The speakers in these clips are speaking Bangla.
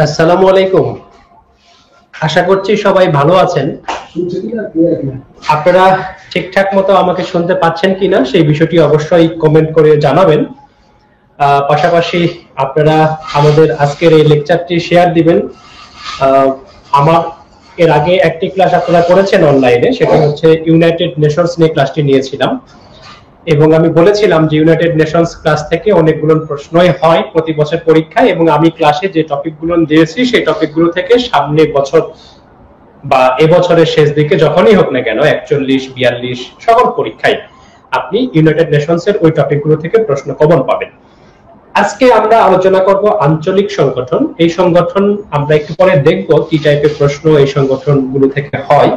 আসসালামু আলাইকুম। আশা করছি সবাই ভালো আছেন। আপনারা ঠিকঠাক মতো আমাকে শুনতে পাচ্ছেন কিনা সেই বিষয়টি অবশ্যই কমেন্ট করে জানাবেন। পাশাপাশি আপনারা আমাদের আজকের এই লেকচারটি শেয়ার দিবেন। আমার এর আগে একটি ক্লাস আপনারা করেছেন অনলাইনে, সেটা হচ্ছে ইউনাইটেড নেশনস নিয়ে ক্লাসটি নিয়েছিলাম এবং আমি বলেছিলাম যে ইউনাইটেড নেশনস ক্লাস থেকে অনেকগুলো প্রশ্নই হয় প্রতি বছর পরীক্ষায়, এবং আমি ক্লাসে যে টপিকগুলো দিয়েছি সেই টপিকগুলো থেকে সামনে বছর বা এবছরের শেষ দিকে যখনই হোক না কেন 41, 42 সকল পরীক্ষায় আপনি ইউনাইটেড নেশনস এর ওই টপিকগুলো থেকে প্রশ্ন কমন পাবেন। আজকে আমরা আলোচনা করব আঞ্চলিক সংগঠন। এই সংগঠন আমরা একটু পরে দেখব কি টাইপের প্রশ্ন এই সংগঠনগুলো থেকে হয়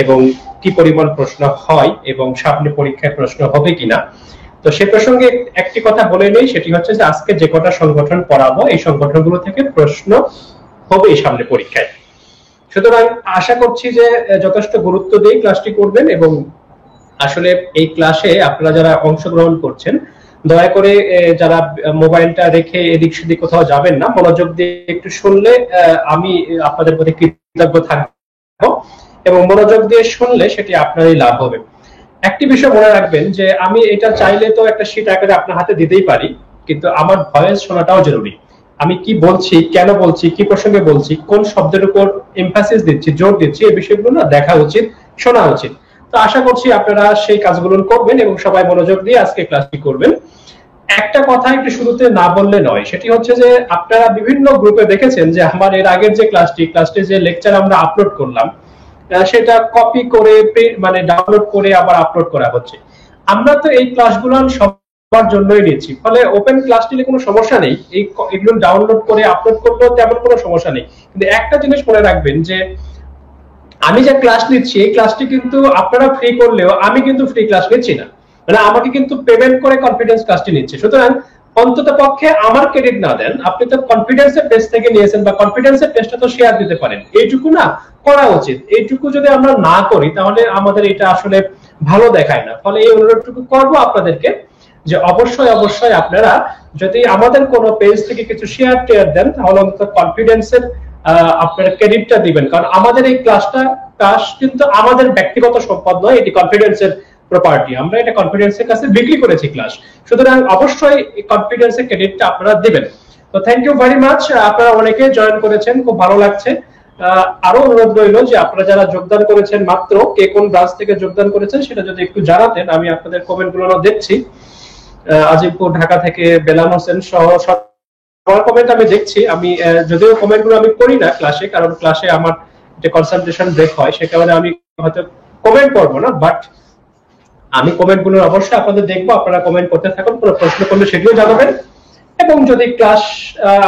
এবং কি পরিমাণ প্রশ্ন হয় এবং সামনে পরীক্ষায় প্রশ্ন হবে কিনা। তো সে প্রসঙ্গে একটি কথা বলে নেই, সেটি হচ্ছে যে আজকে যে কটা সংগঠন পড়াবো এই সংগঠনগুলো থেকে প্রশ্ন হবে সামনে পরীক্ষায়। সুতরাং আশা করছি যে যথেষ্ট গুরুত্ব দিয়ে ক্লাসটি করবেন এবং আসলে এই ক্লাসে আপনারা যারা অংশগ্রহণ করছেন দয়া করে যারা মোবাইলটা রেখে এদিক সেদিক কোথাও যাবেন না, মনোযোগ দিয়ে একটু শুনলে আমি আপনাদের প্রতি কৃতজ্ঞ থাকবো এবং মনোযোগ দিয়ে শুনলে সেটি আপনারই লাভ হবে। একটি বিষয় মনে রাখবেন যে আমি এটা চাইলে তো একটা শীট আকারে আপনার হাতে দিতেই পারি, কিন্তু আমার ভয়েস শোনাটাও জরুরি। আমি কি বলছি, কেন বলছি, কি প্রসঙ্গে বলছি, কোন শব্দের উপর এমফাসিস দিচ্ছি, জোর দিচ্ছি, এই বিষয়গুলো না দেখা উচিত, শোনা উচিত। তো আশা করছি আপনারা সেই কাজগুলো করবেন এবং সবাই মনোযোগ দিয়ে আজকে ক্লাসটি করবেন। একটা কথা একটু শুরুতে না বললে নয়, সেটি হচ্ছে যে আপনারা বিভিন্ন গ্রুপে দেখেছেন যে আমার এর আগের যে ক্লাসটি যে লেকচার আমরা আপলোড করলাম সেটা কপি করে মানে ডাউনলোড করে আবার আপলোড করা হচ্ছে। আমরা তো এই ক্লাসগুলো সবার জন্যই নিচ্ছি, ফলে ওপেন ক্লাস নিলে কোনো সমস্যা নেই, এগুলো ডাউনলোড করে আপলোড করলেও তেমন কোনো সমস্যা নেই। কিন্তু একটা জিনিস মনে রাখবেন যে আমি যে ক্লাস নিচ্ছি এই ক্লাসটি কিন্তু আপনারা ফ্রি করলেও আমি কিন্তু ফ্রি ক্লাস নিচ্ছি না, মানে আমাকে কিন্তু পেমেন্ট করে কনফিডেন্স ক্লাসটি নিচ্ছে। সুতরাং অন্তত পক্ষে আমার ক্রেডিট না দেন, আপনি তো কনফিডেন্সের পেজ থেকে নিয়েছেন বা কনফিডেন্সের পেজটা তো শেয়ার দিতে পারেন, এইটুকু না করা উচিত। এইটুকু যদি আমরা না করি তাহলে আমাদের এটা আসলে ভালো দেখায় না। ফলে এই অনুরোধটুকু করবো আপনাদেরকে যে অবশ্যই অবশ্যই আপনারা যদি আমাদের কোনো পেজ থেকে কিছু শেয়ার টেয়ার দেন তাহলে অন্তত কনফিডেন্সের আপনারা ক্রেডিটটা দিবেন, কারণ আমাদের এই ক্লাস কিন্তু আমাদের ব্যক্তিগত সম্পদ নয়, এটি কনফিডেন্সের প্রপার্টি। আমরা এটা কনফিডেন্সের কাছে বিক্রি করেছি ক্লাস, সুতরাং অবশ্যই এই কনফিডেন্সের ক্রেডিটটা আপনারা দিবেন। তো থ্যাংক ইউ ভেরি মাচ, আপনারা অনেকে জয়েন করেছেন, খুব ভালো লাগছে। আরো অনুরোধ রইল যে আপনারা যারা যোগদান করেছেন, মাত্র কে কোন ব্রাঞ্চ থেকে যোগদান করেছেন সেটা যদি একটু জানাতেন, আমি আপনাদের কমেন্ট গুলো দেখছি। আজিমপুর ঢাকা থেকে বেলাম হোসেন সহ সবার কমেন্ট আমি দেখছি। আমি যদিও কমেন্ট গুলো আমি করি না ক্লাসে, কারণ ক্লাসে আমার যে কনসেন্ট্রেশন ব্রেক হয় সে কারণে আমি হয়তো কমেন্ট করবো না, বাট আমি কমেন্ট গুলো অবশ্যই আপনাদের দেখবো। আপনারা কমেন্ট করতে থাকুন, কোনো প্রশ্ন করলে সেটিও জানাবেন। এবং যদি ক্লাস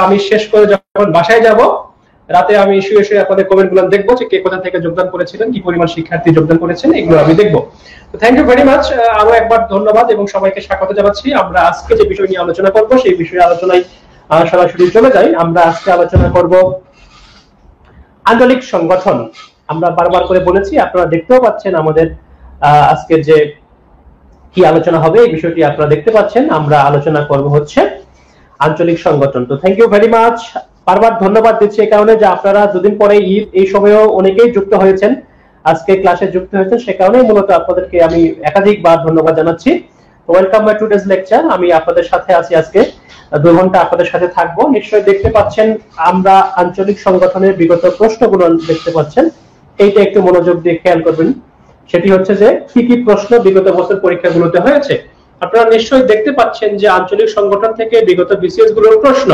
আমি শেষ করে যখন বাসায় যাব রাতে আমি শুয়ে শুয়ে আপনাদের কমেন্ট গুলো দেখবো যে কে কোথা থেকে যোগদান করেছিলেন, কি পরিমাণ শিক্ষার্থী যোগদান করেছেন, এগুলো আমি দেখবো। তো থ্যাংক ইউ ভেরি মাচ, আরো একবার ধন্যবাদ এবং সবাইকে স্বাগত জানাচ্ছি। আমরা আজকে যে বিষয় নিয়ে আলোচনা করব সেই বিষয়ে আলোচনায় সরাসরি চলে যাই। আমরা আজকে আলোচনা করব আঞ্চলিক সংগঠন। আমরা বারবার করে বলেছি, আপনারা দেখতেও পাচ্ছেন আমাদের আজকের যে কি আলোচনা হবে এই বিষয়টি আপনারা দেখতে পাচ্ছেন। আমরা আলোচনা করব হচ্ছে আঞ্চলিক সংগঠন। তো থ্যাংক ইউ ভেরি মাচ, বারবার ধন্যবাদ দিচ্ছি এই কারণে যে আপনারা দুদিন পরে ঈদ, এই সময়ও অনেকেই যুক্ত হয়েছেন, আজকে ক্লাসে যুক্ত হয়েছেন, সে কারণে মূলত আপনাদেরকে আমি একাধিকবার ধন্যবাদ জানাচ্ছি। Welcome my today's lecture. আমি আপনাদের সাথে আছি, আজকে 2 ঘন্টা আপনাদের সাথে থাকবো। নিশ্চয়ই দেখতে পাচ্ছেন আমরা আঞ্চলিক সংগঠনের বিগত প্রশ্নগুলো দেখতে পাচ্ছেন, এইটা একটু মনোযোগ দিয়ে খেয়াল করবেন। সেটি হচ্ছে যে কি কি প্রশ্ন বিগত বছর পরীক্ষাগুলোতে হয়েছে। আপনারা নিশ্চয়ই দেখতে পাচ্ছেন যে আঞ্চলিক সংগঠন থেকে বিগত বিসিএস গুলোর প্রশ্ন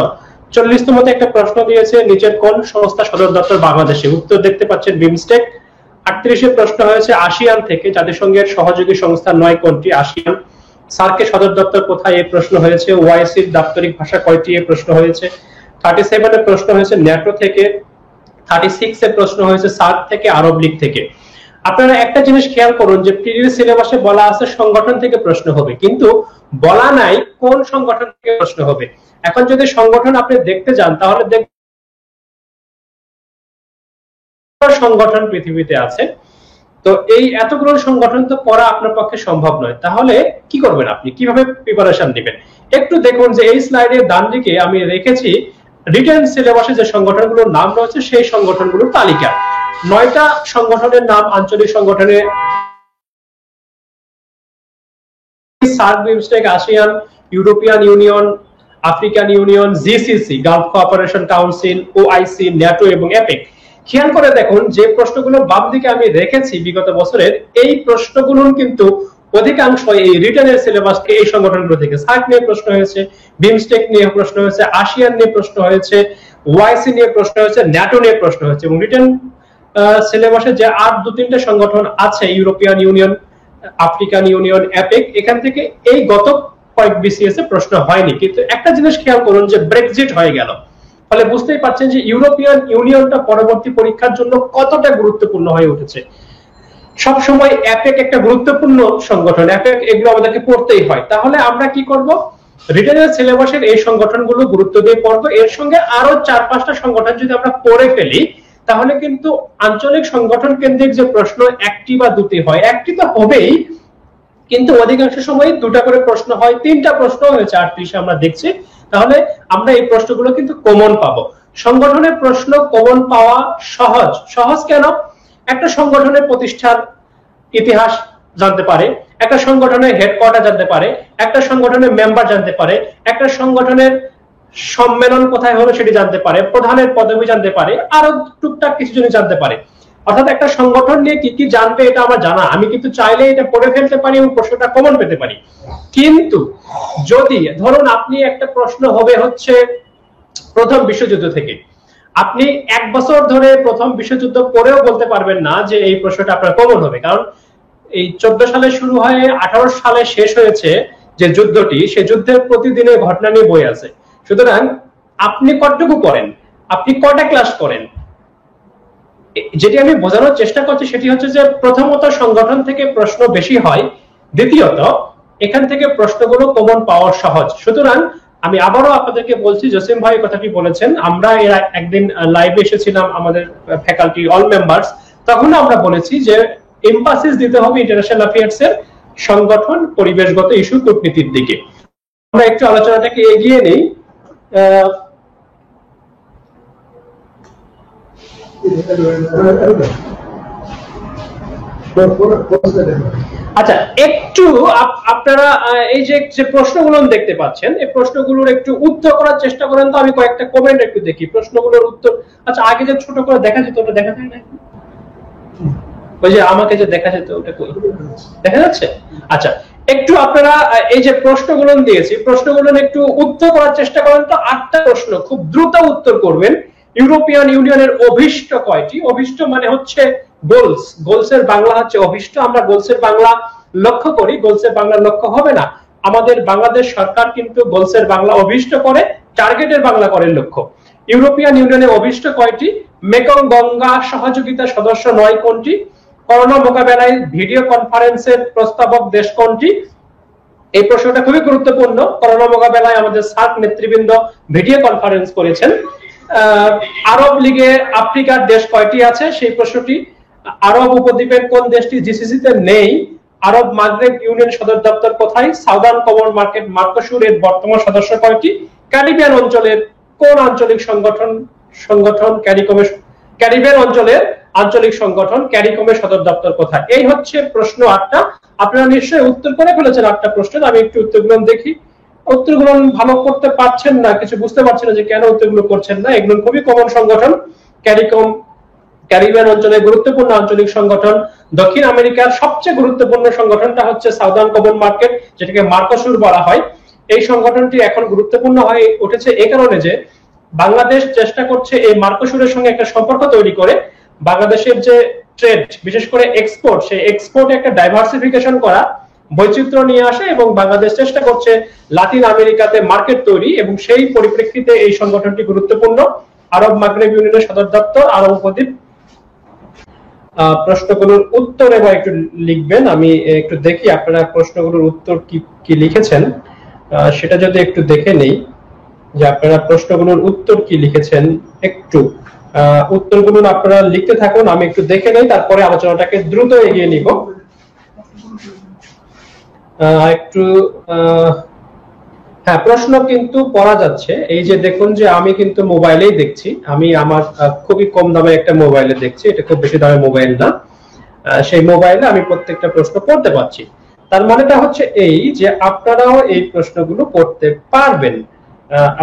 40তম একটা প্রশ্ন দিয়েছে, নিচের কোন সংস্থা সদর দপ্তর বাংলাদেশে? উত্তর দেখতে পাচ্ছেন বিমস্টেক। 38 প্রশ্ন হয়েছে আসিয়ান থেকে, জাতিসংঘের সহযোগী সংস্থা 9 কোনটি? আসিয়ান। সার্কের সদর দপ্তর কোথায়? এই প্রশ্ন হয়েছে। ওআইসির দাপ্তরিক ভাষা কয়টি? এই প্রশ্ন হয়েছে। 37 এর প্রশ্ন হয়েছে ন্যাটো থেকে। 36 এর প্রশ্ন হয়েছে সার্ক থেকে, আরব লীগ থেকে। আপনারা একটা জিনিস খেয়াল করুন যে প্রিভিয়াস সিলেবাসে বলা আছে সংগঠন থেকে প্রশ্ন হবে, কিন্তু বলা নাই কোন সংগঠন থেকে প্রশ্ন হবে। এখন যদি সংগঠন আপনি দেখতে যান তাহলে সংগঠন পৃথিবীতে আছে, তো এই এতগুলো সংগঠন তো পড়া আপনার পক্ষে সম্ভব নয়। তাহলে কি করবেন আপনি, কিভাবে প্রিপারেশন দিবেন? একটু দেখুন যে এই স্লাইডের ডান দিকে আমি রেখেছি রিটেন সিলেবাসে যে সংগঠনগুলোর নাম রয়েছে সেই সংগঠনগুলোর তালিকা। 9টা সংগঠনের নাম আঞ্চলিক সংগঠনে SAARC, BIMSTEC, ASEAN, European union, African union, GCC, Gulf cooperation council, OIC, NATO এবং এপেক। খেয়াল করে দেখুন যে প্রশ্নগুলো বাম দিকে আমি রেখেছি বিগত বছরের, এই প্রশ্নগুলো কিন্তু অধিকাংশ এই রিটেনের সিলেবাসকে এই সংগঠনগুলো থেকে। সার্ক নিয়ে প্রশ্ন হয়েছে, বিমস্টেক নিয়ে প্রশ্ন হয়েছে, আসিয়ান নিয়ে প্রশ্ন হয়েছে, ওআইসি নিয়ে প্রশ্ন হয়েছে, ন্যাটো নিয়ে প্রশ্ন হয়েছে। এবং রিটেন সিলেবাসে যে আর 2-3টা সংগঠন আছে, European union, African union, epic, এখান থেকে এই গত কয়েক বিসিএস এ প্রশ্ন হয়নি। কিন্তু একটা জিনিস খেয়াল করুন যে ব্রেক্সিট হয়ে গেল, ফলে বুঝতেই পারছেন যে ইউরোপিয়ান ইউনিয়নটা পরবর্তী পরীক্ষার জন্য কতটা গুরুত্বপূর্ণ হয়ে উঠেছে। সব সময় এপেক একটা গুরুত্বপূর্ণ সংগঠন, এপেক এগুলো আমাদেরকে পড়তেই হয়। তাহলে আমরা কি করব, রিটেনের সিলেবাসের এই সংগঠনগুলো গুরুত্ব দিয়ে পড়বো, এর সঙ্গে আরো 4-5টা সংগঠন যদি আমরা পড়ে ফেলি তাহলে কিন্তু আঞ্চলিক সংগঠন কেন্দ্রিক যে প্রশ্ন একটি বা দুটি হয়, একটি তো হবেই, কিন্তু অধিকাংশ সময় 2টা করে প্রশ্ন হয়, 3টা প্রশ্ন হয়েছে 38 আমরা দেখছি। তাহলে আমরা এই প্রশ্নগুলো কিন্তু কমন পাবো। সংগঠনের প্রশ্ন কমন পাওয়া সহজ। সহজ কেন? একটা সংগঠনের প্রতিষ্ঠার ইতিহাস জানতে পারে, একটা সংগঠনের হেডকোয়ার্টার জানতে পারে, একটা সংগঠনের মেম্বার জানতে পারে, একটা সংগঠনের সম্মেলন কোথায় হলো সেটি জানতে পারে, প্রধানের পদবি জানতে পারে, আরো টুকটাক কিছু জিনিস জানতে পারে। অর্থাৎ একটা সংগঠন নিয়ে কি কি জানবে এটা আমার জানা, আমি কিন্তু চাইলে এটা পড়ে ফেলতে পারি এবং প্রশ্নটা কমন পেতে পারি। কিন্তু যদি ধরুন আপনি একটা প্রশ্ন হবে হচ্ছে প্রথম বিশ্বযুদ্ধ থেকে, আপনি 1 বছর ধরে প্রথম বিশ্বযুদ্ধ পড়েও বলতে পারবেন না যে এই প্রশ্নটা আপনার কমন হবে, কারণ এই 14 সালে শুরু হয়ে 18 সালে শেষ হয়েছে যে যুদ্ধটি, সেই যুদ্ধের প্রতিদিনের ঘটনা নিয়ে বই আছে। সুতরাং আপনি কতটুকু পড়েন, আপনি কয়টা ক্লাস করেন, যেটি আমি বোঝানোর চেষ্টা করছি সেটি হচ্ছে যে প্রথমত সংগঠন থেকে প্রশ্ন বেশি হয়, দ্বিতীয়ত এখান থেকে প্রশ্নগুলো কমন পাওয়া সহজ। সুতরাং আমি আবারও আপনাদেরকে বলছি, জসিম ভাই কথাটি বলেছেন, আমরা এর একদিন লাইভে এসেছিলাম আমাদের ফ্যাকাল্টি অল মেম্বার্স, তখন আমরা বলেছি যে এমফাসিস দিতে হবে ইন্টারন্যাশনাল অ্যাফেয়ার্স এর সংগঠন, পরিবেশগত ইস্যু, কূটনীতির দিকে। আমরা একটু আলোচনাটাকে এগিয়ে নেই। আচ্ছা, একটু আপনারা এই যে প্রশ্নগুলো দেখতে পাচ্ছেন, এই প্রশ্নগুলোর একটু উত্তর করার চেষ্টা করেন তো। আমি কয়েকটা কমেন্ট একটু দেখি প্রশ্নগুলোর উত্তর। আচ্ছা, আগে যে ছোট করে দেখা যেত ওটা দেখা যায় না, ওই যে আমাকে যে দেখা যেত ওটা কই, দেখা যাচ্ছে? আচ্ছা, একটু আপনারা এই যে প্রশ্নগুলো দিয়েছি, প্রশ্নগুলো একটু উত্তর করার চেষ্টা করেন তো। 8টা প্রশ্ন, খুব দ্রুত উত্তর করবেন। ইউরোপিয়ান ইউনিয়নের অভীষ্ট কয়টি? অভীষ্ট মানে হচ্ছে গোলস, গোলসের বাংলা হচ্ছে অভীষ্ট। আমরা গোলসের বাংলা লক্ষ্য করি, গোলসের বাংলা লক্ষ্য হবে না। আমাদের বাংলাদেশ সরকার কিন্তু গোলসের বাংলা অভীষ্ট করে, টার্গেটের বাংলা করে লক্ষ্য। ইউরোপিয়ান ইউনিয়নের অভীষ্ট কয়টি? মেকং গঙ্গা সহযোগিতা সদস্য নয় কোনটি? করোনা মোকাবেলায় ভিডিও কনফারেন্সের প্রস্তাবক দেশ কোনটি? এই প্রশ্নটা খুবই গুরুত্বপূর্ণ। করোনা মোকাবেলায় আমাদের সার্ক নেতৃবৃন্দ ভিডিও কনফারেন্স করেছেন। আরব লীগে আফ্রিকার দেশ কয়টি আছে সেই প্রশ্নটি। আরব উপদ্বীপের কোন দেশটি জিসিসি তে নেই? আরব মাগরেব ইউনিয়ন সদর দপ্তর কোথায়? সাউদার্ন কমন মার্কেট মার্কোসুর এর বর্তমান সদস্য কয়টি? ক্যারিবিয়ান অঞ্চলের কোন আঞ্চলিক সংগঠন ক্যারিবিয়ান অঞ্চলের আঞ্চলিক সংগঠন ক্যারিকমের সদর দপ্তর কোথায়? এই হচ্ছে প্রশ্ন 8টা। আপনারা নিশ্চয়ই উত্তর করে ফেলেছেন 8টা প্রশ্নের। আমি একটু উত্তরগুলো দেখি। উত্তরগুলো ভালো করতে পারছেন না, কিছু বুঝতে পারছেন না যে কেন উত্তরগুলো করছেন না। এগুলো খুবই কমন সংগঠন। ক্যারিকম ক্যারিবিয়ান অঞ্চলের গুরুত্বপূর্ণ আঞ্চলিক সংগঠন। দক্ষিণ আমেরিকার সবচেয়ে গুরুত্বপূর্ণ সংগঠনটা হচ্ছে সাউদার্ন কমন মার্কেট, যেটাকে মার্কোসুর বলা হয়। এই সংগঠনটি এখন গুরুত্বপূর্ণ হয়ে উঠেছে এই কারণে যে বাংলাদেশ চেষ্টা করছে এই মার্কোসুরের সঙ্গে একটা সম্পর্ক তৈরি করে বাংলাদেশের যে ট্রেড, বিশেষ করে এক্সপোর্ট, সেই এক্সপোর্টে একটা ডাইভার্সিফিকেশন করা, বৈচিত্র্য নিয়ে আসে, এবং বাংলাদেশ চেষ্টা করছে লাতিন আমেরিকাতে মার্কেট তৈরি, এবং সেই পরিপ্রেক্ষিতে এই সংগঠনটি গুরুত্বপূর্ণ। আরব মাগরেব ইউনিয়নের সদর দপ্তর আরব উপদ্বীপ। প্রশ্নগুলোর উত্তর এবার একটু লিখবেন, আমি একটু দেখি আপনারা প্রশ্নগুলোর উত্তর কি লিখেছেন, সেটা যদি একটু দেখে নেই যে আপনারা প্রশ্নগুলোর উত্তর কি লিখেছেন। একটু উত্তরগুলো আপনারা লিখতে থাকুন, আমি একটু দেখে নেই, তারপরে আলোচনাটাকে দ্রুত এগিয়ে নিব। একটু হ্যাঁ, প্রশ্ন কিন্তু পড়া যাচ্ছে। এই যে দেখুন যে আমি কিন্তু মোবাইলেই দেখছি, আমি আমার খুবই কম দামে একটা মোবাইলে দেখছি, এটা খুব বেশি দামের মোবাইল না। সেই মোবাইলে আমি প্রত্যেকটা প্রশ্ন পড়তে পারছি। তার মানেটা হচ্ছে এই যে আপনারাও এই প্রশ্নগুলো পড়তে পারবেন,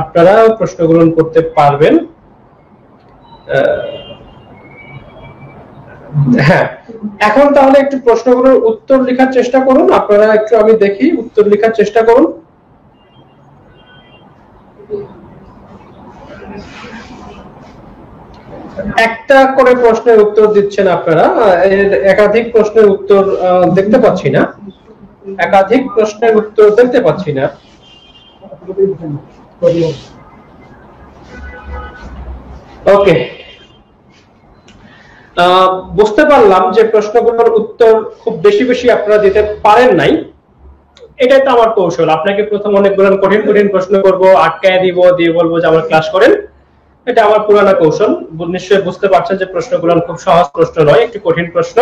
আপনারাও প্রশ্নগুলো পড়তে পারবেন। হ্যাঁ, এখন তাহলে একটু প্রশ্নগুলোর উত্তর লেখার চেষ্টা করুন। আপনারা একটু, আমি দেখি, উত্তর লেখার চেষ্টা করুন। একটা করে প্রশ্নের উত্তর দিচ্ছেন আপনারা, একাধিক প্রশ্নের উত্তর দেখতে পাচ্ছি না, একাধিক প্রশ্নের উত্তর দেখতে পাচ্ছি না। ওকে, বুঝতে পারলাম যে প্রশ্নগুলোর উত্তর খুব বেশি বেশি আপনারা দিতে পারেন নাই। এটাই তো আমার কৌশল, আপনাকে প্রথম অনেকগুলো কঠিন কঠিন প্রশ্ন করব, আটকায় দিব, দিয়ে বলবো যে আমার ক্লাস করেন। এটা আমার পুরানো কৌশল। নিশ্চয়ই বুঝতে পারছেন যে প্রশ্নগুলো খুব সহজ প্রশ্ন নয়, একটু কঠিন প্রশ্ন।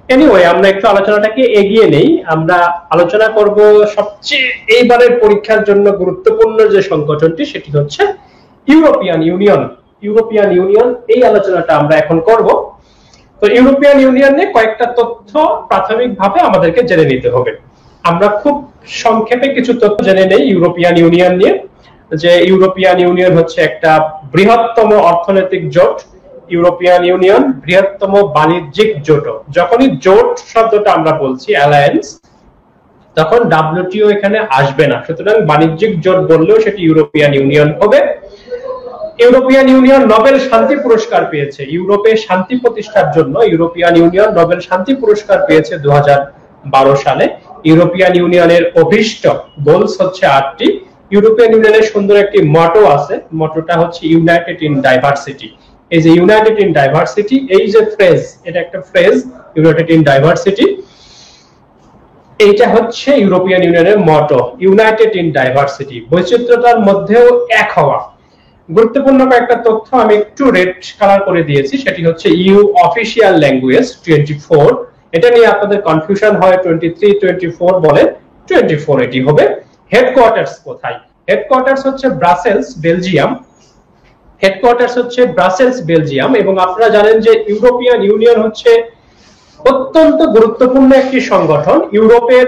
এনিওয়ে, আমরা একটু আলোচনাটাকে এগিয়ে নেই। আমরা আলোচনা করব সবচেয়ে এইবারের পরীক্ষার জন্য গুরুত্বপূর্ণ যে সংগঠনটি, সেটি হচ্ছে ইউরোপিয়ান ইউনিয়ন। ইউরোপিয়ান ইউনিয়ন, এই আলোচনাটা আমরা এখন করব। তো ইউরোপিয়ান ইউনিয়ন নিয়ে কয়েকটা তথ্য প্রাথমিকভাবে আমাদেরকে জেনে নিতে হবে। আমরা খুব সংক্ষেপে কিছু তথ্য জেনে নেই ইউরোপিয়ান ইউনিয়ন নিয়ে। যে ইউরোপিয়ান ইউনিয়ন হচ্ছে একটা বৃহত্তম অর্থনৈতিক জোট। ইউরোপিয়ান ইউনিয়ন বৃহত্তম বাণিজ্যিক জোট। যখনই জোট শব্দটা আমরা বলছি, অ্যালায়েন্স, তখন ডাব্লিউটিও এখানে আসবে না। সুতরাং বাণিজ্যিক জোট বললেও সেটি ইউরোপিয়ান ইউনিয়ন হবে। ইউরোপিয়ান ইউনিয়ন নোবেল শান্তি পুরস্কার পেয়েছে। ইউরোপে শান্তি প্রতিষ্ঠার জন্য ইউরোপিয়ান ইউনিয়ন নোবেল শান্তি পুরস্কার পেয়েছে 2012 সালে। ইউরোপিয়ান ইউনিয়নের অভীষ্ট গোলস হচ্ছে 8টি। ইউরোপিয়ান ইউনিয়নের সুন্দর একটি মটো আছে, মটোটা হচ্ছে ইউনাইটেড ইন ডাইভার্সিটি। এই যে ইউনাইটেড ইন ডাইভার্সিটি, এই যে ফ্রেজ, এটা একটা ফ্রেজ, ইউনাইটেড ইন ডাইভার্সিটি, এইটা হচ্ছে ইউরোপিয়ান ইউনিয়নের মটো, ইউনাইটেড ইন ডাইভার্সিটি, বৈচিত্র্যতার মধ্যেও এক হওয়া। গুরুত্বপূর্ণ কয়েকটা তথ্য আমি একটু রেড কালার করে দিয়েছি, সেটি হচ্ছে ইউ অফিসিয়াল ল্যাঙ্গুয়েজ 24। এটা নিয়ে আপনাদের কনফিউশন হয়, 23 24 বলে, 24 এটি হবে। হেডকোয়ার্টার্স কোথায়? হেডকোয়ার্টার্স হচ্ছে ব্রাসেলস, বেলজিয়াম। হেডকোয়ার্টার্স হচ্ছে ব্রাসেলস, বেলজিয়াম। এবং আপনারা জানেন যে ইউরোপিয়ান ইউনিয়ন হচ্ছে অত্যন্ত গুরুত্বপূর্ণ একটি সংগঠন। ইউরোপের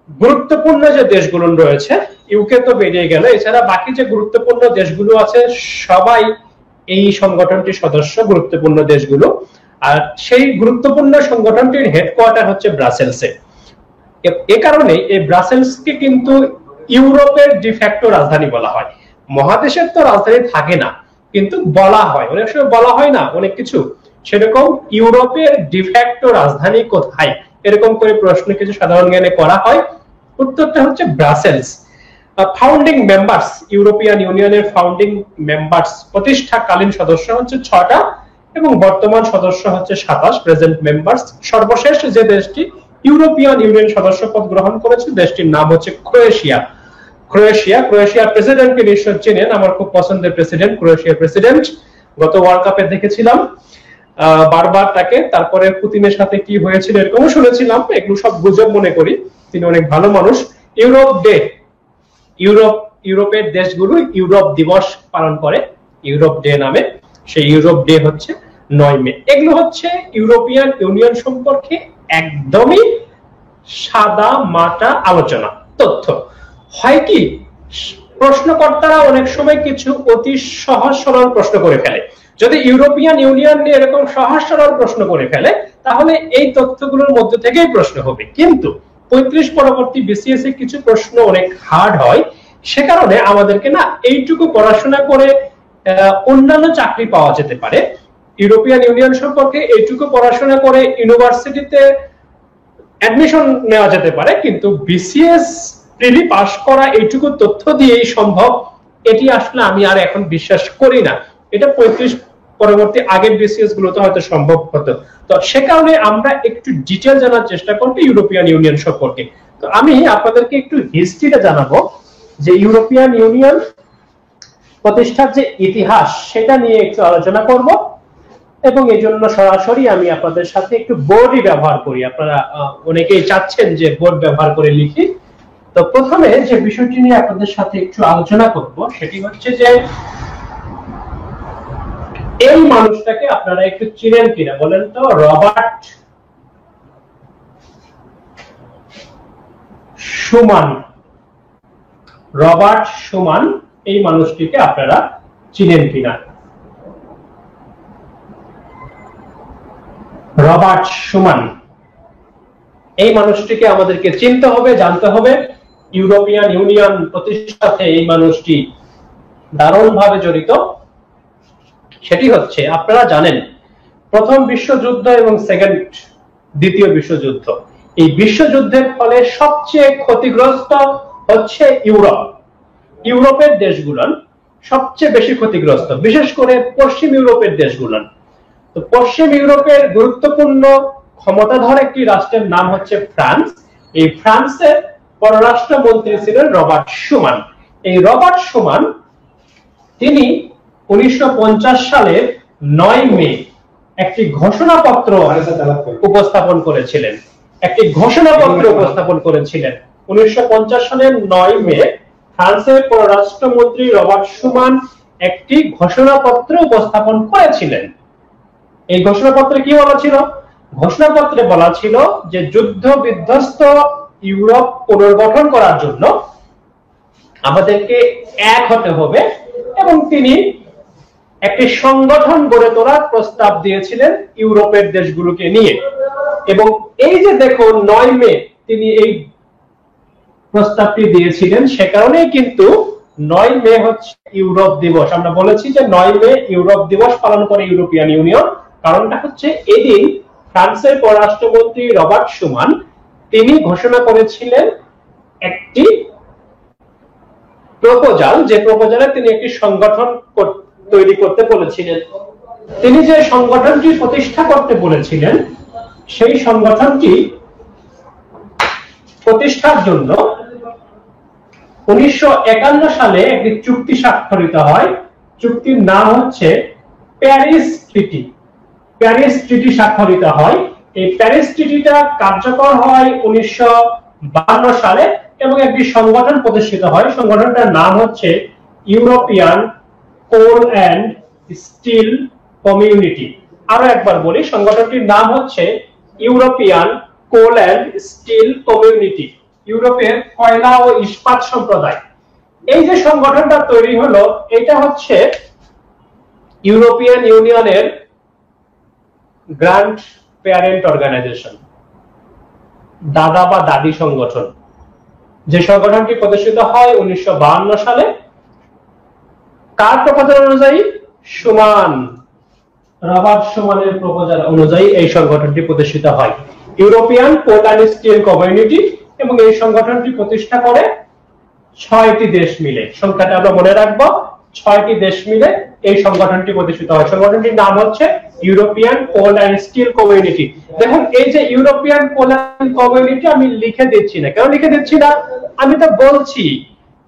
গুরুত্বপূর্ণ যে দেশগুলো রয়েছে, ইউকে তো বেরিয়ে গেল, এছাড়া বাকি যে গুরুত্বপূর্ণ দেশগুলো আছে সবাই এই সংগঠনটির সদস্য, গুরুত্বপূর্ণ দেশগুলো। আর সেই গুরুত্বপূর্ণ সংগঠনটির হেডকোয়ার্টার হচ্ছে ব্রাসেলসে। এ কারণে এই ব্রাসেলসকে কিন্তু ইউরোপের ডিফ্যাক্টো রাজধানী বলা হয়। মহাদেশের তো রাজধানী থাকে না, কিন্তু বলা হয়, অনেক সময় বলা হয় না অনেক কিছু, সেরকম ইউরোপের ডিফ্যাক্টো রাজধানী কোথায়, এরকম করে প্রশ্ন কিছু সাধারণ জ্ঞানে করা হয়। উত্তরটা হচ্ছে ব্রাসেলস। ফাউন্ডিং মেম্বার্স, ইউরোপিয়ান ইউনিয়নের ফাউন্ডিং মেম্বার্স, প্রতিষ্ঠাকালীন সদস্য হচ্ছে 6টা এবং বর্তমান সদস্য হচ্ছে 27, প্রেজেন্ট মেম্বার্স। সর্বশেষ যে দেশটি ইউরোপিয়ান ইউনিয়ন সদস্যপদ গ্রহণ করেছে, দেশটির নাম হচ্ছে ক্রোয়েশিয়া। ক্রোয়েশিয়ার প্রেসিডেন্টকে নিশ্চয় চেনেন, আমার খুব পছন্দের প্রেসিডেন্ট, ক্রোয়েশিয়ার প্রেসিডেন্ট। গত ওয়ার্ল্ড কাপে দেখেছিলাম বারবার তাকে। তারপরে পুতিনের সাথে কি হয়েছিল এরকমও শুনেছিলাম, এগুলো সব গুজব মনে করি, তিনি অনেক ভালো মানুষ। ইউরোপ ডে, ইউরোপের দেশগুলো ইউরোপ দিবস পালন করে ইউরোপ ডে নামে, সেই ইউরোপ ডে হচ্ছে 9 মে। এগুলো হচ্ছে ইউরোপিয়ান ইউনিয়ন সম্পর্কে একদমই সাদা মাটা আলোচনা, তথ্য। হয় কি, প্রশ্নকর্তারা অনেক সময় কিছু অতি সহজ সরল প্রশ্ন করে ফেলে। যদি ইউরোপিয়ান ইউনিয়ন নিয়ে এরকম সহজ সরল প্রশ্ন করে ফেলে, তাহলে এই তথ্যগুলোর মধ্যে থেকেই প্রশ্ন হবে। কিন্তু 35 পরবর্তী বিসিএস এ কিছু প্রশ্ন অনেক হার্ড হয়, সে কারণে আমাদেরকে না এইটুকু পড়াশোনা করে অন্যান্য চাকরি পাওয়া যেতে পারে। ইউরোপিয়ান ইউনিয়ন সম্পর্কে এইটুকু পড়াশোনা করে ইউনিভার্সিটিতে অ্যাডমিশন নেওয়া যেতে পারে, কিন্তু বিসিএস প্রিলি পাস করা এইটুকু তথ্য দিয়েই সম্ভব, এটি আসলে আমি আর এখন বিশ্বাস করি না। এটা 35 পরবর্তী আগের বিসিএস গুলোতে হয়তো সম্ভব হতো। তো সে কারণে আমরা একটু ডিটেইল জানার চেষ্টা করব ইউরোপিয়ান ইউনিয়ন সম্পর্কে। তো আমি আপনাদেরকে একটু হিস্ট্রিটা জানাবো, যে ইউরোপিয়ান ইউনিয়ন প্রতিষ্ঠার যে ইতিহাস, সেটা নিয়ে একটু আলোচনা করব। এবং এই জন্য সরাসরি আমি আপনাদের সাথে একটু বোর্ডই ব্যবহার করি। আপনারা অনেকেই চাচ্ছেন যে বোর্ড ব্যবহার করে লিখি, তো প্রথমে যে বিষয়টি নিয়ে আপনাদের সাথে একটু আলোচনা করব সেটি হচ্ছে যে এই মানুষটাকে আপনারা একটু চিনেন কিনা বলেন তো? রবার্ট শুমান। রবার্ট শুমান এই মানুষটিকে আপনারা চিনেন কিনা? রবার্ট শুমান এই মানুষটিকে আমাদেরকে চিনতে হবে, জানতে হবে। ইউরোপিয়ান ইউনিয়ন প্রতিষ্ঠাতে এই মানুষটি দারুণভাবে জড়িত। সেটি হচ্ছে, আপনারা জানেন প্রথম বিশ্বযুদ্ধ এবং দ্বিতীয় বিশ্বযুদ্ধ, এই বিশ্বযুদ্ধের ফলে সবচেয়ে ক্ষতিগ্রস্ত হচ্ছে ইউরোপ। ইউরোপের দেশগুলো সবচেয়ে বেশি ক্ষতিগ্রস্ত, বিশেষ করে পশ্চিম ইউরোপের দেশগুলো। তো পশ্চিম ইউরোপের গুরুত্বপূর্ণ ক্ষমতাধর একটি রাষ্ট্রের নাম হচ্ছে ফ্রান্স। এই ফ্রান্সের পররাষ্ট্রমন্ত্রী ছিলেন রবার্ট শুমান। এই রবার্ট শুমান তিনি 1950 সালের 9 মে একটি ঘোষণাপত্র উপস্থাপন করেছিলেন। 1950 সালের 9 মে ফ্রান্সের পররাষ্ট্রমন্ত্রী রবার্ট শুমান একটি ঘোষণাপত্র উপস্থাপন করেছিলেন। এই ঘোষণাপত্রে কি বলা ছিল? ঘোষণাপত্রে বলা ছিল যে যুদ্ধ বিধ্বস্ত ইউরোপ পুনর্গঠন করার জন্য আমাদেরকে এক হতে হবে, এবং তিনি একটি সংগঠন গড়ে তোলার প্রস্তাব দিয়েছিলেন ইউরোপের দেশগুলোকে নিয়ে। এবং এই যে দেখুন 9 মে তিনি এই প্রস্তাবটি দিয়েছিলেন, সে কারণেই কিন্তু 9 মে হচ্ছে ইউরোপ দিবস। আমরা বলেছি যে 9 মে ইউরোপ দিবস পালন করে ইউরোপিয়ান ইউনিয়ন। কারণটা হচ্ছে এদিন ফ্রান্সের পররাষ্ট্রমন্ত্রী রবার্ট শুমান তিনি ঘোষণা করেছিলেন একটি প্রপোজাল, যে প্রপোজালে তিনি একটি সংগঠন তৈরি করতে বলেছিলেন। তিনি যে সংগঠনটি প্রতিষ্ঠা করতে বলেছিলেন, সেই সংগঠনটি প্রতিষ্ঠার জন্য 1951 সালে একটি চুক্তি স্বাক্ষরিত হয়। চুক্তির নাম হচ্ছে প্যারিস ট্রিটি। প্যারিস ট্রিটি স্বাক্ষরিত হয়। এই প্যারিস ট্রিটিটা কার্যকর হয় 1952 সালে এবং একটি সংগঠন প্রতিষ্ঠিত হয়। সংগঠনটার নাম হচ্ছে European coal and steel community. আরো একবার বলি, সংগঠনটির নাম হচ্ছে European coal and steel community, ইউরোপের কয়লা ও ইস্পাত সম্প্রদায়। এই যে সংগঠনটা তৈরি হলো, এটা হচ্ছে ইউরোপিয়ান ইউনিয়নের গ্র্যান্ড প্যারেন্ট অর্গানাইজেশন, দাদা বা দাদি সংগঠন। যে সংগঠনটি প্রতিষ্ঠিত হয় 1952 সালে। কার প্রপোজাল অনুযায়ী? রবার্ট শুমানের প্রপোজাল অনুযায়ী এই সংগঠনটি প্রতিষ্ঠিত হয়, European coal and steel community. এবং এই সংগঠনটি প্রতিষ্ঠা করে 6টি দেশ মিলে। সংখ্যাটা আমরা মনে রাখবো, 6টি দেশ মিলে এই সংগঠনটি প্রতিষ্ঠিত হয়। সংগঠনটির নাম হচ্ছে European coal and steel community. দেখুন, এই যে ইউরোপিয়ান কোল অ্যান্ড কমিউনিটি আমি লিখে দিচ্ছি না। কেন লিখে দিচ্ছি না? আমি তো বলছি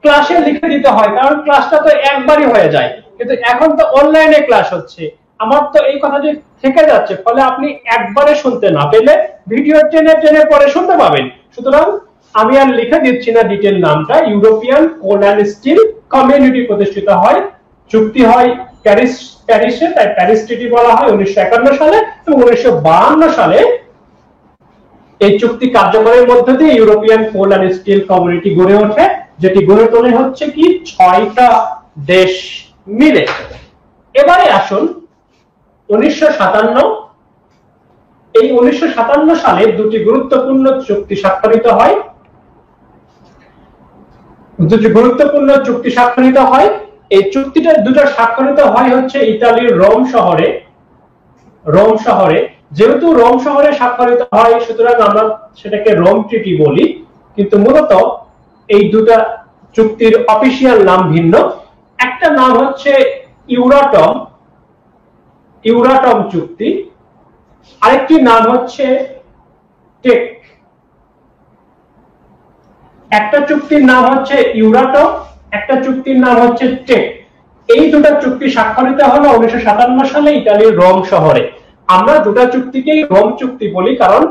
ক্লাসে লিখে দিতে হয়, কারণ ক্লাসটা তো একবারই হয়ে যায়, কিন্তু এখন তো অনলাইনে ক্লাস হচ্ছে। আমার তো এই কথাটি থেকে যাচ্ছে, ফলে আপনি একবারে শুনতে না পেলে ভিডিও টেনে টেনে পরে শুনতে পাবেন। সুতরাং আমি আর লিখে দিচ্ছি না ডিটেল নামটা। European coal and steel community প্রতিষ্ঠিত হয়, চুক্তি হয় প্যারিসে, তাই প্যারিস ট্রিটি বলা হয় 1951 সালে। এবং 1952 সালে এই চুক্তি কার্যকরের মধ্য দিয়ে European coal and steel community গড়ে ওঠে, যেটি গড়ে তোলে হচ্ছে কি 6টা দেশ মিলে। এবারে আসুন 1957। এই 1957 সালে দুটি গুরুত্বপূর্ণ চুক্তি স্বাক্ষরিত হয়। এই চুক্তিটা দুটো স্বাক্ষরিত হয় হচ্ছে ইতালির রোম শহরে। যেহেতু রোম শহরে স্বাক্ষরিত হয়, সুতরাং আমরা সেটাকে রোম ট্রিটি বলি, কিন্তু মূলত এই দুটা চুক্তির অফিসিয়াল নাম ভিন্ন। একটা নাম হচ্ছে ইউরাটম চুক্তি, আরেকটি নাম হচ্ছে টেক। একটা চুক্তির নাম হচ্ছে ইউরাটম, একটা চুক্তির নাম হচ্ছে টেক। এই দুটো চুক্তি স্বাক্ষরিত হলো 1957 সালে ইতালির রোম শহরে। আমরা দুটো চুক্তিকেই রোম চুক্তি বলি, কারণ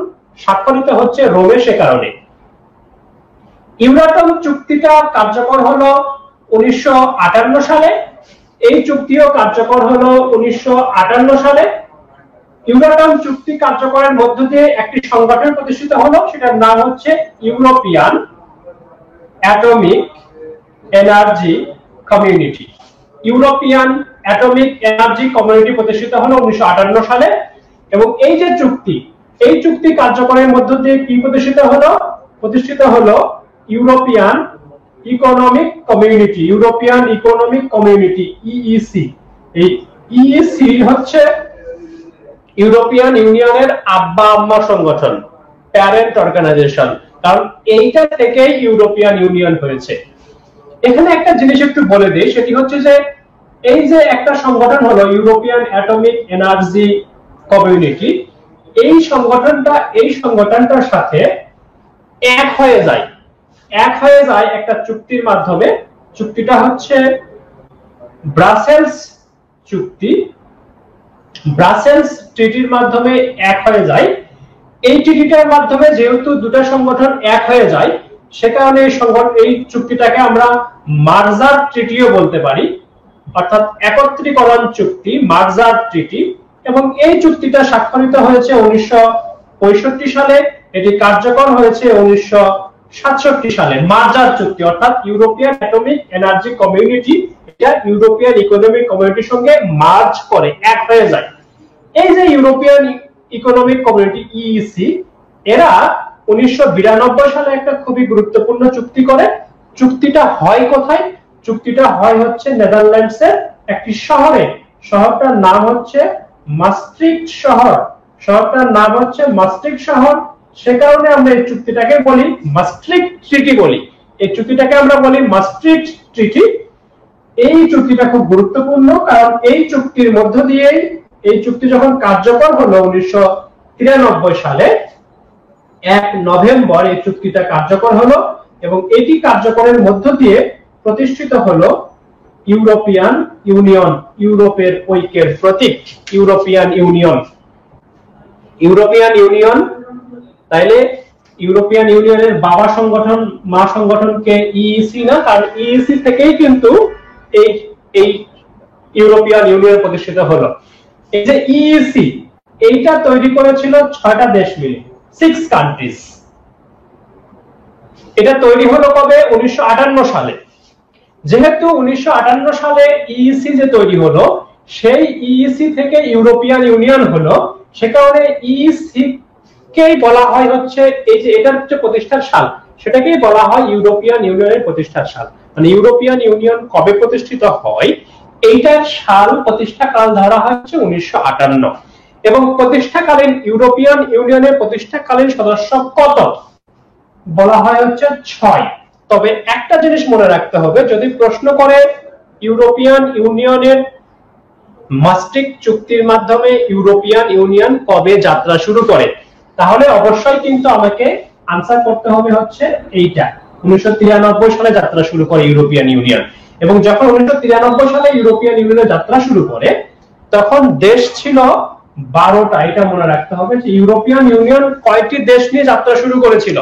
স্বাক্ষরিত হচ্ছে রোমে, সে কারণে। ইউরাটম চুক্তিটা কার্যকর হলো 1958 সালে, এই চুক্তিও কার্যকর হলো 1958 সালে। ইউরাটম চুক্তি কার্যকরের মধ্য দিয়ে একটি সংগঠন প্রতিষ্ঠিত হলো, সেটার নাম হচ্ছে European atomic energy community. European atomic energy community প্রতিষ্ঠিত হলো 1958 সালে। এবং এই যে চুক্তি, এই চুক্তি কার্যকরের মধ্য দিয়ে কি প্রতিষ্ঠিত হলো? প্রতিষ্ঠিত হলো European economic community. European economic community, EEC. এই ইইসি হচ্ছে ইউরোপিয়ান ইউনিয়নের আব্বা আম্মা সংগঠন, প্যারেন্ট অর্গানাইজেশন, কারণ এইটা থেকেই ইউরোপিয়ান ইউনিয়ন হয়েছে। এখানে একটা জিনিস একটু বলে দিই, সেটি হচ্ছে যে এই যে একটা সংগঠন হলো ইউরোপিয়ান অ্যাটমিক এনার্জি কমিউনিটি, এই সংগঠনটার সাথে এক হয়ে যায় একটা চুক্তির মাধ্যমে। চুক্তিটা হচ্ছে ব্রাসেলস চুক্তি। ব্রাসেলস ট্রিটির মাধ্যমে এক হয়ে যায়। এই ট্রিটিটার মাধ্যমে যেহেতু দুটো সংগঠন এক হয়ে যায়, সে কারণে এই চুক্তিটাকে আমরা মার্জার ট্রিটিও বলতে পারি, অর্থাৎ একত্রীকরণ চুক্তি, মার্জার ট্রিটি। এবং এই চুক্তিটা স্বাক্ষরিত হয়েছে 1965 সালে, এটি কার্যকর হয়েছে 1967 সালে। মার্জার চুক্তি অর্থাৎ ইউরোপিয়ান অ্যাটমিক এনার্জি কমিউনিটি এটা ইউরোপিয়ান ইকোনমিক কমিউনিটির সঙ্গে মার্জ করে, এক হয়ে যায়। এই যে ইউরোপিয়ান ইকোনমিক কমিউনিটি ইইসি, এরা 1992 সালে একটা খুবই গুরুত্বপূর্ণ চুক্তি করে। চুক্তিটা হয় কোথায়? চুক্তিটা হয় হচ্ছে নেদারল্যান্ডসের একটি শহরে। শহরটার নাম হচ্ছে মাস্ট্রিক্ট শহর। শহরটার নাম হচ্ছে মাস্ট্রিক্ট শহর। সে কারণে আমরা এই চুক্তিটাকে বলি মাস্ট্রিক্ট ট্রিটি বলি। এই চুক্তিটাকে আমরা বলি মাস্ট্রিক্ট ট্রিটি। এই চুক্তিটা খুব গুরুত্বপূর্ণ, কারণ এই চুক্তির মধ্য দিয়ে, এই চুক্তি যখন কার্যকর হলো 1993 সালে 1 নভেম্বর এই চুক্তিটা কার্যকর হলো। এবং এটি কার্যকরের মধ্য দিয়ে প্রতিষ্ঠিত হলো ইউরোপিয়ান ইউনিয়ন, ইউরোপের ঐক্যের প্রতীক ইউরোপিয়ান ইউনিয়ন। ইউরোপিয়ান ইউনিয়ন, তাইলে ইউরোপিয়ান ইউনিয়নের বাবা সংগঠন, মা সংগঠনকে ইইসি না, কারণ ইইসি থেকেই কিন্তু এই ইউরোপিয়ান ইউনিয়ন প্রতিষ্ঠিত হলো। এই যে ইইসি, এইটা তৈরি করেছিল 6টা দেশ মিলে, 6 কান্ট্রিজ। এটা তৈরি হলো কবে? 1958 সালে। যেহেতু 1958 সালে ইইসি যে তৈরি হলো, সেই ইইসি থেকে ইউরোপিয়ান ইউনিয়ন হলো, সে কারণে ইইসি কেই বলা হয় হচ্ছে, এই যে এটার যে প্রতিষ্ঠার সাল, সেটাকেই বলা হয় ইউরোপিয়ান ইউনিয়নের প্রতিষ্ঠার সাল। মানে ইউরোপিয়ান ইউনিয়ন কবে প্রতিষ্ঠিত হয়, এইটার সাল, প্রতিষ্ঠা কাল ধরা হচ্ছে 1958। এবং প্রতিষ্ঠাকালীন ইউরোপিয়ান ইউনিয়নের প্রতিষ্ঠাকালীন সদস্য কত? বলা হয় হচ্ছে 6। তবে একটা জিনিস মনে রাখতে হবে, যদি প্রশ্ন করে ইউরোপিয়ান ইউনিয়নের মাস্ট্রিক্ট চুক্তির মাধ্যমে ইউরোপিয়ান ইউনিয়ন কবে যাত্রা শুরু করে, তাহলে অবশ্যই কিন্তু আমাকে আনসার করতে হবে হচ্ছে এইটা, 1993 সালে যাত্রা শুরু করে ইউরোপিয়ান ইউনিয়ন। এবং যখন 1993 সালে ইউরোপিয়ান ইউনিয়নের যাত্রা শুরু করে, তখন দেশ ছিল 12টা। এটা মনে রাখতে হবে যে ইউরোপিয়ান ইউনিয়ন কয়টি দেশ নিয়ে যাত্রা শুরু করেছিল?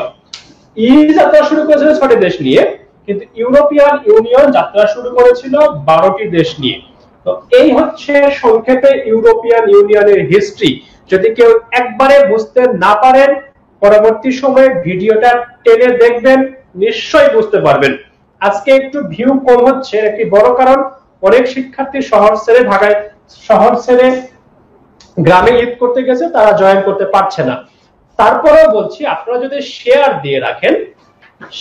যাত্রা শুরু করেছিল 6টি দেশ নিয়ে, কিন্তু ইউরোপিয়ান ইউনিয়ন যাত্রা শুরু করেছিল 12টি দেশ নিয়ে। তো এই হচ্ছে সংক্ষেপে ইউরোপিয়ান ইউনিয়নের হিস্ট্রি। যদি কেউ একবারে বুঝতে না পারেন, পরবর্তী সময়ে ভিডিওটা টেনে দেখবেন, নিশ্চয়ই বুঝতে পারবেন। আজকে একটু ভিউ কম হচ্ছে, একটি বড় কারণ অনেক শিক্ষার্থী শহর ছেড়ে গ্রামে ঈদ করতে গেছে, তারা জয়েন করতে পারছে না। তারপরেও বলছি, আপনারা যদি শেয়ার দিয়ে রাখেন,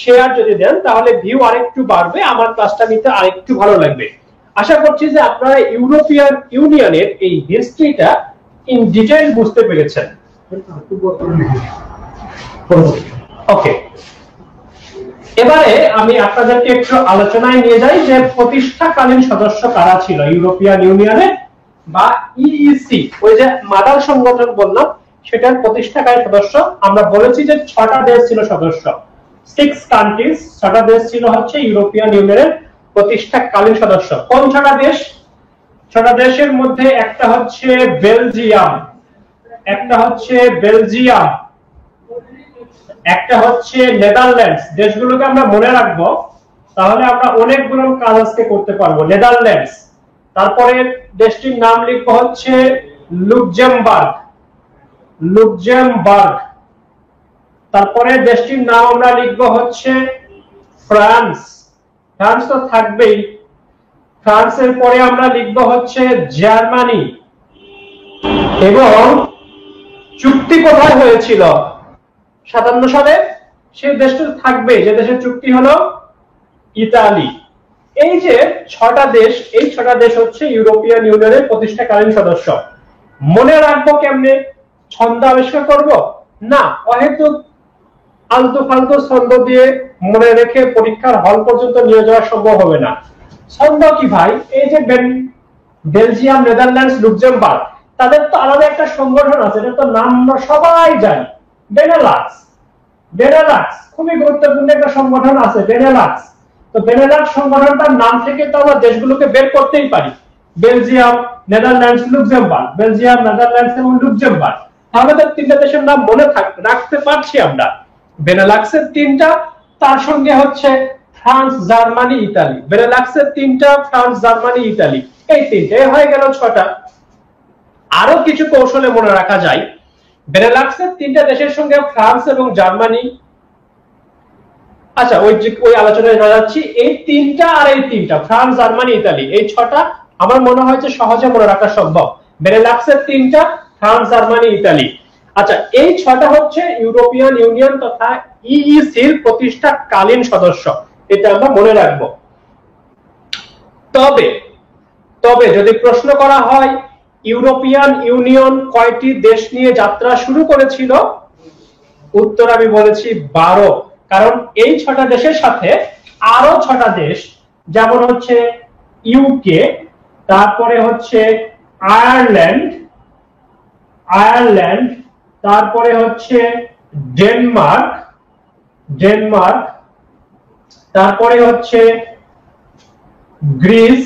শেয়ার যদি দেন, তাহলে ভিউ আরেকটু বাড়বে, আমার ক্লাসটা নিতে আরেকটু ভালো লাগবে। আশা করছি যে আপনারা ইউরোপিয়ান ইউনিয়নের এই হিস্ট্রিটা ইন ডিটেইল বুঝতে পেরেছেন। ওকে, এবারে আমি আপনাদেরকে একটু আলোচনায় নিয়ে যাই যে প্রতিষ্ঠাকালীন সদস্য কারা ছিল ইউরোপিয়ান ইউনিয়নের বা ইইসি। ওই যে মাদার সংগঠন বললাম, সেটার প্রতিষ্ঠাকালীন সদস্য আমরা বলেছি যে 6টা দেশ ছিল সদস্য, 6 কান্ট্রিজ। 6টা দেশ ছিল হচ্ছে ইউরোপিয়ান ইউনিয়নের প্রতিষ্ঠাকালীন সদস্য। কোন 6টা দেশ? 6টা দেশের মধ্যে একটা হচ্ছে বেলজিয়াম, একটা হচ্ছে নেদারল্যান্ডস। দেশগুলোকে আমরা মনে রাখবো, তাহলে আমরা অনেকগুলো কাজ আজকে করতে পারবো। নেদারল্যান্ডস, তারপরে দেশটির নাম লিখবো হচ্ছে লুক্সেমবার্গ, লুক্সেমবার্গ। তারপরে দেশটির নাম আমরা লিখবো হচ্ছে ফ্রান্স, ফ্রান্স তো থাকবেই। ফ্রান্সের পরে আমরা লিখবো হচ্ছে জার্মানি। এবং চুক্তি কোথায় হয়েছিল 57 সালে, সেই দেশটা থাকবে, যে দেশের চুক্তি হলো ইতালি। এই যে 6টা দেশ, এই 6টা দেশ হচ্ছে ইউরোপিয়ান ইউনিয়নের প্রতিষ্ঠাকালীন সদস্য। মনে রাখবো কেমনে? ছন্দ আবিষ্কার করব না, অহেতুক আলতু ফালতু ছন্দ দিয়ে মনে রেখে পরীক্ষার হল পর্যন্ত নিয়ে যাওয়া সম্ভব হবে না। ছন্দ কি ভাই? এই যে বেলজিয়াম, নেদারল্যান্ডস, লুক্সেমবার্গ, তাদের তো আলাদা একটা সংগঠন আছে, এটা তো নাম আমরা সবাই জানি, বেনেলাক্স। বেনেলাক্স খুবই গুরুত্বপূর্ণ একটা সংগঠন আছে, বেনেলাক্স। তো বেনেলাক্স সংগঠনটার নাম থেকে তো আমরা দেশগুলোকে বের করতেই পারি, Belgium, Netherlands, Luxembourg, Belgium, Netherlands এবং লুক্সেমবার্গ। তাহলে তো 3টা দেশের নাম মনে রাখতে পারছি আমরা। বেনেলাক্সের 3টা, তার সঙ্গে হচ্ছে ফ্রান্স, জার্মানি, ইতালি। বেনেলাক্সের 3টা, ফ্রান্স, জার্মানি, ইতালি, এই 3টে হয়ে গেল 6টা। আরো কিছু কৌশলে মনে রাখা যায়। বেনেলাক্সের 3টা দেশের সঙ্গে ফ্রান্স এবং জার্মানি, আচ্ছা ওই আলোচনায় যাচ্ছি। এই 3টা আর এই 3টা, ফ্রান্স, জার্মানি, ইতালি, এই 6টা আমার মনে হয় যে সহজে মনে রাখা সম্ভব। বেনেলাক্সের 3টা, ফ্রান্স, জার্মানি, ইতালি। আচ্ছা, এই 6টা হচ্ছে ইউরোপিয়ান ইউনিয়ন তথা ইইসির প্রতিষ্ঠাকালীন সদস্য, এটা আমরা মনে রাখবো। তবে তবে যদি প্রশ্ন করা হয় ইউরোপিয়ান ইউনিয়ন কয়টি দেশ নিয়ে যাত্রা শুরু করেছিল, উত্তর আমি বলেছি 12। কারণ এই 6টা দেশের সাথে আরো 6টা দেশ, যেমন হচ্ছে ইউকে, তারপরে হচ্ছে আয়ারল্যান্ড, আয়ারল্যান্ড, তারপরে হচ্ছে ডেনমার্ক, ডেনমার্ক, তারপরে হচ্ছে গ্রিস,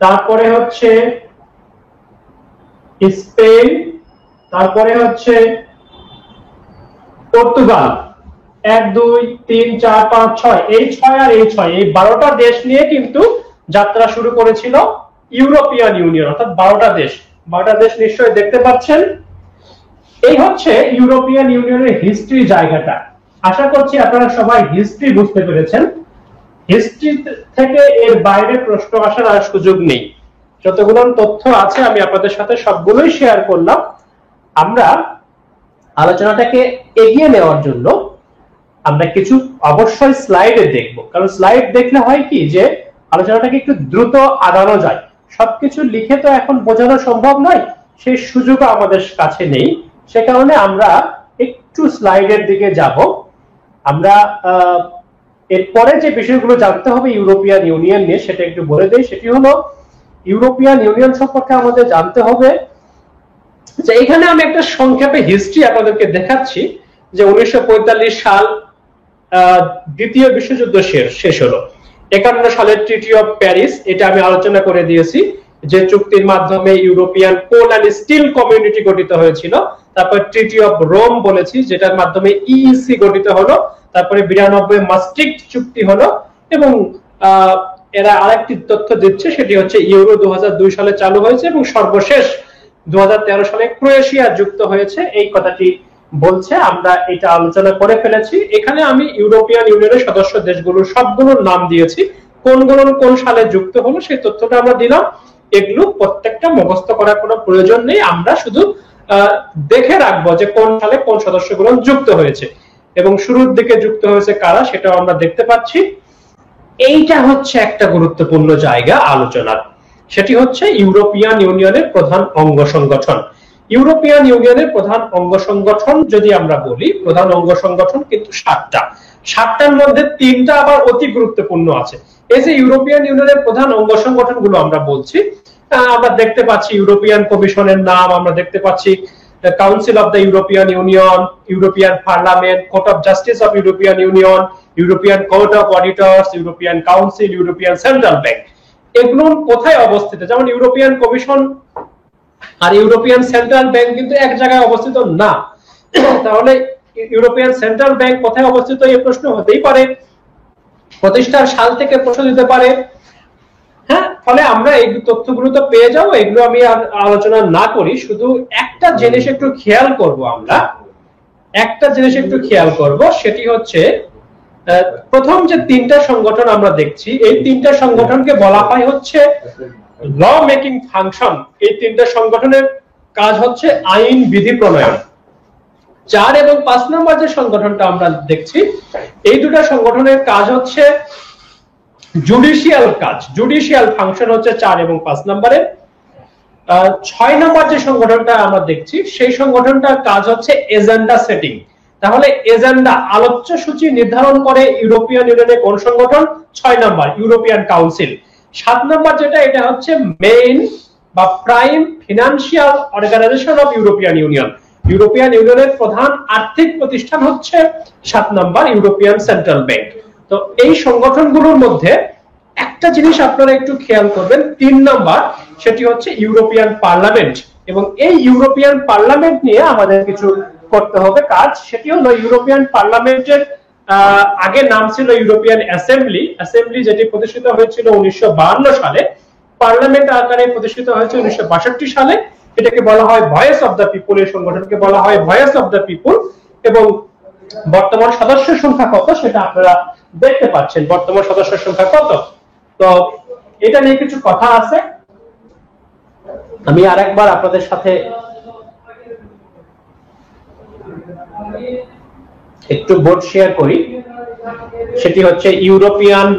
তারপরে হচ্ছে স্পেন, তারপরে হচ্ছে পর্তুগাল। 1 2 3 4 5 6, এই 6 আর এই 6, এই 12টা দেশ নিয়ে কিন্তু যাত্রা শুরু করেছিল ইউরোপিয়ান ইউনিয়ন, অর্থাৎ 12টা দেশ। 12টা দেশ নিশ্চয়ই দেখতে পাচ্ছেন। এই হচ্ছে ইউরোপিয়ান ইউনিয়নের হিস্ট্রি জায়গাটা। আশা করছি আপনারা সবাই হিস্ট্রি বুঝতে পেরেছেন। হিস্ট্রি থেকে এর বাইরে প্রশ্ন আসার আর সুযোগ নেই। যতগুলো তথ্য আছে আমি আপনাদের সাথে সবগুলোই শেয়ার করলাম। আমরা আলোচনাটাকে এগিয়ে নেওয়ার জন্য আমরা কিছু অবশ্যই স্লাইডে দেখব, কারণ স্লাইড দেখলে হয় কি যে আলোচনাটাকে একটু দ্রুত আগানো যায়। সবকিছু লিখে তো এখন বোঝানো সম্ভব নয়, সেই সুযোগও আমাদের কাছে নেই। সে কারণে আমরা একটু স্লাইডের দিকে যাব। আমরা এরপরে যে বিষয়গুলো জানতে হবে ইউরোপিয়ান ইউনিয়ন নিয়ে, সেটা একটু বলে দেই। সেটি হলো ইউরোপিয়ান ইউনিয়ন সম্পর্কে আমাদের জানতে হবে যে এখানে আমি একটা সংক্ষেপে হিস্ট্রি আপনাদেরকে দেখাচ্ছি যে 1945 সাল দ্বিতীয় বিশ্বযুদ্ধ শেষ হলো। 51 সালের ট্রিটি অফ প্যারিস, এটা আমি আলোচনা করে দিয়েছি, যে চুক্তির মাধ্যমে European coal and steel community গঠিত হয়েছিল। তারপর ট্রিটি অফ রোম বলেছি, যেটার মাধ্যমে ইইসি গঠিত হলো। তারপরে 92 মাস্ট্রিক্ট চুক্তি হলো। এবং এরা আরেকটি তথ্য দিচ্ছে, সেটি হচ্ছে ইউরো 2002 সালে চালু হয়েছে এবং সর্বশেষ 2013 সালে ক্রোয়েশিয়া যুক্ত হয়েছে, এই কথাটি বলছে। আমরা এটা আলোচনা করে ফেলেছি। এখানে আমি ইউরোপিয়ান ইউনিয়নের সদস্য দেশগুলোর সবগুলোর নাম দিয়েছি, কোনগুলো কোন সালে যুক্ত হলো সেই তথ্যটা আমরা দিলাম। এগুলো প্রত্যেকটা মুখস্থ করার কোনো প্রয়োজন নেই, আমরা শুধু দেখে রাখবো যে কোন সালে কোন সদস্যগুলো যুক্ত হয়েছে এবং শুরুর দিকে যুক্ত হয়েছে কারা, সেটাও আমরা দেখতে পাচ্ছি। এইটা হচ্ছে একটা গুরুত্বপূর্ণ জায়গা আলোচনার, সেটি হচ্ছে ইউরোপিয়ান ইউনিয়নের প্রধান অঙ্গ সংগঠন। ইউরোপিয়ান ইউনিয়নের প্রধান অঙ্গ সংগঠন যদি আমরা বলি, প্রধান অঙ্গ সংগঠন কিন্তু 7টা। 7টার মধ্যে 3টা আবার অতি গুরুত্বপূর্ণ আছে। এই যে ইউরোপিয়ান ইউনিয়নের প্রধান অঙ্গ সংগঠনগুলো আমরা বলছি, আমরা দেখতে পাচ্ছি ইউরোপিয়ান কমিশনের নাম, আমরা দেখতে পাচ্ছি council of the European union, European parliament, court of justice of European union, European court of auditors, European council, European central bank. এগুলো কোথায় অবস্থিত? যেমন ইউরোপিয়ান কমিশন আর ইউরোপিয়ান সেন্ট্রাল ব্যাংক কিন্তু এক জায়গায় অবস্থিত না। তাহলে ইউরোপিয়ান সেন্ট্রাল ব্যাংক কোথায় অবস্থিত, এই প্রশ্ন হতেই পারে, প্রতিষ্ঠার সাল থেকে প্রশ্ন দিতে পারে। হ্যাঁ, ফলে আমরা এই তথ্যগুলো তো পেয়ে যাবো, এগুলো আমি আর আলোচনা না করি, শুধু একটা জিনিস একটু খেয়াল করব, আমরা একটা জিনিস একটু খেয়াল করব, সেটি হচ্ছে প্রথম যে তিনটা সংগঠন আমরা দেখছি, এই তিনটা সংগঠনকে বলা হয় হচ্ছে ল মেকিং ফাংশন। এই তিনটা সংগঠনের কাজ হচ্ছে আইন বিধি প্রণয়ন। 4 এবং 5 নম্বর যে সংগঠনটা আমরা দেখছি, এই দুটা সংগঠনের কাজ হচ্ছে জুডিশিয়াল কাজ, জুডিশিয়াল ফাংশন হচ্ছে 4 এবং 5 নম্বরে। 6 নম্বর যে সংগঠনটা আমরা দেখছি, সেই সংগঠনটার কাজ হচ্ছে এজেন্ডা সেটিং। তাহলে এজেন্ডা, আলোচ্য সূচি নির্ধারণ করে ইউরোপিয়ান ইউনিয়নের কোন সংগঠন? 6 নম্বর ইউরোপিয়ান কাউন্সিল। 7 নম্বর যেটা, এটা হচ্ছে মেইন বা prime financial organization of European union. European ইউনিয়নের প্রধান আর্থিক প্রতিষ্ঠান হচ্ছে 7 নম্বর ইউরোপিয়ান সেন্ট্রাল ব্যাংক। তো এই সংগঠনগুলোর মধ্যে একটা জিনিস আপনারা একটু খেয়াল করবেন, 3 নম্বর, সেটি হচ্ছে ইউরোপিয়ান পার্লামেন্ট। এবং এই ইউরোপিয়ান পার্লামেন্ট নিয়ে আমাদের কিছু করতে হবে কাজ। সেটি হলো ইউরোপিয়ান পার্লামেন্টের আগে নাম ছিল ইউরোপিয়ান অ্যাসেম্বলি। অ্যাসেম্বলি যেটি প্রতিষ্ঠিত হয়েছিল 1952 সালে, পার্লামেন্ট আকারে প্রতিষ্ঠিত হয়েছে 1962 সালে। এটাকে বলা হয় ভয়েস অফ দ্য পিপল, এই সংগঠনকে বলা হয় ভয়েস অফ দ্য পিপল। এবং বর্তমান সদস্য সংখ্যা কত সেটা আপনারা দেখতে পাচ্ছেন, বর্তমান সদস্য সংখ্যা কত। তো এটা নিয়ে কিছু কথা আছে, আমি আরেকবার আপনাদের সাথে একটু বোর্ড শেয়ার করি। সেটি হচ্ছে ইউরোপিয়ান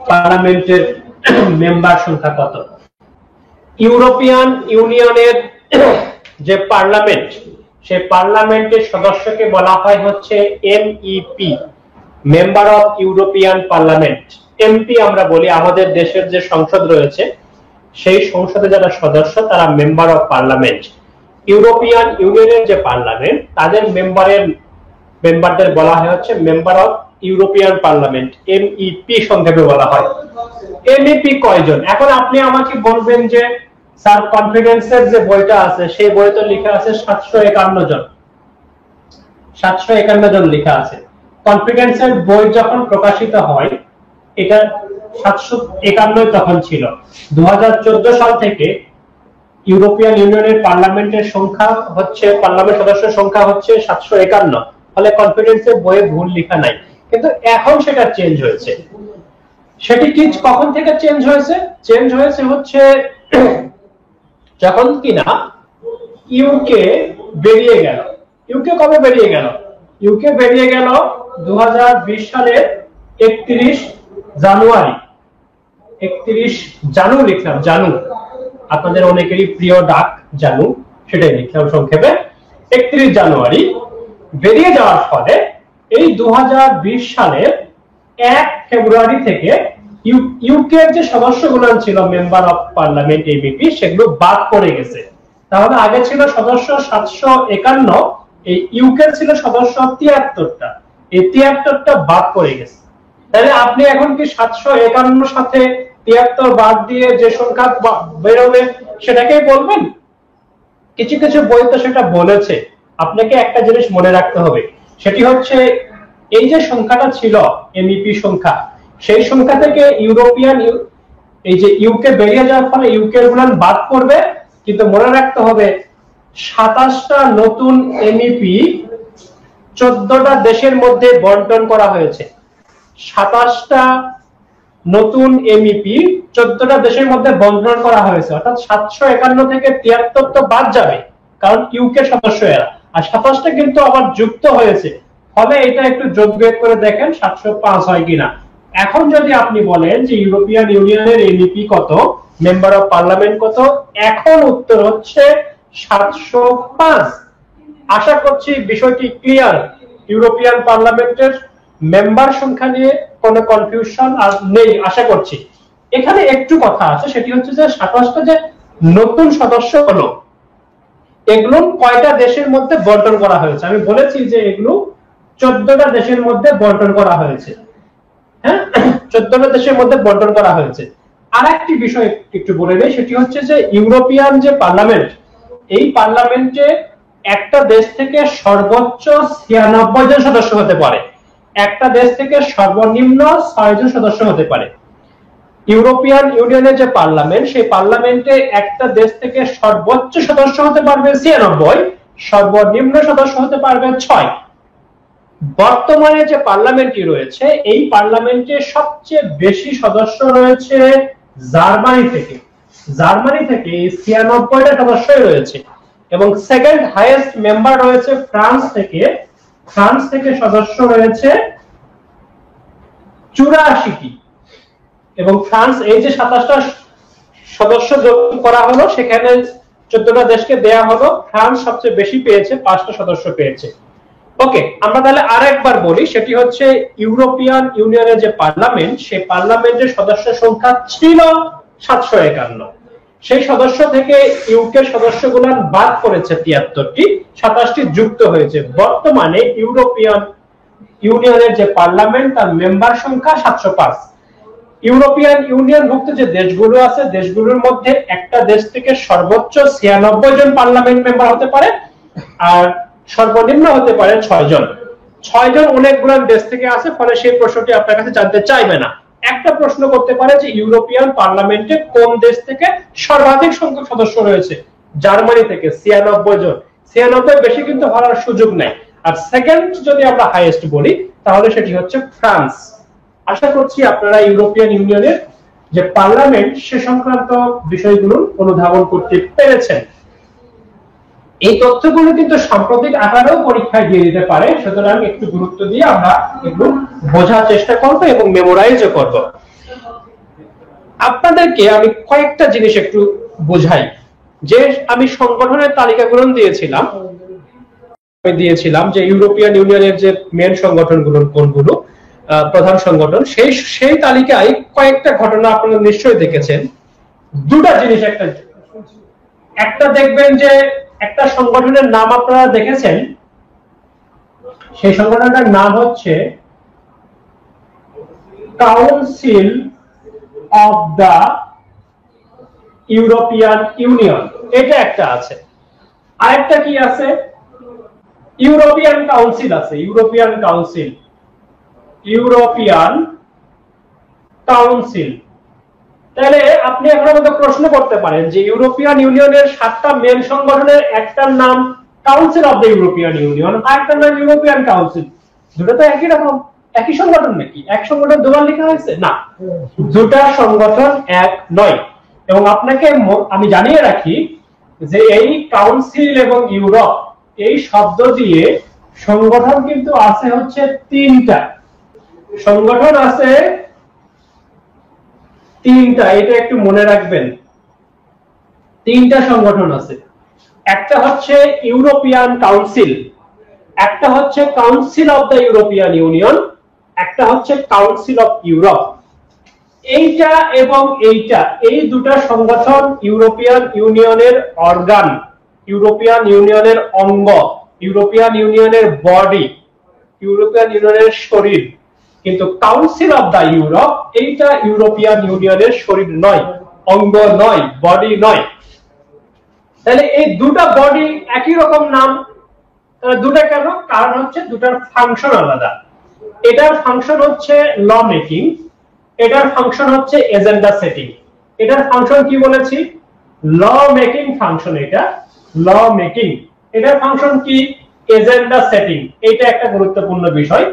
পার্লামেন্টের মেম্বার সংখ্যা কত। ইউরোপিয়ান ইউনিয়নের যে পার্লামেন্ট, সেই পার্লামেন্টের সদস্যকে বলা হয় হচ্ছে MEP, member of European parliament. MP আমরা বলি, আমাদের দেশের যে সংসদ রয়েছে সেই সংসদে যারা সদস্য তারা মেম্বার অফ পার্লামেন্ট। ইউরোপিয়ান ইউনিয়নের যে পার্লামেন্ট, তাদের মেম্বারদের বলা হয় হচ্ছে member of European parliament, MEP সংক্ষেপে বলা হয়। এমইপি কয়জন? এখন আপনি আমাকে বলবেন যে স্যার কনফিডেন্সের যে বইটা আছে সেই বইতে লেখা আছে 751 জন, 751 জন লেখা আছে। কনফিডেন্সের বই যখন প্রকাশিত হয়, এটা 751 তখন ছিল। 2014 সাল থেকে ইউরোপিয়ান ইউনিয়নের পার্লামেন্টের সংখ্যা হচ্ছে, পার্লামেন্ট সদস্যের সংখ্যা হচ্ছে 751। ফলে কনফিডেন্সের বইয়ে ভুল লেখা নাই, কিন্তু এখন সেটা চেঞ্জ হয়েছে। সেটি কি কখন থেকে চেঞ্জ হয়েছে? চেঞ্জ হয়েছে হচ্ছে যখন কিনা ইউকে বেরিয়ে গেল। ইউকে কবে বেরিয়ে গেল? ইউকে বেরিয়ে গেল 2020 সালের 31 জানুয়ারি। 31 জানু লিখলাম, জানু, আপনাদের অনেকেরই প্রিয় ডাক জানু, সেটাই লিখলাম সংক্ষেপে। 31 জানুয়ারি বেরিয়ে যাওয়ার ফলে এই 2020 সালের 1 ফেব্রুয়ারি থেকে ইউকের যে সদস্যগুলো ছিল মেম্বার অফ পার্লামেন্ট এমপি, সেগুলো বাদ পড়ে গেছে। তাহলে আগে ছিল সদস্য 751, এই ইউকের ছিল সদস্য 73টা, এই 73টা বাদ পড়ে গেছে। তাহলে আপনি এখন কি 751 সাথে 73 বাদ দিয়ে যে সংখ্যা বেরোবে সেটাকেই বলবেন? কিছু কিছু বই তো সেটা বলেছে। আপনাকে একটা জিনিস মনে রাখতে হবে, সেটি হচ্ছে এই যে সংখ্যাটা ছিল এমইপি সংখ্যা, সেই সংখ্যা থেকে ইউরোপিয়ান এই যে ইউকে বেরিয়ে যাওয়ার ফলে ইউকের গুলো বাদ পড়বে, কিন্তু মনে রাখতে হবে 27টা নতুন এমইপি 14টা দেশের মধ্যে বন্টন করা হয়েছে। 27টা নতুন এমইপি 14টা দেশের মধ্যে বন্টন করা হয়েছে, অর্থাৎ 751 থেকে 73 তো বাদ যাবে, কারণ ইউকে সদস্য এরা, আর 27টা কিন্তু আবার যুক্ত হয়েছে। ফলে এটা একটু যোগ বিয়োগ করে দেখেন 705 হয় কিনা। এখন যদি আপনি বলেন যে ইউরোপিয়ান ইউনিয়নের এমইপি কত, মেম্বার অফ পার্লামেন্ট কত, এখন উত্তর হচ্ছে 705। আশা করছি বিষয়টি ক্লিয়ার। ইউরোপিয়ান পার্লামেন্টের মেম্বার সংখ্যা নিয়ে কোনো কনফিউশন আর নেই আশা করছি। এখানে একটু কথা আছে, সেটি হচ্ছে যে 27টা যে নতুন সদস্য হলো, এগুলো কয়টা দেশের মধ্যে বন্টন করা হয়েছে? আমি বলেছি যে এগুলো 14টা দেশের মধ্যে বন্টন করা হয়েছে। হ্যাঁ, 14টা দেশের মধ্যে বন্টন করা হয়েছে। আর একটি বিষয় একটু বলে নেই, সেটি হচ্ছে যে ইউরোপিয়ান যে পার্লামেন্ট, এই পার্লামেন্টে একটা দেশ থেকে সর্বোচ্চ 96 জন সদস্য হতে পারে, একটা দেশ থেকে সর্বনিম্ন 6 জন সদস্য হতে পারে। ইউরোপিয়ান ইউনিয়নের যে পার্লামেন্ট, সেই পার্লামেন্টে একটা দেশ থেকে সর্বোচ্চ সদস্য হতে পারবে 96, সর্বনিম্ন সদস্য হতে পারবে 6। বর্তমানে যে পার্লামেন্টটি রয়েছে, এই পার্লামেন্টে সবচেয়ে বেশি সদস্য রয়েছে জার্মানি থেকে। জার্মানি থেকে 96টা সদস্যই রয়েছে, এবং সেকেন্ড হাইয়েস্ট মেম্বার রয়েছে ফ্রান্স থেকে। ফ্রান্স থেকে সদস্য রয়েছে 84টি, এবং ফ্রান্স এই যে 27টা সদস্য যোগ করা হলো, সেখানে 14টা দেশকে দেয়া হলো, ফ্রান্স সবচেয়ে বেশি পেয়েছে, 5টা সদস্য পেয়েছে। ওকে, আমরা তাহলে আরেকবার বলি, সেটি হচ্ছে ইউরোপিয়ান ইউনিয়নের যে পার্লামেন্ট, সেই পার্লামেন্টের সদস্য সংখ্যা ছিল 751। সেই সদস্য থেকে ইউকে সদস্যগুলো বাদ করেছে 73টি, 27টি যুক্ত হয়েছে। বর্তমানে ইউরোপিয়ান ইউনিয়নের যে পার্লামেন্ট, তার মেম্বার সংখ্যা 705। ইউরোপিয়ান ইউনিয়নভুক্ত যে দেশগুলো আছে, দেশগুলোর মধ্যে একটা দেশ থেকে সর্বোচ্চ 96 জন পার্লামেন্ট মেম্বার হতে পারে, আর সর্বনিম্ন হতে পারে 6 জন। 6 জন অনেকগুলো দেশ থেকে আছে, ফলে সেই প্রশ্নটি আপনার কাছে জানতে চাইবে না। একটা প্রশ্ন করতে পারে যে ইউরোপিয়ান পার্লামেন্টে কোন দেশ থেকে সর্বাধিক সংখ্যক সদস্য রয়েছে? জার্মানি থেকে 96 জন। 96 বেশি কিন্তু হওয়ার সুযোগ নাই। আর সেকেন্ড যদি আমরা হাইয়েস্ট বলি, তাহলে সেটি হচ্ছে ফ্রান্স। আশা করছি আপনারা ইউরোপিয়ান ইউনিয়নের যে পার্লামেন্ট, সে সংক্রান্ত বিষয়গুলো অনুধাবন করতে পেরেছেন। এই তথ্যগুলো কিন্তু সাম্প্রতিক আকারেও পরীক্ষায় দিয়ে দিতে পারে, সুতরাং একটু গুরুত্ব দিয়ে আমরা একটু বোঝার চেষ্টা করব এবং মেমোরাইজও করব। আপনাদেরকে আমি কয়েকটা জিনিস একটু বোঝাই। যে আমি সংগঠনের তালিকাগুলো দিয়েছিলাম যে ইউরোপিয়ান ইউনিয়নের যে মেন সংগঠনগুলো কোনগুলো, প্রধান সংগঠন, সেই তালিকায় কয়েকটা ঘটনা আপনারা নিশ্চয়ই দেখেছেন। দুটা জিনিস, একটা দেখবেন যে একটা সংগঠনের নাম আপনারা দেখেছেন, সেই সংগঠনটার নাম হচ্ছে council of the European Union, এটা একটা আছে। আরেকটা কি আছে? ইউরোপিয়ান কাউন্সিল আছে। ইউরোপিয়ান কাউন্সিল তাহলে আপনি এখন আমাকে প্রশ্ন করতে পারেন যে ইউরোপিয়ান ইউনিয়নের 7টা মেন সংগঠনের একটার নাম council of the European union, আর একটার নাম ইউরোপিয়ান কাউন্সিল। দুটো তো একই রকম, একই সংগঠন নাকি? এক সংগঠন দুবার লেখা হয়েছে? না, দুটা সংগঠন এক নয়। এবং আপনাকে আমি জানিয়ে রাখি যে এই কাউন্সিল এবং ইউরোপ, এই শব্দ দিয়ে সংগঠন কিন্তু আছে হচ্ছে 3টা। সংগঠন আছে 3টা, এটা একটু মনে রাখবেন। 3টা সংগঠন আছে। একটা হচ্ছে ইউরোপিয়ান কাউন্সিল, একটা হচ্ছে council of the European union, একটা হচ্ছে কাউন্সিল অফ ইউরোপ। এইটা এবং এইটা, এই দুটা সংগঠন ইউরোপিয়ান ইউনিয়নের অর্গান, ইউরোপিয়ান ইউনিয়নের অঙ্গ, ইউরোপিয়ান ইউনিয়নের বডি, ইউরোপিয়ান ইউনিয়নের শরীর। কিন্তু কাউন্সিল অফ দা ইউরোপ, এইটা ইউরোপিয়ান ইউনিয়নের শরীর নয়, অঙ্গ নয়, বডি নয়। তাহলে এই দুটা বডি একই রকম নাম, তাহলে দুটা কেন? কারণ হচ্ছে দুটার ফাংশন আলাদা। এটার ফাংশন হচ্ছে ল মেকিং, এটার ফাংশন হচ্ছে এজেন্ডা সেটিং। এটার ফাংশন কি বলেছি? Law making function. এটা ল মেকিং, এটার ফাংশন কি? Agenda setting. এটা একটা গুরুত্বপূর্ণ বিষয়।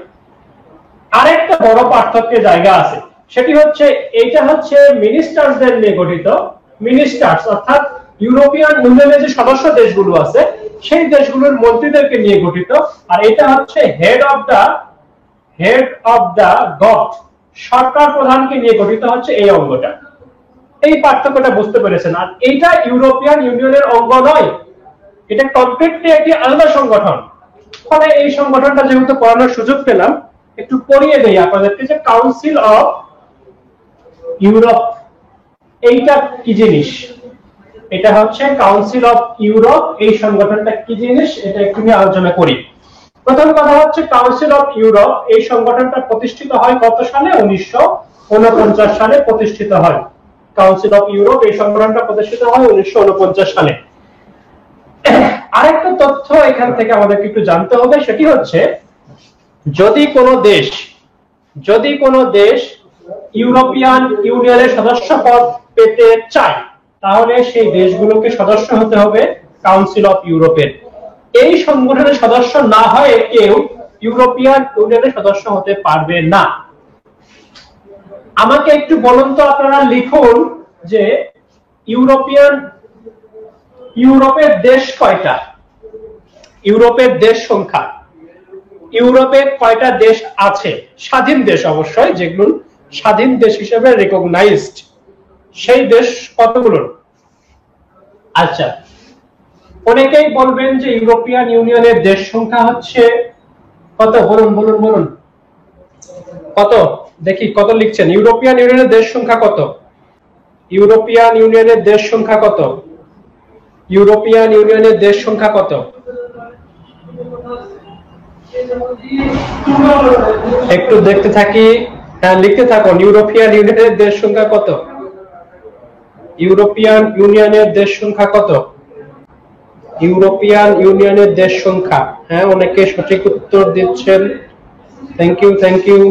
আরেকটা বড় পার্থক্যের জায়গা আছে, সেটি হচ্ছে এটা হচ্ছে মিনিস্টারদের নিয়ে গঠিত। মিনিস্টার্স অর্থাৎ ইউরোপিয়ান ইউনিয়নের যে সদস্য দেশগুলো আছে, সেই দেশগুলোর মন্ত্রীদেরকে নিয়ে গঠিত। আর এটা হচ্ছে হেড অফ দা গড, সরকার প্রধানকে নিয়ে গঠিত হচ্ছে এই অঙ্গটা। এই পার্থক্যটা বুঝতে পেরেছেন? আর এইটা ইউরোপিয়ান ইউনিয়নের অঙ্গ নয়, এটা কমপ্লিটলি একটি আলাদা সংগঠন। ফলে এই সংগঠনটা যেহেতু পড়ানোর সুযোগ পেলাম, একটু পড়িয়ে দেই আপনাদেরকে যে কাউন্সিল অফ ইউরোপ এইটা কি জিনিস। এটা হচ্ছে কাউন্সিল অফ ইউরোপ, এই সংগঠনটা কি জিনিস এটা একটু নিয়ে আলোচনা করি। প্রথম কথা হচ্ছে কাউন্সিল অফ ইউরোপ, এই সংগঠনটা প্রতিষ্ঠিত হয় কত সালে? 1949 সালে প্রতিষ্ঠিত হয়। কাউন্সিল অফ ইউরোপ, এই সংগঠনটা প্রতিষ্ঠিত হয় 1949 সালে। আরেকটা তথ্য এখান থেকে আমাদেরকে একটু জানতে হবে, সেটি হচ্ছে যদি কোনো দেশ ইউরোপিয়ান ইউনিয়নের সদস্য পদ পেতে চায় তাহলে সেই দেশগুলোকে সদস্য হতে হবে কাউন্সিল অফ ইউরোপের। এই সংগঠনের সদস্য না হয়ে কেউ ইউরোপিয়ান ইউনিয়নের সদস্য হতে পারবে না। আমাকে একটু বলুন তো, আপনারা লিখুন যে ইউরোপের দেশ কয়টা, ইউরোপের দেশ সংখ্যা, ইউরোপে কয়টা দেশ আছে, স্বাধীন দেশ অবশ্যই, যেগুলো স্বাধীন দেশ হিসেবে রেকগনাইজড, সেই দেশ কতগুলো? আচ্ছা, অনেকেই বলবেন যে ইউরোপিয়ান ইউনিয়নের দেশ সংখ্যা হচ্ছে কত, বলুন কত, দেখি কত লিখছেন। ইউরোপিয়ান ইউনিয়নের দেশ সংখ্যা কত? ইউরোপিয়ান ইউনিয়নের দেশ সংখ্যা কত? ইউরোপিয়ান ইউনিয়নের দেশ সংখ্যা কত? একটু দেখতে থাকি, হ্যাঁ লিখতে থাকুন। ইউরোপিয়ান ইউনিয়নের দেশ সংখ্যা কত? ইউরোপিয়ান ইউনিয়নের দেশ সংখ্যা কত? ইউরোপিয়ান ইউনিয়নের দেশ সংখ্যা, হ্যাঁ অনেকে সঠিক উত্তর দিচ্ছেন, থ্যাংক ইউ।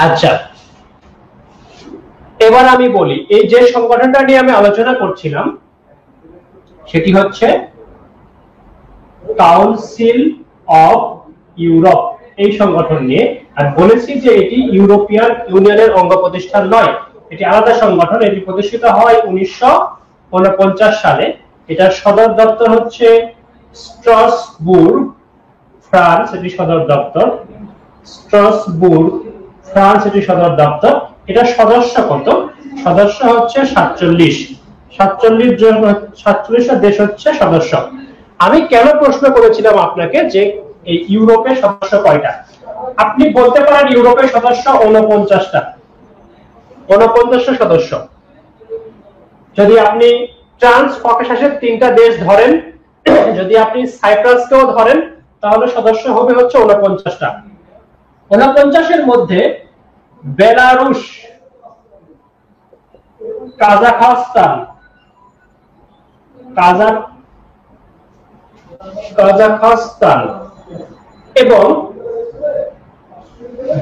আচ্ছা, এবার আমি বলি, এই যে সংগঠনটা নিয়ে আমি আলোচনা করছিলাম সেটি হচ্ছে কাউন্সিল অফ ইউরোপ, এই সংগঠন নিয়ে। আর বলেছি যে এটি ইউরোপিয়ান ইউনিয়নের অঙ্গ প্রতিষ্ঠান নয়, এটি আলাদা সংগঠন। এটি প্রতিষ্ঠিত হয় 1949 সালে। এটার সদর দপ্তর হচ্ছে স্ট্রাসবুর্গ, ফ্রান্স, এটি সদর দপ্তর। স্ট্রাসবুর্গ, ফ্রান্স, এটি সদর দপ্তর। এটা সদস্য কত? সদস্য হচ্ছে 47টা দেশ হচ্ছে সদস্য। আমি কেন প্রশ্ন করেছিলাম আপনাকে যে এই ইউরোপের সদস্য কয়টা, আপনি বলতে পারেন ইউরোপের সদস্য 49টা, 49টা সদস্য। যদি আপনি ট্রান্স ককেশাসের 3টা দেশ ধরেন, যদি আপনি সাইপ্রাসকেও ধরেন, তাহলে সদস্য হবে হচ্ছে 49টা। 49-এর মধ্যে বেলারুশ, কাজাখস্তান এবং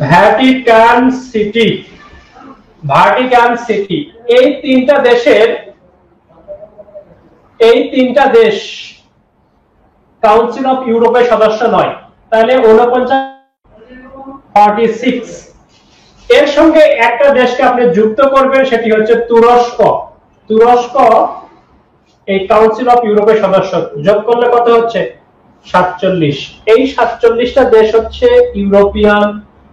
ভ্যাটিকান সিটি, এই 3টা দেশ কাউন্সিল অফ ইউরোপের সদস্য নয়। তাহলে 46। এর সঙ্গে একটা দেশকে আপনি যুক্ত করবেন, সেটি হচ্ছে তুরস্ক এই কাউন্সিল অফ ইউরোপের সদস্য। যোগ করলে কত হচ্ছে? 47। এই 47টা দেশ হচ্ছে ইউরোপিয়ান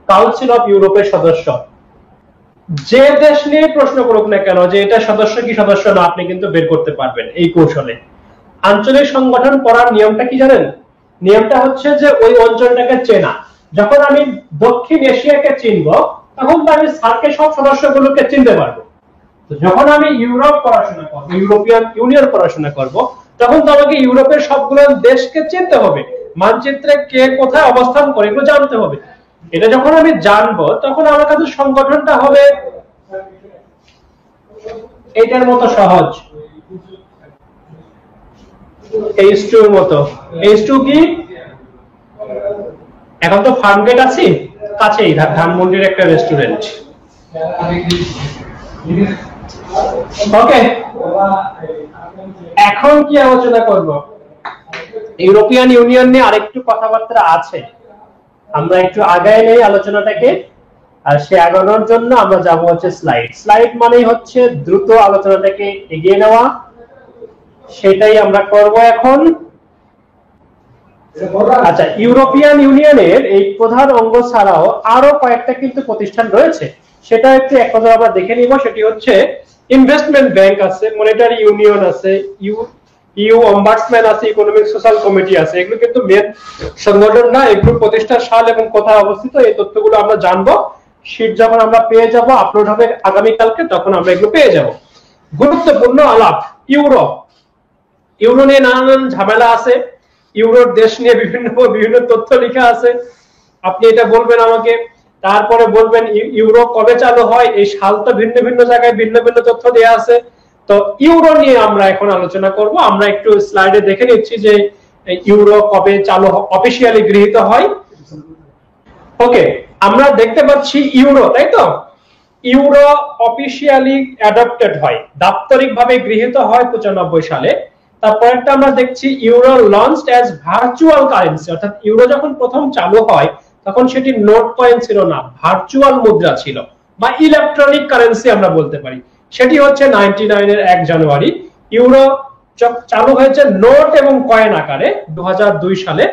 কাউন্সিল অফ ইউরোপের সদস্য। যে দেশ নিয়ে প্রশ্ন করুক না কেন যে এটা সদস্য কি সদস্য না, আপনি কিন্তু বের করতে পারবেন এই কৌশলে। আঞ্চলিক সংগঠন পড়ার নিয়মটা কি জানেন? নিয়মটা হচ্ছে যে ওই অঞ্চলটাকে চেনা। যখন আমি দক্ষিণ এশিয়াকে চিনব, তখন তো আমি সার্কের সব সদস্যগুলোকে চিনতে পারবো। যখন আমি ইউরোপ পড়াশোনা করবো, ইউরোপিয়ান ইউনিয়ন পড়াশোনা করব, তখন তো আমাকে ইউরোপের সবগুলো দেশকে চিনতে হবে, মানচিত্রে কে কোথায় অবস্থান করে এগুলো জানতে হবে। এটা যখন আমি জানবো, তখন আমার কাছে সংগঠনটা হবে এটার মতো সহজ, H2 এর মতো। H2 কি? এখন তো ফার্মগেট আছি কাছেই, ধানমন্ডির একটা রেস্টুরেন্ট। ওকে, এখন কি আলোচনা করব? ইউরোপিয়ান ইউনিয়ন নিয়ে আরেকটু কথাবার্তা আছে, আমরা একটু আগায় নেই আলোচনাটাকে। আর সে আগানোর জন্য আমরা যাব হচ্ছে স্লাইড মানেই হচ্ছে দ্রুত আলোচনাটাকে এগিয়ে নেওয়া, সেটাই আমরা করব এখন। আচ্ছা, ইউরোপিয়ান ইউনিয়নের এই প্রধান অঙ্গ ছাড়াও আরো কয়েকটা কিন্তু প্রতিষ্ঠান রয়েছে, সেটা একটু এক নজর আমরা দেখে নিব। সেটি হচ্ছে ইনভেস্টমেন্ট ব্যাংক আছে, মনিটারি ইউনিয়ন আছে, ইউ অম্বার্সম্যান আছে, ইকোনমিক সোশ্যাল কমিটি আছে। এগুলো কিন্তু মেন সংগঠন না, এগুলো প্রতিষ্ঠার সাল এবং কোথায় অবস্থিত এই তথ্যগুলো আমরা জানবো। শীট যখন আমরা পেয়ে যাব, আপলোড হবে আগামীকালকে, তখন আমরা এগুলো পেয়ে যাব। গুরুত্বপূর্ণ আলাপ, ইউরো নিয়ে নানান ঝামেলা আছে। ইউরোর দেশ নিয়ে বিভিন্ন বিভিন্ন তথ্য লেখা আছে, আপনি এটা বলবেন আমাকে। তারপরে বলবেন ইউরো কবে চালু হয়, এই সালটা ভিন্ন ভিন্ন জায়গায় ভিন্ন ভিন্ন তথ্য দেওয়া আছে। তো ইউরো নিয়ে আমরা এখন আলোচনা করব। আমরা একটু স্লাইডে দেখে নিচ্ছি যে ইউরো কবে চালু অফিসিয়ালি গৃহীত হয়। ওকে, আমরা দেখতে পাচ্ছি ইউরো, তাই তো? ইউরো অফিসিয়ালি অ্যাডপ্টেড হয়, দাপ্তরিকভাবে গৃহীত হয় 95 সালে। তারপরটা আমরা দেখছি euro launched as virtual currency, অর্থাৎ ইউরো যখন প্রথম চালু হয় তখন সেটি নোট কয়েন ছিল না, ভার্চুয়াল মুদ্রা ছিল বা ইলেকট্রনিক কারেন্সি আমরা বলতে পারি। সেটি হচ্ছে 99 এর 1 জানুয়ারি। ইউরো চালু হয়েছে নোট এবং কয়েন আকারে 2002 সালে।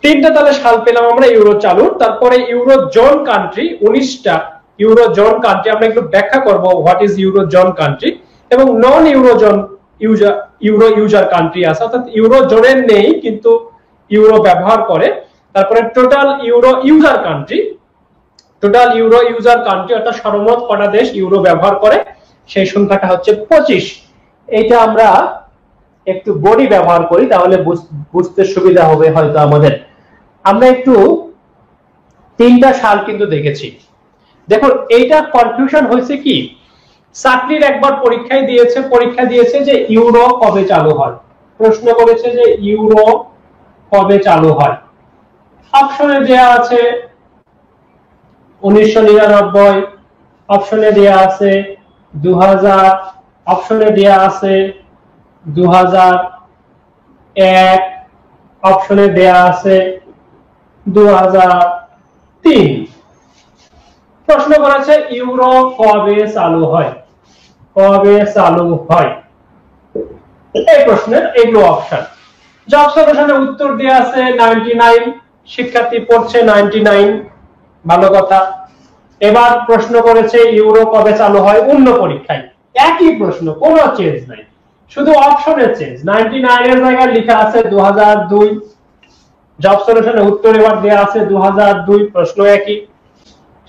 তিনটা তাহলে সাল পেলাম আমরা ইউরো চালুর। তারপরে ইউরো জোন কান্ট্রি 19টা ইউরো জোন কান্ট্রি, আমরা একটু ব্যাখ্যা করব what is euro zone country, এবং non euro zone euro user country আছে, অর্থাৎ ইউরো জোনের নেই কিন্তু ইউরো ব্যবহার করে। তারপরে total euro user country, total euro user country অর্থাৎ সর্বমোট কটা দেশ ইউরো ব্যবহার করে, সেই সংখ্যাটা হচ্ছে 25। এইটা আমরা একটু বডি ব্যবহার করি তাহলে বুঝতে সুবিধা হবে হয়তো আমাদের। আমরা একটু তিনটা সাল কিন্তু দেখেছি। দেখুন এইটা কনফিউশন হয়েছে কি, চাকরির একবার পরীক্ষা দিয়েছে যে ইউরো কবে চালু হয়, প্রশ্ন করেছে যে ইউরো কবে চালু হয়। অপশনে দেয়া আছে 1999, অপশনে দেয়া আছে 2000, অপশনে দেয়া আছে 2001, অপশনে দেয়া আছে 2003। প্রশ্ন করেছে ইউরো কবে চালু হয়, কবে চালু হয়, এই প্রশ্নের এগুলো অপশন। জব সলিউশনে উত্তর দেয়া আছে 99, শিক্ষার্থী পড়ছে 99, ভালো কথা। এবার প্রশ্ন করেছে ইউরো কবে চালু হয় অন্য পরীক্ষায়, একই প্রশ্ন, কোনো চেঞ্জ নাই, শুধু অপশনের চেঞ্জ। 99 এর জায়গায় লেখা আছে 2002, জব সলিউশনে উত্তর এবার দেয়া আছে 2002, প্রশ্ন একই।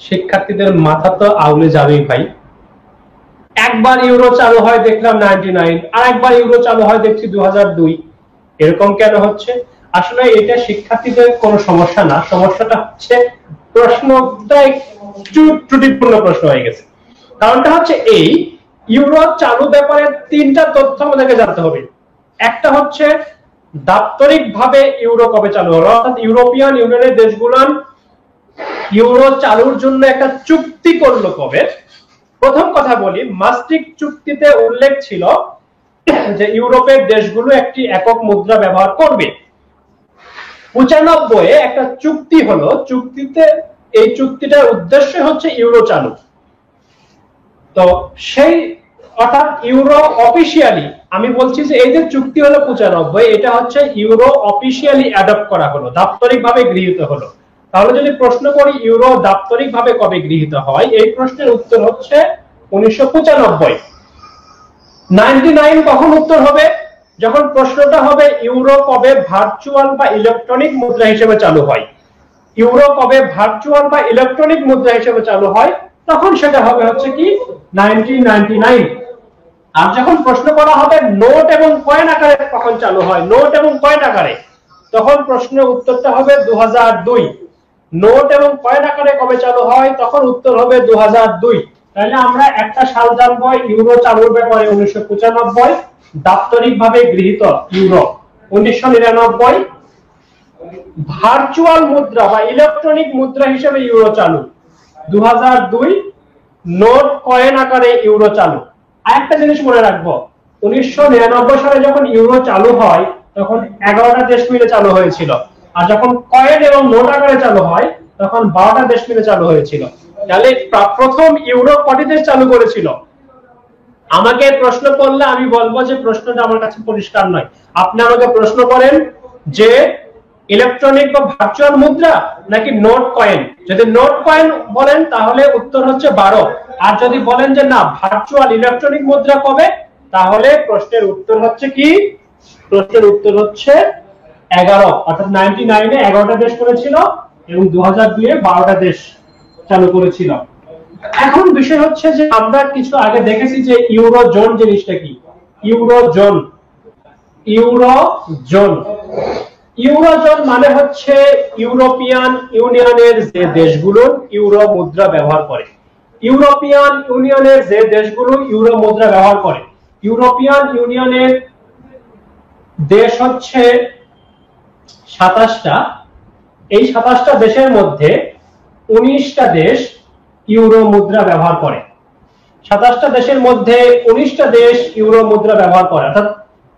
শিক্ষার্থীদের মাথা তো আউলে যাবেই ভাই। একবার ইউরো চালু হয় দেখলাম 99, আর একবার ইউরো চালু হয় দেখছি 2002, এরকম কেন হচ্ছে? আসলে এটা শিক্ষার্থীদের কোনো সমস্যা না, সমস্যাটা হচ্ছে প্রশ্নটা একটু ত্রুটিপূর্ণ প্রশ্ন হয়ে গেছে। কারণটা হচ্ছে এই, ইউরো চালু ব্যাপারে তিনটা তথ্য আমাদেরকে জানতে হবে। একটা হচ্ছে দাপ্তরিকভাবে ইউরো কবে চালু হলো, অর্থাৎ ইউরোপিয়ান ইউনিয়নের দেশগুলো ইউরো চালুর জন্য একটা চুক্তি করলো কবে। প্রথম কথা বলি, মাস্ট্রিক্ট চুক্তিতে উল্লেখ ছিল যে ইউরোপের দেশগুলো একটি একক মুদ্রা ব্যবহার করবে। 95 একটা চুক্তি হলো, এই চুক্তিটার উদ্দেশ্য হচ্ছে ইউরো চালু। তো সেই অর্থাৎ ইউরো অফিসিয়ালি, আমি বলছি যে এই যে চুক্তি হলো 95, এটা হচ্ছে ইউরো অফিসিয়ালি অ্যাডপ্ট করা হলো, দাপ্তরিকভাবে গৃহীত হলো। তাহলে যদি প্রশ্ন করি ইউরো দাপ্তরিকভাবে কবে গৃহীত হয়, এই প্রশ্নের উত্তর হচ্ছে 1995। 99 কখন উত্তর হবে? যখন প্রশ্নটা হবে ইউরো কবে ভার্চুয়াল বা ইলেকট্রনিক মুদ্রা হিসেবে চালু হয়। ইউরো কবে ভার্চুয়াল বা ইলেকট্রনিক মুদ্রা হিসেবে চালু হয়, তখন সেটা হবে হচ্ছে কি 1999। আর যখন প্রশ্ন করা হবে নোট এবং কয়েন আকারে কখন চালু হয়, নোট এবং কয়েন আকারে, তখন প্রশ্নের উত্তরটা হবে 2002। নোট এবং কয়েন আকারে কবে চালু হয়, তখন উত্তর হবে 2002। তাহলে আমরা একটা সাল জানবো ইউরো চালুর ব্যাপারে 1995, দাপ্তরিকভাবে গৃহীত ইউরো 1999, ভার্চুয়াল মুদ্রা বা ইলেকট্রনিক মুদ্রা হিসেবে ইউরো চালু 2002, নোট কয়েন আকারে ইউরো চালু। আরেকটা জিনিস মনে রাখবো, 1999 সালে যখন ইউরো চালু হয় তখন 11টা দেশ মিলে চালু হয়েছিল, আর যখন কয়েন এবং নোট আকারে চালু হয় তখন 12টা দেশ মিলে চালু হয়েছিল। তাহলে প্রথম ইউরো কটি দেশ চালু করেছিল? আমাকে প্রশ্ন করলে আমি বলবো যে প্রশ্নটা আমার কাছে পরিষ্কার নয়। আপনি আমাকে প্রশ্ন করেন যে ইলেকট্রনিক বা ভার্চুয়াল মুদ্রা নাকি নোট কয়েন, যদি নোট কয়েন বলেন তাহলে উত্তর হচ্ছে 12, আর যদি বলেন যে না ভার্চুয়াল ইলেকট্রনিক মুদ্রা কবে, তাহলে প্রশ্নের উত্তর হচ্ছে কি? প্রশ্নের উত্তর হচ্ছে 11, অর্থাৎ 99-এ 11টা দেশ করেছিল এবং 2002-এ 12টা দেশ চালু করেছিল। এখন বিষয় হচ্ছে যে আমরা কিছু আগে দেখেছি যে ইউরো জোন জিনিসটা কি। ইউরো জোন ইউরোজোন মানে হচ্ছে ইউরোপিয়ান ইউনিয়নের যে দেশগুলো ইউরো মুদ্রা ব্যবহার করে। ইউরোপিয়ান ইউনিয়নের যে দেশগুলো ইউরো মুদ্রা ব্যবহার করে, ইউরোপিয়ান ইউনিয়নের দেশ হচ্ছে 27টা। এই 27টা দেশের মধ্যে 19টা দেশ ইউরো মুদ্রা ব্যবহার করে। 27টা দেশের মধ্যে 19টা দেশ ইউরো মুদ্রা ব্যবহার করে, অর্থাৎ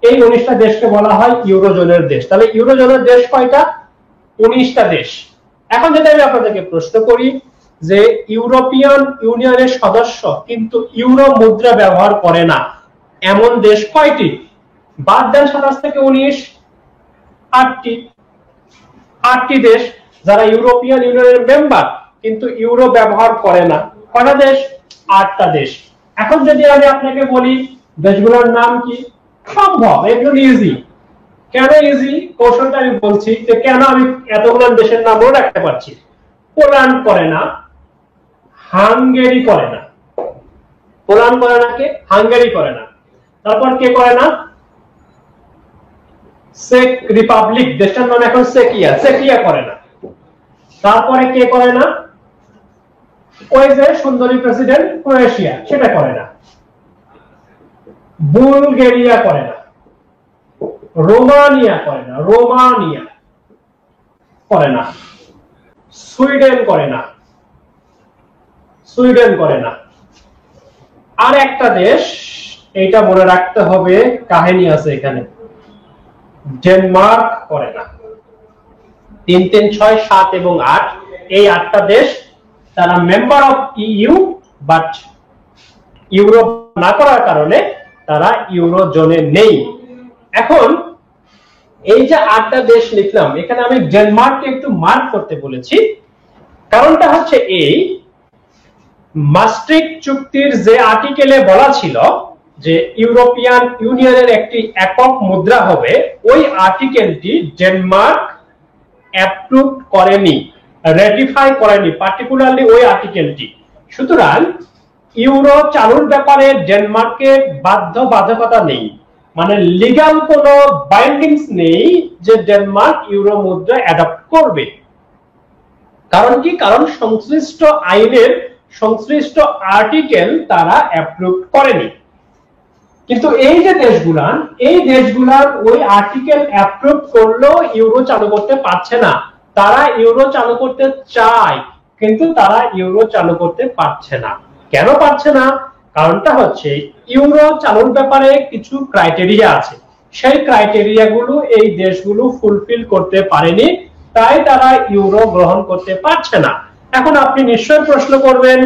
এই 19টা দেশকে বলা হয় ইউরোজোনের দেশ। তাহলে ইউরোজোনের দেশ কয়টা? 19টা দেশ। এখন যদি আমি আপনাদেরকে প্রশ্ন করি যে ইউরোপিয়ান ইউনিয়নের সদস্য কিন্তু ইউরো মুদ্রা ব্যবহার করে না এমন দেশ কয়টি? বাদ দেন 27 থেকে 19, 8টি দেশ যারা ইউরোপিয়ান ইউনিয়নের মেম্বার কিন্তু ইউরো ব্যবহার করে না। কয়টা দেশ? 8টা দেশ। এখন যদি আমি আপনাকে বলি দেশগুলোর নাম কি, সম্ভব, এগুলো ইজি। কেন ইজি? কৌশলটা আমি বলছি যে কেন আমি এতগুলো দেশের নামও রাখতে পারছি। পোল্যান্ড করে না, হাঙ্গেরি করে না। পোল্যান্ড করে না কে? হাঙ্গেরি করে না। তারপর কে করে না? চেক রিপাবলিক, দেশটার নাম এখন চেকিয়া, চেকিয়া করে না। তারপরে কে করে না? ওই যে সুন্দরী প্রেসিডেন্ট ক্রোয়েশিয়া, সেটা করে না। বুলগেরিয়া করে না, রোমানিয়া করে না, রোমানিয়া করে না, সুইডেন করে না, সুইডেন করে না। আর একটা দেশ, এটা মনে রাখতে হবে, কাহিনী আছে এখানে, ডেনমার্ক করে না। 3, 3, 6, 7 এবং 8, এই 8টা দেশ তারা member of EU but euro না করার কারণে তারা ইউরোজোনে নেই। এখন এই যে 8টা দেশ লিখলাম, এখানে আমি ডেনমার্ককে একটু মার্ক করতে বলেছি। কারণটা হচ্ছে এই, maastricht চুক্তির যে আর্টিকেলে বলা ছিল যে ইউরোপিয়ান ইউনিয়নের একটি একক মুদ্রা হবে, ওই আর্টিকেলটি ডেনমার্ক অ্যাপ্রুভ করেনি, রেটিফাই করেনি, পার্টিকুলারলি ওই আর্টিকেলটি। সুতরাং ইউরো চালুর ব্যাপারে ডেনমার্কের বাধ্যবাধকতা নেই, মানে লিগ্যাল কোনো বাইন্ডিংস নেই যে ডেনমার্ক ইউরো মুদ্রা অ্যাডপ্ট করবে। কারণ কি? কারণ সংশ্লিষ্ট আইনের সংশ্লিষ্ট আর্টিকেল তারা অ্যাপ্রুভ করেনি। কিন্তু এই যে দেশগুলান, এই দেশগুলার ওই আর্টিকেল অ্যাপ্রুভ করলেও ইউরো চালু করতে পারছে না। তারা ইউরো চালু করতে চায় কিন্তু তারা ইউরো চালু করতে পারছে না। কেন পারছে না? কারণটা হচ্ছে ইউরো চালুর ব্যাপারে কিছু ক্রাইটেরিয়া আছে, সেই ক্রাইটেরিয়া গুলো এই দেশগুলো ফুলফিল করতে পারেনি, তাই তারা ইউরো গ্রহণ করতে পারছে না। এখন আপনি নিশ্চয়ই প্রশ্ন করবেন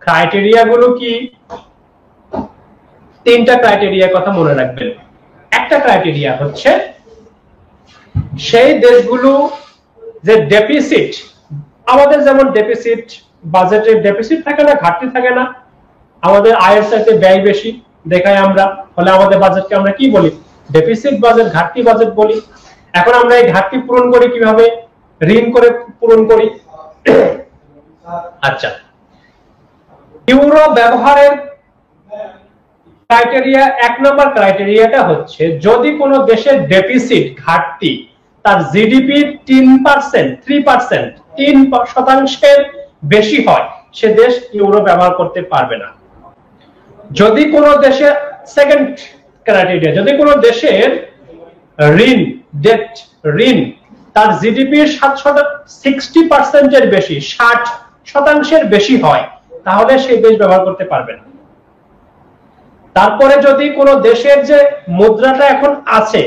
ক্রাইটেরিয়া গুলো কি? 3টা ক্রাইটেরিয়ার কথা মনে রাখবেন। একটা ক্রাইটেরিয়া হচ্ছে সেই দেশগুলো যে ডেফিসিট, আমাদের যেমন ডেফিসিট, বাজেটের ডেফিসিট থাকে না, ঘাটতি থাকে না, আমাদের আয়ের চাইতে ব্যয় বেশি দেখায় আমরা, ফলে আমাদের বাজেটকে আমরা কি বলি? ডেফিসিট বাজেট, ঘাটতি বাজেট বলি। এখন আমরা এই ঘাটতি পূরণ করি কিভাবে? ঋণ করে পূরণ করি। আচ্ছা, ইউরো ব্যবহারের ক্রাইটেরিয়া, 1 নম্বর ক্রাইটেরিয়াটা হচ্ছে যদি কোনো দেশের ডেফিসিট, ঘাটতি তার জিডিপির 3% বেশি হয়, সে দেশ ইউরো ব্যবহার করতে পারবে না। যদি কোনো দেশের, সেকেন্ড ক্রাইটেরিয়া, যদি কোনো দেশের ঋণ, ডেট, ঋণ তার জিডিপির 60% বেশি, 60% বেশি হয়, তাহলে সেই দেশ ব্যবহার করতে পারবে না। তারপরে যদি কোনো দেশের যে মুদ্রাটা এখন আছে,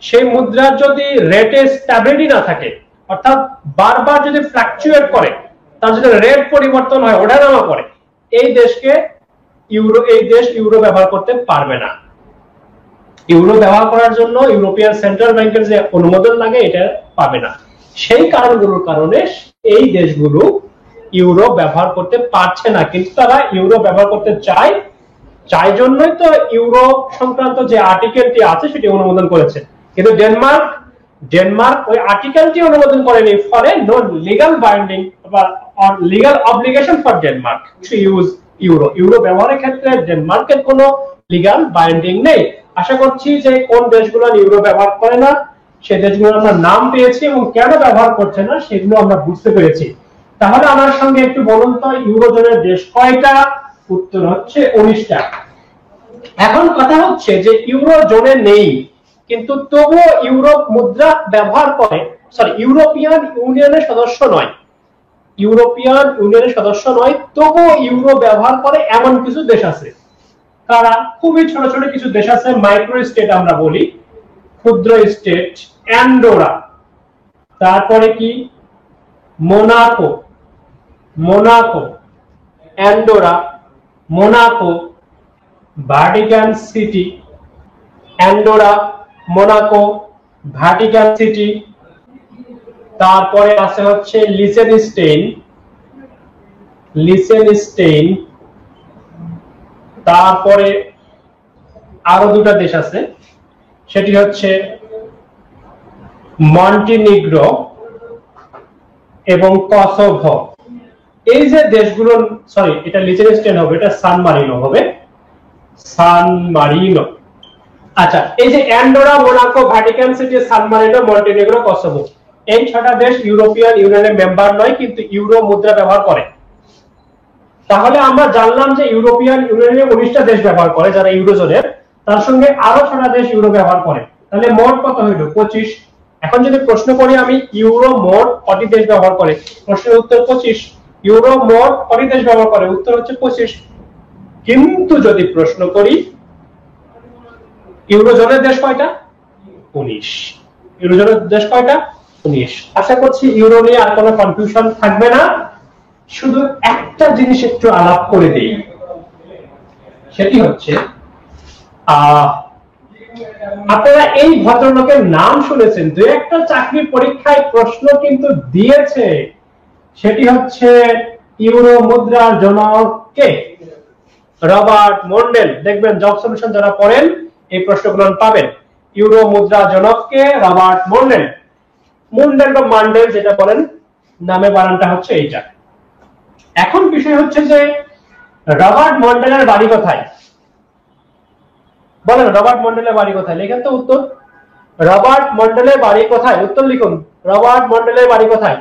সেই মুদ্রার যদি রেটে স্ট্যাবিলিটি না থাকে, অর্থাৎ বারবার যদি ফ্লাকচুয়েট করে, তার যদি রেট পরিবর্তন হয়, ওঠানামা করে, এই দেশকে ইউরো, এই দেশ ইউরো ব্যবহার করতে পারবে না। ইউরো ব্যবহার করার জন্য ইউরোপিয়ান সেন্ট্রাল ব্যাংকের যে অনুমোদন লাগে, এটা পাবে না। সেই কারণগুলোর কারণে এই দেশগুলো ইউরো ব্যবহার করতে পারছে না, কিন্তু তারা ইউরো ব্যবহার করতে চায়, চাই জন্যই তো ইউরো সংক্রান্ত যে আর্টিকেলটি আছে সেটি অনুমোদন করেছে। কিন্তু ডেনমার্ক ওই আর্টিকেলটি অনুমোদন করেনি, ফলে নো লিগ্যাল বাইন্ডিং বা legal obligation for Denmark to use euro. Euro ব্যবহারের ক্ষেত্রে ডেনমার্কের কোনো লিগ্যাল বাইন্ডিং নেই। আশা করছি যে কোন দেশগুলো ইউরো ব্যবহার করে না সেই দেশগুলোর আমরা নাম পেয়েছি এবং কেন ব্যবহার করছে না সেগুলো আমরা বুঝতে পেরেছি। তাহলে আমার সঙ্গে একটু বলুন তো ইউরোজোনের দেশ কয়টা? উত্তর হচ্ছে 19টা। এখন কথা হচ্ছে যে ইউরোজোনে নেই কিন্তু তবুও ইউরোপ মুদ্রা ব্যবহার করে, সরি ইউরোপিয়ান ইউনিয়নের সদস্য নয়, ইউরোপিয়ান ইউনিয়নের সদস্য নয় তবুও ইউরো ব্যবহার করে এমন কিছু দেশ আছে। কারা? খুবই ছোট ছোট কিছু দেশ আছে, মাইক্রো স্টেট আমরা বলি, ক্ষুদ্র স্টেট। অ্যান্ডোরা, তারপরে কি Monaco, Monaco, Andorra, Monaco, Vatican city, Andorra, Monaco, Vatican city. তারপরে আছে হচ্ছে লিচেনস্টেইন, লিচেনস্টেইন। তারপরে আরো দুটো দেশ আছে, সেটি হচ্ছে মন্টিনিগ্রো এবং কসোভো। এই যে দেশগুলো, সরি এটা লিচেনস্টেইন হবে, এটা সান মারিনো হবে, সান মারিনো। আচ্ছা, এই যে অ্যান্ডোরা, মোনাকো, ভাটিকান সিটি, সান মারিনো, মন্টিনিগ্রো, কসোভো, এই 6টা দেশ ইউরোপিয়ান ইউনিয়নের মেম্বার নয় কিন্তু ইউরো মুদ্রা ব্যবহার করে। তাহলে আমরা জানলাম যে ইউরোপিয়ান ইউনিয়নের 19টা দেশ ব্যবহার করে যারা ইউরোজোনের, তার সঙ্গে আরো 6টা দেশ ইউরো ব্যবহার করে। তাহলে মোট কত হইল? 25। এখন যদি প্রশ্ন করি আমি ইউরো মোট কটি দেশ ব্যবহার করে, প্রশ্নের উত্তর 25। ইউরো মোট কটি দেশ ব্যবহার করে, উত্তর হচ্ছে 25। কিন্তু যদি প্রশ্ন করি ইউরোজোনের দেশ কয়টা? 19। ইউরোজোনের দেশ কয়টা? 19। আশা করছি ইউরো নিয়ে আর কোনো কনফিউশন থাকবে না। শুধু একটা জিনিস একটু আলাপ করে দেই, সেটি হচ্ছে আপনারা এই ভদ্রলোকের নাম শুনেছেন, দু একটা চাকরির পরীক্ষায় প্রশ্ন কিন্তু দিয়েছে। সেটি হচ্ছে ইউরো মুদ্রার জনক কে? রবার্ট মন্ডেল। দেখবেন জব সলিউশন যারা পড়েন এই প্রশ্নগুলো পাবেন। ইউরো মুদ্রা জনক কে? রবার্ট মন্ডেল। মন্ডেল বা মান্ডেল যেটা বলেন, নামে বানানটা হচ্ছে এইটা। এখন বিষয় হচ্ছে যে রবার্ট মন্ডেলের বাড়ি কোথায়? বলেন রবার্ট মন্ডেলের বাড়ি কোথায়? লেখেন তো উত্তর। রবার্ট মন্ডেলের বাড়ি কোথায়? উত্তর লিখুন। রবার্ট মন্ডেলের বাড়ি কোথায়?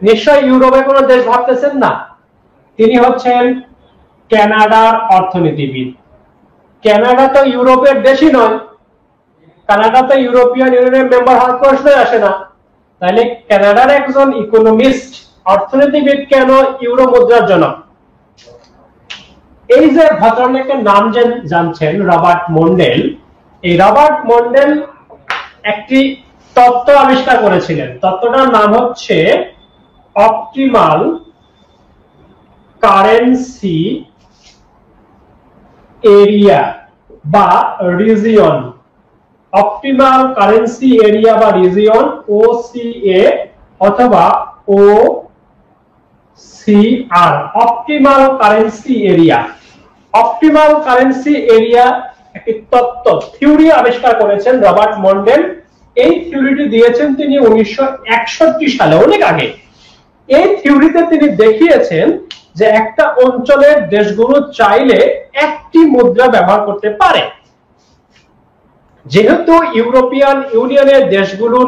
নিশ্চয় ইউরোপে কোন দেশ ভাবতেছেন না। তিনি হচ্ছেন কানাডার অর্থনীতিবিদ। কানাডা তো ইউরোপের দেশই নয়, কানাডা তো ইউরোপিয়ান ইউনিয়নের মেম্বার হওয়ার প্রশ্নই আসে না। তাহলে কানাডার একজন ইকোনমিস্ট, অর্থনীতিবিদ কেন ইউরো মুদ্রার জনক? এই যে ভদ্রলোকের নাম জানছেন রবার্ট মন্ডেল, এই রবার্ট মন্ডেল একটি তত্ত্ব আবিষ্কার করেছিলেন। তত্ত্বটার নাম হচ্ছে অপটিমাল কারেন্সি এরিয়া বা রিজিয়ন। অপটিমাল কারেন্সি এরিয়া বা রিজিয়ন, ওসিএ অথবা OCR, optimal currency area. Optimal currency area একটি তত্ত্ব, থিওরি আবিষ্কার করেছেন রবার্ট মন্ডেল। এই থিওরিটি দিয়েছেন তিনি 1961 সালে, অনেক আগে। এই থিওরিতে তিনি দেখিয়েছেন যে একটা অঞ্চলের দেশগুলো চাইলে একটি মুদ্রা ব্যবহার করতে পারে। যেহেতু ইউরোপিয়ান ইউনিয়নের দেশগুলো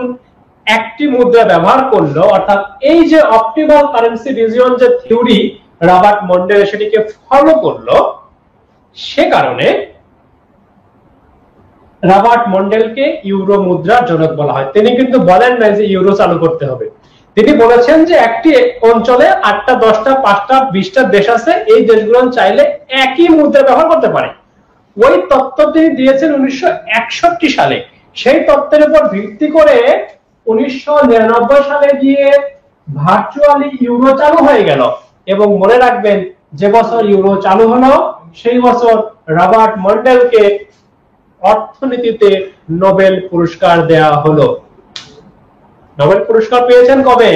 একটি মুদ্রা ব্যবহার করলো, অর্থাৎ এই যে অপটিমাল কারেন্সি রিজিয়ন যে থিওরি রবার্ট মন্ডেল সেটিকে ফলো করলো, সে কারণে রবার্ট মন্ডেলকে ইউরো মুদ্রার জনক বলা হয়। তিনি কিন্তু বলেন না যে ইউরো চালু করতে হবে, তিনি বলেছেন যে একটি অঞ্চলে 8টা 10টা 5টা 20টা দেশ আছে, এই দেশগুলো চাইলে একই মুদ্রা ব্যবহার করতে পারে। ওই তত্ত্ব তিনি দিয়েছেন 1961 সালে। সেই তত্ত্বের উপর ভিত্তি করে 1999 সালে গিয়ে ভার্চুয়ালি ইউরো চালু হয়ে গেল। এবং মনে রাখবেন, যে বছর ইউরো চালু হলো সেই বছর রবার্ট মন্ডেলকে অর্থনীতিতে নোবেল পুরস্কার দেওয়া হলো। নোবেল পুরস্কার পেয়েছেন কবে?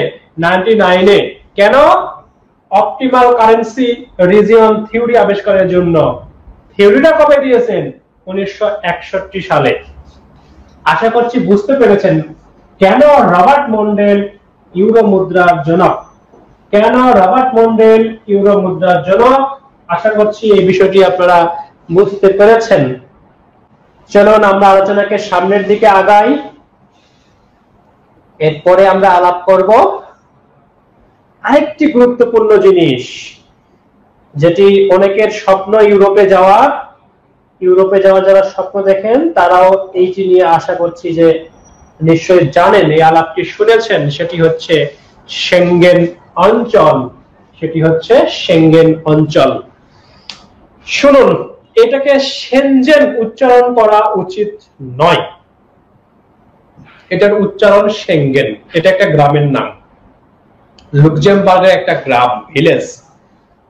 99-এ। কেন? অপটিমাল কারেন্সি রিজিয়ন থিওরি আবিষ্কারের জন্য। থিওরিটা কবে দিয়েছেন? 1961 সালে। আশা করছি বুঝতে পেরেছেন কেন রবার্ট মন্ডেল ইউরো মুদ্রার জনক। কেন রবার্ট মন্ডেল ইউরো মুদ্রার জনক? আশা করছি এই বিষয়টি আপনারা বুঝতে পেরেছেন। চলুন আমরা আলোচনাকে সামনের দিকে আগাই। এরপরে আমরা আলাপ করব আরেকটি গুরুত্বপূর্ণ জিনিস, যেটি অনেকের স্বপ্ন ইউরোপে যাওয়া। ইউরোপে যাওয়া যারা স্বপ্ন দেখেন তারাও এইটি নিয়ে আশা করছি যে নিশ্চয়ই জানেন, এই আলাপটি শুনেছেন। সেটি হচ্ছে সেঙ্গেন অঞ্চল। সেটি হচ্ছে সেঙ্গেন অঞ্চল। শুনুন, এটাকে সেনজেন উচ্চারণ করা উচিত নয়, এটার উচ্চারণ সেঙ্গেন। এটা একটা গ্রামের নাম, লুক্সেমবার্গের একটা গ্রাম, ভিলেজ।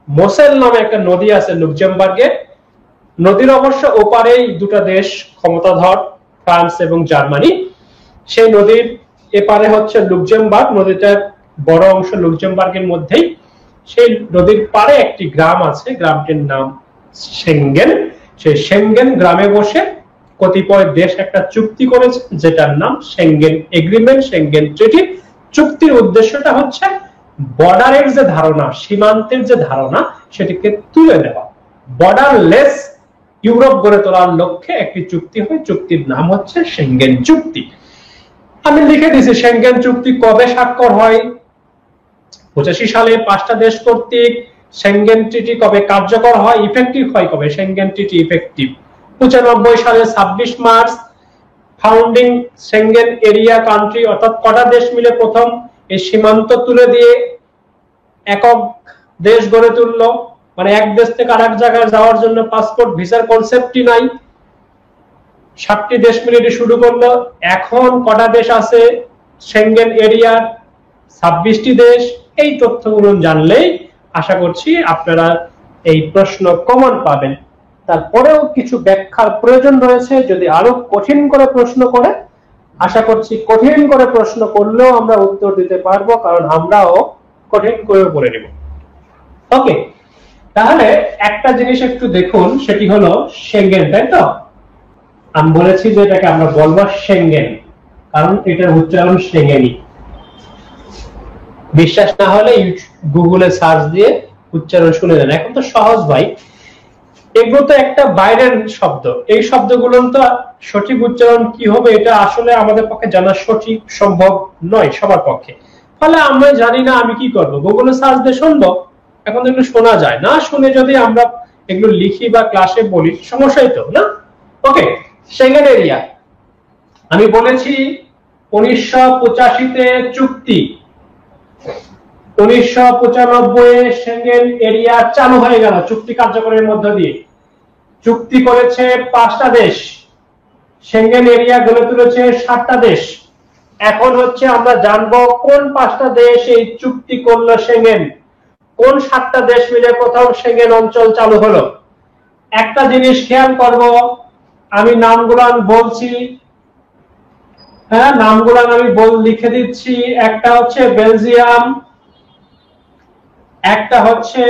মোসেল নামে একটা নদী আছে লুক্সেমবার্গে। নদীর অবশ্য ওপারেই দুটা দেশ ক্ষমতাধর, ফ্রান্স এবং জার্মানি। সেই নদীর এপারে হচ্ছে লুক্সেমবার্গ, নদীটার বড় অংশ লুক্সেমবার্গের মধ্যেই। সেই নদীর পারে একটি গ্রাম আছে, গ্রামটির নাম সেঙ্গেন। সেই সেঙ্গেন গ্রামে বসে কতিপয় দেশ একটা চুক্তি করেছে, যেটার নাম সেঙ্গেন এগ্রিমেন্ট, সেঙ্গেন ট্রিটি। চুক্তির উদ্দেশ্যটা হচ্ছে বর্ডারের যে ধারণা, সীমান্তের যে ধারণা, সেটিকে তুলে দেওয়া। বর্ডারলেস ইউরোপ গড়ে তোলার লক্ষ্যে একটি চুক্তি হয়। চুক্তির নাম হচ্ছে সেঙ্গেন চুক্তি। আমি লিখে দিয়েছি সেঙ্গেন চুক্তি কবে স্বাক্ষর হয়। 85 সালে 5টা দেশ কর্তৃক। সেঙ্গেন ট্রিটি কবে কার্যকর হয়, ইফেক্টিভ হয় কবে সেঙ্গেন ট্রিটি ইফেক্টিভ? 95 সালে 26 March. Founding Schengen area country, অর্থাৎ কটা দেশ মিলে প্রথম এই সীমান্ত তুলে দিয়ে একক দেশ গড়ে তুললো। মানে এক দেশ থেকে আরেক জায়গায় যাওয়ার জন্য পাসপোর্ট ভিসার কনসেপ্টই নাই। 7টি দেশ মিলে এটি শুরু করলো। এখন কটা দেশ আছে সেঙ্গেন এরিয়ার? 26টি দেশ। এই তথ্যগুলো জানলেই আশা করছি আপনারা এই প্রশ্ন কমন পাবেন। তারপরেও কিছু ব্যাখ্যার প্রয়োজন রয়েছে। যদি আরো কঠিন করে প্রশ্ন করে, আশা করছি কঠিন করে প্রশ্ন করলেও আমরা উত্তর দিতে পারবো, কারণ আমরাও কঠিন করে পড়ে নেব। ওকে, তাহলে একটা জিনিস একটু দেখুন, সেটি হলো সেঙ্গেন, তাই তো? আমি বলেছি যে এটাকে আমরা বলবো সেঙ্গেন, কারণ এটার উচ্চারণ সেঙ্গেনই। বিশ্বাস না হলে গুগলে সার্চ দিয়ে উচ্চারণ শুনে নেন। এখন তো সহজ ভাই, এগুলো তো একটা বাইরের শব্দ। এই শব্দগুলো তো সঠিক উচ্চারণ কি হবে এটা আসলে আমাদের পক্ষে জানা সঠিক সম্ভব নয় সবার পক্ষে। ফলে আমরা জানি না, আমি কি করব? গুগলে সার্চ দিয়ে শুনবো। এখন এগুলো শোনা যায় না, শুনে যদি আমরা এগুলো লিখি বা ক্লাসে বলি সমস্যাই তো না। ওকে, সেঙ্গেন এরিয়া আমি বলেছি 1985-তে চুক্তি, 1995-এ সেঙ্গেন এরিয়া চালু হয়ে গেল চুক্তি কার্যকরের মধ্য দিয়ে। চুক্তি করেছে 5টা দেশ, সেঙ্গেন এরিয়া গড়ে তুলেছে 7টা দেশ। এখন হচ্ছে আমরা জানবো কোন 5টা দেশ এই চুক্তি করলো সেঙ্গেন, কোন 7টা দেশ মিলে প্রথম সেঙ্গেন অঞ্চল চালু হলো। একটা জিনিস খেয়াল করব, আমি নামগুলো বলছি, হ্যাঁ নামগুলো আমি লিখে দিচ্ছি। একটা হচ্ছে বেলজিয়াম, একটা হচ্ছে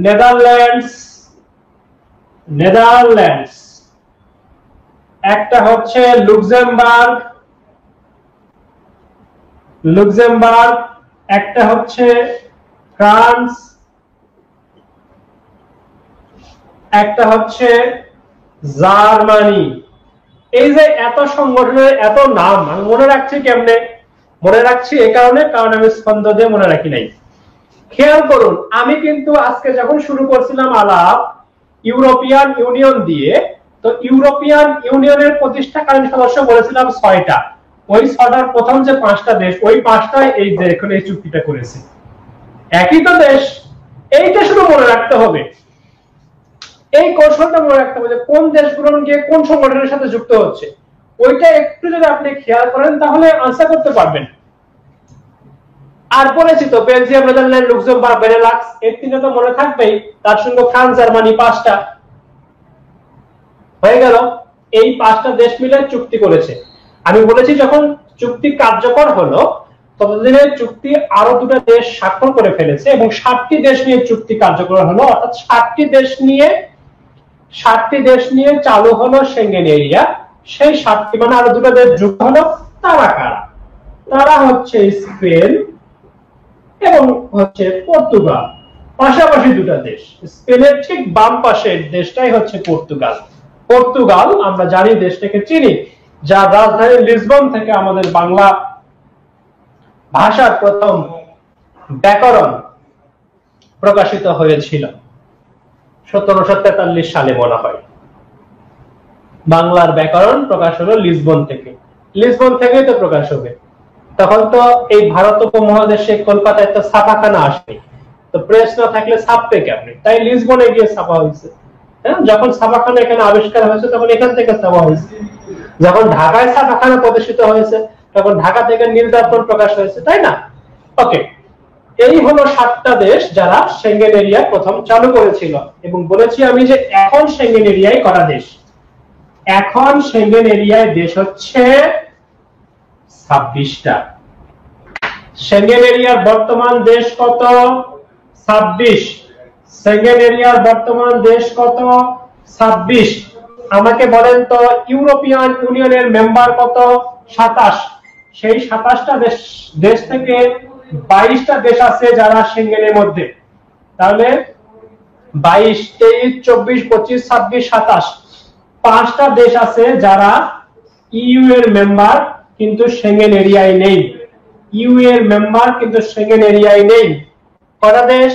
নেদারল্যান্ডস, একটা হচ্ছে লুক্সেমবার্গ, একটা হচ্ছে ফ্রান্স, একটা হচ্ছে জার্মানি। এই যে এত সংগঠনের এত নাম আমি মনে রাখছি কেমনে? মনে রাখছি এই কারণে, কারণ আমি ছন্দ দিয়ে মনে রাখি নাই। খেয়াল করুন, আমি কিন্তু আজকে যখন শুরু করছিলাম আলাপ ইউরোপিয়ান ইউনিয়ন দিয়ে, তো ইউরোপিয়ান ইউনিয়নের প্রতিষ্ঠাকালীন সদস্য বলেছিলাম 6টা। ওই 6টার প্রথম যে 5টা দেশ, ওই 5টায় এই যে এখন এই চুক্তিটা করেছে। একই তো দেশ, এইটা শুধু মনে রাখতে হবে। এই কৌশলটা মনে রাখতে হবে যে কোন দেশগুলো গিয়ে কোন সংগঠনের সাথে যুক্ত হচ্ছে। ওইটা একটু যদি আপনি খেয়াল করেন তাহলে আনসার করতে পারবেন। আর বলেছি তো বেলজিয়াম, নেদারল্যান্ড, লুক্সেমবার্গ, বেনেলাক্স, এই 3টা তো মনে থাকবেই। তার সঙ্গে ফ্রান্স, জার্মানি 5টা হয়ে গেল। এই 5টা দেশ মিলে চুক্তি করেছে। আমি বলেছি যখন চুক্তি কার্যকর হলো ততদিনে চুক্তি আরো 2টা দেশ স্বাক্ষর করে ফেলেছে এবং 7টি দেশ নিয়ে চুক্তি কার্যকর হলো। অর্থাৎ 7টি দেশ নিয়ে চালু হলো সেঙ্গেন এরিয়া। সেই 7টি মানে আরো 2টা দেশ যুক্ত হলো। তারা কারা? তারা হচ্ছে স্পেন এবং হচ্ছে পর্তুগাল। পাশাপাশি 2টা দেশ, স্পেনের ঠিক বাম পাশের দেশটাই হচ্ছে পর্তুগাল। পর্তুগাল, আমরা জানি দেশটাকে চিনি, যার রাজধানী লিসবন থেকে আমাদের বাংলা ভাষার প্রথম ব্যাকরণ প্রকাশিত হয়েছিল 1743 সালে মনে হয়। বাংলার ব্যাকরণ প্রকাশ হলো লিসবন থেকে, লিসবন থেকেই তো প্রকাশ হবে। তখন তো এই ভারত উপমহাদেশে কলকাতায় তো ছাপাখানা আসেনি, তো প্রেস না থাকলে ছাপবে কেমনে, তাই লিসবনে গিয়ে ছাপা হয়েছে। যখন ছাপাখানা এখানে আবিষ্কার হয়েছে তখন এখান থেকে ছাপা হয়েছে। যখন ঢাকায় ছাপাখানা প্রতিষ্ঠিত হয়েছে তখন ঢাকা থেকে নীলদর্পণ প্রকাশ হয়েছে, তাই না? ওকে, এই হলো 7টা দেশ যারা সেঙ্গেন এরিয়া প্রথম চালু করেছিল। এবং বলেছি আমি যে এখন সেঙ্গেন এরিয়ায় করা দেশ, এখন সেঙ্গেন এরিয়ায় দেশ হচ্ছে 26টা। সেঙ্গেন এরিয়ার বর্তমান দেশ কত? 26। সেঙ্গেন এরিয়ার বর্তমান দেশ কত? 26। আমাকে বলেন তো ইউরোপিয়ান ইউনিয়নের মেম্বার কত? 27। সেই 27টা দেশ থেকে 22টা দেশ আছে যারা সেঙ্গেনের মধ্যে। তাহলে 22, 23, 24, 25, 26, 27 5টা দেশ আছে যারা ইইউ এর মেম্বার কিন্তু সেঙ্গেন এরিয়ায় নেই। ইইউ এর মেম্বার কিন্তু সেঙ্গেন এরিয়ায় নেই। কটা দেশ?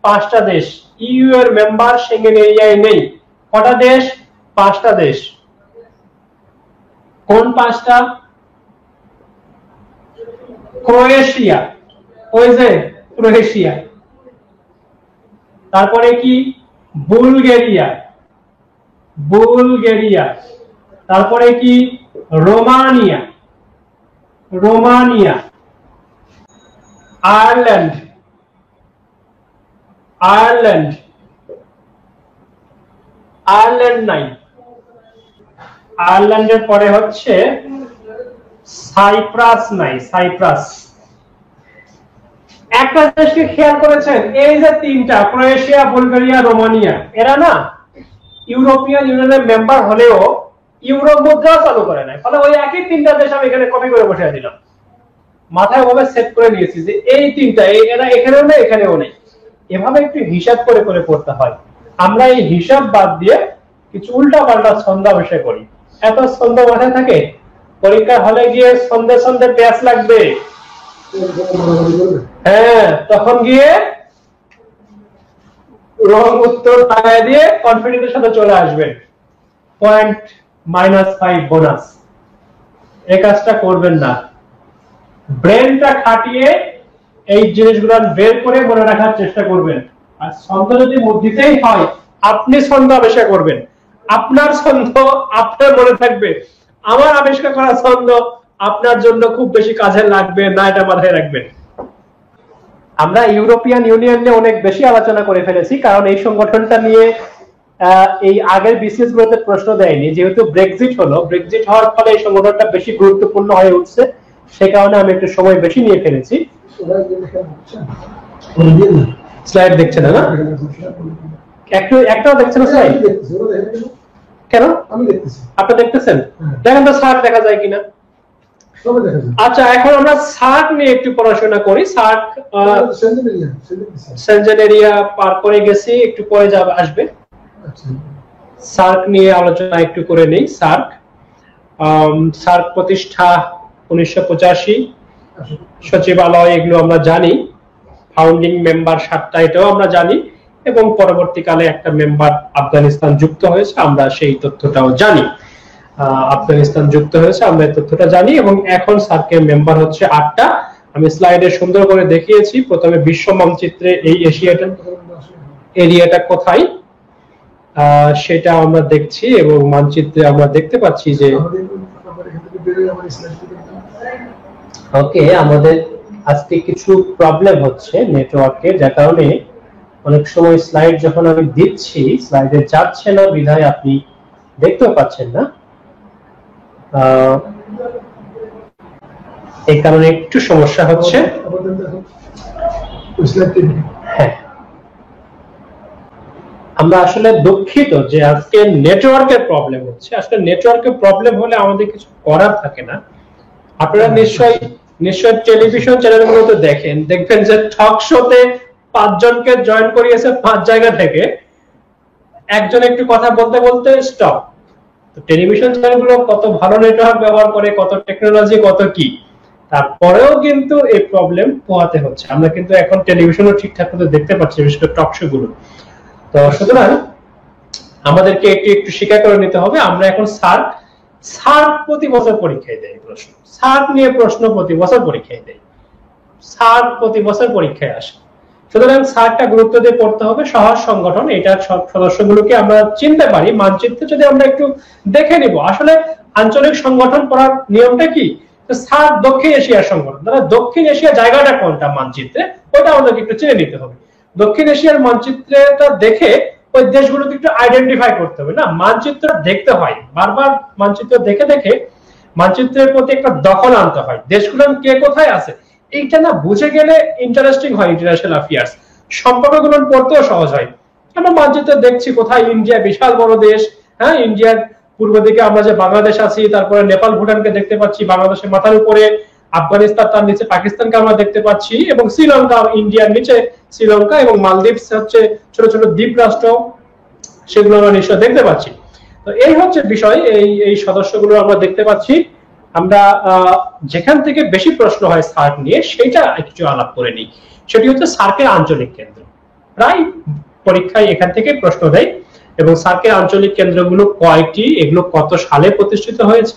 5টা দেশ। ইইউ এর মেম্বার সেঙ্গেন এরিয়ায় নেই। কটা দেশ? 5টা দেশ। কোন 5টা? ক্রোয়েশিয়া, ওই যে ক্রোয়েশিয়া, তারপরে কি? বুলগেরিয়া, বুলগেরিয়া, তারপরে কি? Romania, Romania, Ireland, Ireland, Ireland নাই। আয়ারল্যান্ডের পরে হচ্ছে সাইপ্রাস নাই, সাইপ্রাস। একটা দেশকে খেয়াল করেছেন, এই যে 3টা ক্রোয়েশিয়া, বুলগেরিয়া, রোমানিয়া, এরা না ইউরোপিয়ান ইউনিয়নের মেম্বার হলেও ইউরো মুদ্রা চালু করে নাই। ফলে ওই একই 3টা দেশ আমি এখানে কপি করে বসিয়ে দিলাম, মাথায় ওভাবে সেট করে নিয়েছি যে এই 3টা, এরা এখানেও নেই এখানেও নেই। এভাবে একটু হিসাব করে করে পড়তে হয়। আমরা এই হিসাব বাদ দিয়ে কিছু উল্টা পাল্টা ছন্দাবেশে করি। এত ছন্দ মাথায় থাকে, পরীক্ষা হলে গিয়ে সন্ধে সন্ধে প্যাচ লাগবে, হ্যাঁ, তখন গিয়ে রং উত্তর লাগাই দিয়ে কনফিডেন্সের সাথে চলে আসবেন, পয়েন্ট -5 বোনাস। এই কাজটা করবেন না। ব্রেনটা খাটিয়ে এই জিনিসগুলো বের করে মনে রাখার চেষ্টা করবেন। আর ছন্দ যদি দিতেই হয়, আপনি ছন্দ আবিষ্কার করবেন। আপনার ছন্দ আপনার মনে থাকবে, আমার আবিষ্কার করা ছন্দ আপনার জন্য খুব বেশি কাজে লাগবে না, এটা মাথায় রাখবেন। আমরা ইউরোপিয়ান ইউনিয়ন নিয়ে অনেক বেশি আলোচনা করে ফেলেছি, কারণ এই সংগঠনটা নিয়ে এই আগের বিসিএস গুলোতে প্রশ্ন দেয়নি। যেহেতু ব্রেক্সিট হলো, ব্রেক্সিট হওয়ার ফলে এই সংগঠনটা বেশি গুরুত্বপূর্ণ হয়ে উঠছে, সে কারণে আমি একটু সময় বেশি নিয়ে ফেলেছি। স্লাইড দেখছেন না? একটাও দেখছেন না স্লাইড? কেন? আমি দেখতেছি। আপনি দেখতেছেন? দেখেন তো সার্ক দেখা যায় কিনা। আচ্ছা, এখন আমরা সার্ক নিয়ে একটু পড়াশোনা করি। সার্ক সেনজেন এরিয়া পার করে গেছি, একটু পরে যাবে আসবে। সার্ক নিয়ে আলোচনা একটু করে নেই। সার্ক সার্ক প্রতিষ্ঠা 1985, সচিবালয় এগুলো আমরা জানি, ফাউন্ডিং মেম্বার 7টা এটাও আমরা জানি, এবং পরবর্তীকালে একটা মেম্বার আফগানিস্তান যুক্ত হয়েছে, আমরা সেই তথ্যটাও জানি। আফগানিস্তান যুক্ত হয়েছে, আমরা এই তথ্যটা জানি। এবং এখন সার্কের মেম্বার হচ্ছে 8টা। আমি স্লাইডে সুন্দর করে দেখিয়েছি। প্রথমে বিশ্ব মানচিত্রে এই এশিয়াটা এরিয়াটা কোথায় সেটা আমরা দেখছি, এবং মানচিত্রে আমরা দেখতে পাচ্ছি যে ওকে, আমাদের আজকে কিছু প্রবলেম হচ্ছে নেটওয়ার্কে, যার কারণে অনেক সময় স্লাইড যখন আমি দিচ্ছি স্লাইডে যাচ্ছে না, বিধায় আপনি দেখতেও পাচ্ছেন না। এই কারণে একটু সমস্যা হচ্ছে। হ্যাঁ, আমরা আসলে দুঃখিত যে আজকে নেটওয়ার্কের প্রবলেম হচ্ছে। আসলে নেটওয়ার্কের প্রবলেম হলে আমাদের কিছু করার থাকে না। আপনারা নিশ্চয়ই টেলিভিশন চ্যানেলগুলোতে দেখবেন যে টক শোতে 5 জনকে জয়েন করিয়েছে 5 জায়গা থেকে, একজন একটু কথা বলতে বলতে স্টপ, তো টেলিভিশন চ্যানেলগুলো কত ভালো নেটওয়ার্ক ব্যবহার করে, কত টেকনোলজি, কত কি, তারপরেও কিন্তু এই প্রবলেম পোহাতে হচ্ছে। আমরা কিন্তু এখন টেলিভিশনও ঠিকঠাক মতো দেখতে পাচ্ছি, বিশেষ করে টক শো গুলো। তো সুতরাং আমাদেরকে একটু একটু স্বীকার করে নিতে হবে, আমরা এখন সার্ক প্রতি বছর পরীক্ষায় দেয় প্রশ্ন, সার্ক নিয়ে প্রশ্ন প্রতি বছর পরীক্ষায় দেয়, সার্ক প্রতি বছর পরীক্ষায় আসে। সুতরাং সার্কটা গুরুত্ব দিয়ে পড়তে হবে। সহজ সংগঠন, এটার সব সদস্যগুলোকে আমরা চিনতে পারি, মানচিত্রে যদি আমরা একটু দেখে নিব আসলে আঞ্চলিক সংগঠন পড়ার নিয়মটা কি। সার্ক দক্ষিণ এশিয়ার সংগঠন, তাহলে দক্ষিণ এশিয়া জায়গাটা কোনটা মানচিত্রে, ওটা আমাদেরকে একটু চিনে নিতে হবে। দক্ষিণ এশিয়ার মানচিত্রটা দেখে ওই দেশগুলোকে একটু আইডেন্টিফাই করতে হবে। না, মানচিত্র দেখতে হয়, বারবার মানচিত্র দেখে দেখে মানচিত্রের প্রতি একটা দখল আনতে হয়, দেশগুলো কে কোথায় আছে এইটা না বুঝে গেলে ইন্টারেস্টিং হয়। ইন্টারন্যাশনাল অ্যাফেয়ার্স সম্পর্কগুলো পড়তেও সহজ হয়। আমরা মানচিত্র দেখছি কোথায় ইন্ডিয়া বিশাল বড় দেশ, হ্যাঁ, ইন্ডিয়ার পূর্ব দিকে আমরা যে বাংলাদেশ আছি, তারপরে নেপাল ভুটানকে দেখতে পাচ্ছি, বাংলাদেশের মাথার উপরে আফগানিস্তান, তার নিচে পাকিস্তানকে আমরা দেখতে পাচ্ছি, এবং শ্রীলঙ্কা, ইন্ডিয়ার নিচে শ্রীলঙ্কা, এবং মালদ্বীপ হচ্ছে ছোট ছোট দ্বীপ রাষ্ট্র, সেগুলো আমরা নিশ্চয় দেখতে পাচ্ছি। তো এই হচ্ছে বিষয়, এই সদস্যগুলো আমরা দেখতে পাচ্ছি। আমরা যেখান থেকে বেশি প্রশ্ন হয় সার্ক নিয়ে সেটা একটু আলাপ করে নিই। সেটি হচ্ছে সার্কের আঞ্চলিক কেন্দ্র। প্রায় পরীক্ষায় এখান থেকে প্রশ্ন দেয়, এবং সার্কের আঞ্চলিক কেন্দ্রগুলো কয়টি, এগুলো কত সালে প্রতিষ্ঠিত হয়েছে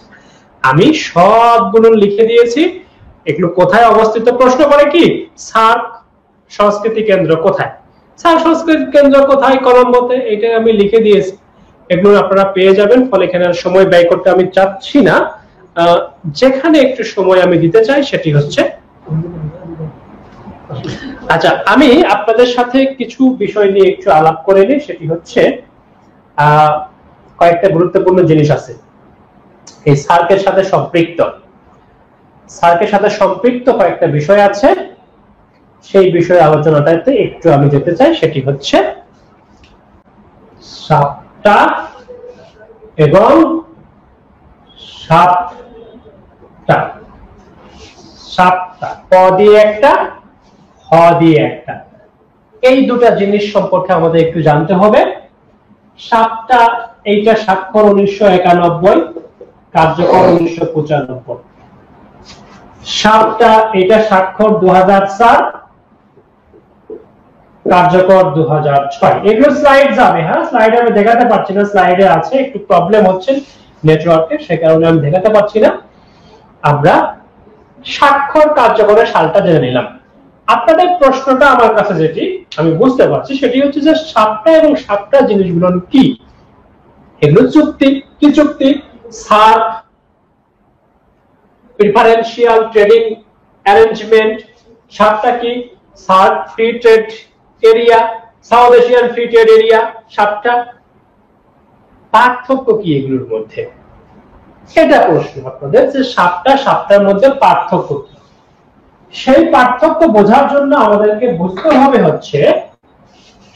আমি সবগুলো লিখে দিয়েছি। এগুলো কোথায় অবস্থিত, প্রশ্ন করে কি সার্ক সংস্কৃতি কেন্দ্র কোথায়, সার্ক সংস্কৃতি কেন্দ্র কোথায়, কলম্বোতে, এটা আমি লিখে দিয়েছি। এগুলো আপনারা পেয়ে যাবেন। ফলে এখানে সময় ব্যয় করতে আমি চাচ্ছি না। যেখানে একটু সময় আমি দিতে চাই সেটি হচ্ছে, আচ্ছা, আমি আপনাদের সাথে কিছু বিষয় নিয়ে একটু আলাপ করে নিই। সেটি হচ্ছে কয়েকটা গুরুত্বপূর্ণ জিনিস আছে এই সার্কের সাথে সম্পৃক্ত, সার্কের সাথে সম্পৃক্ত কয়েকটা বিষয় আছে, সেই বিষয়ে আলোচনাটাতে একটু আমি যেতে চাই। সেটি হচ্ছে সাপটা এবং সাপটা, সাপটা ক দিয়ে একটা, হ দিয়ে একটা, এই দুটা জিনিস সম্পর্কে আমাদের একটু জানতে হবে। সাপটা, এইটা স্বাক্ষর 1991, কার্যকর 1995। সাপটা, এটা স্বাক্ষর 2004, কার্যকর 2006। এগুলো স্লাইড যাবে, হ্যাঁ, স্লাইডে আমি দেখাতে পারছি না, স্লাইডে আছে, একটু প্রবলেম হচ্ছে নেটওয়ার্কে, সে কারণে আমি দেখাতে পারছি না। আমরা স্বাক্ষর কার্যকরের সালটা জেনে নিলাম। আপনাদের প্রশ্নটা আমার কাছে যেটি আমি বুঝতে পারছি সেটি হচ্ছে যে সাপটা এবং সাপটা জিনিসগুলো কি। এগুলো চুক্তি, কি চুক্তি, সার্ক প্রিফারেন্সিয়াল ট্রেডিং অ্যারেঞ্জমেন্ট। সাপটা কি, SAARC free trade area, south Asian free trade area. সাপটা পার্থক্য কি এগুলোর মধ্যে, সেটা প্রশ্ন আপনাদের, যে সাপটা সাপটার মধ্যে পার্থক্য কি। সেই পার্থক্য বোঝার জন্য আমাদেরকে বুঝতে হবে হচ্ছে,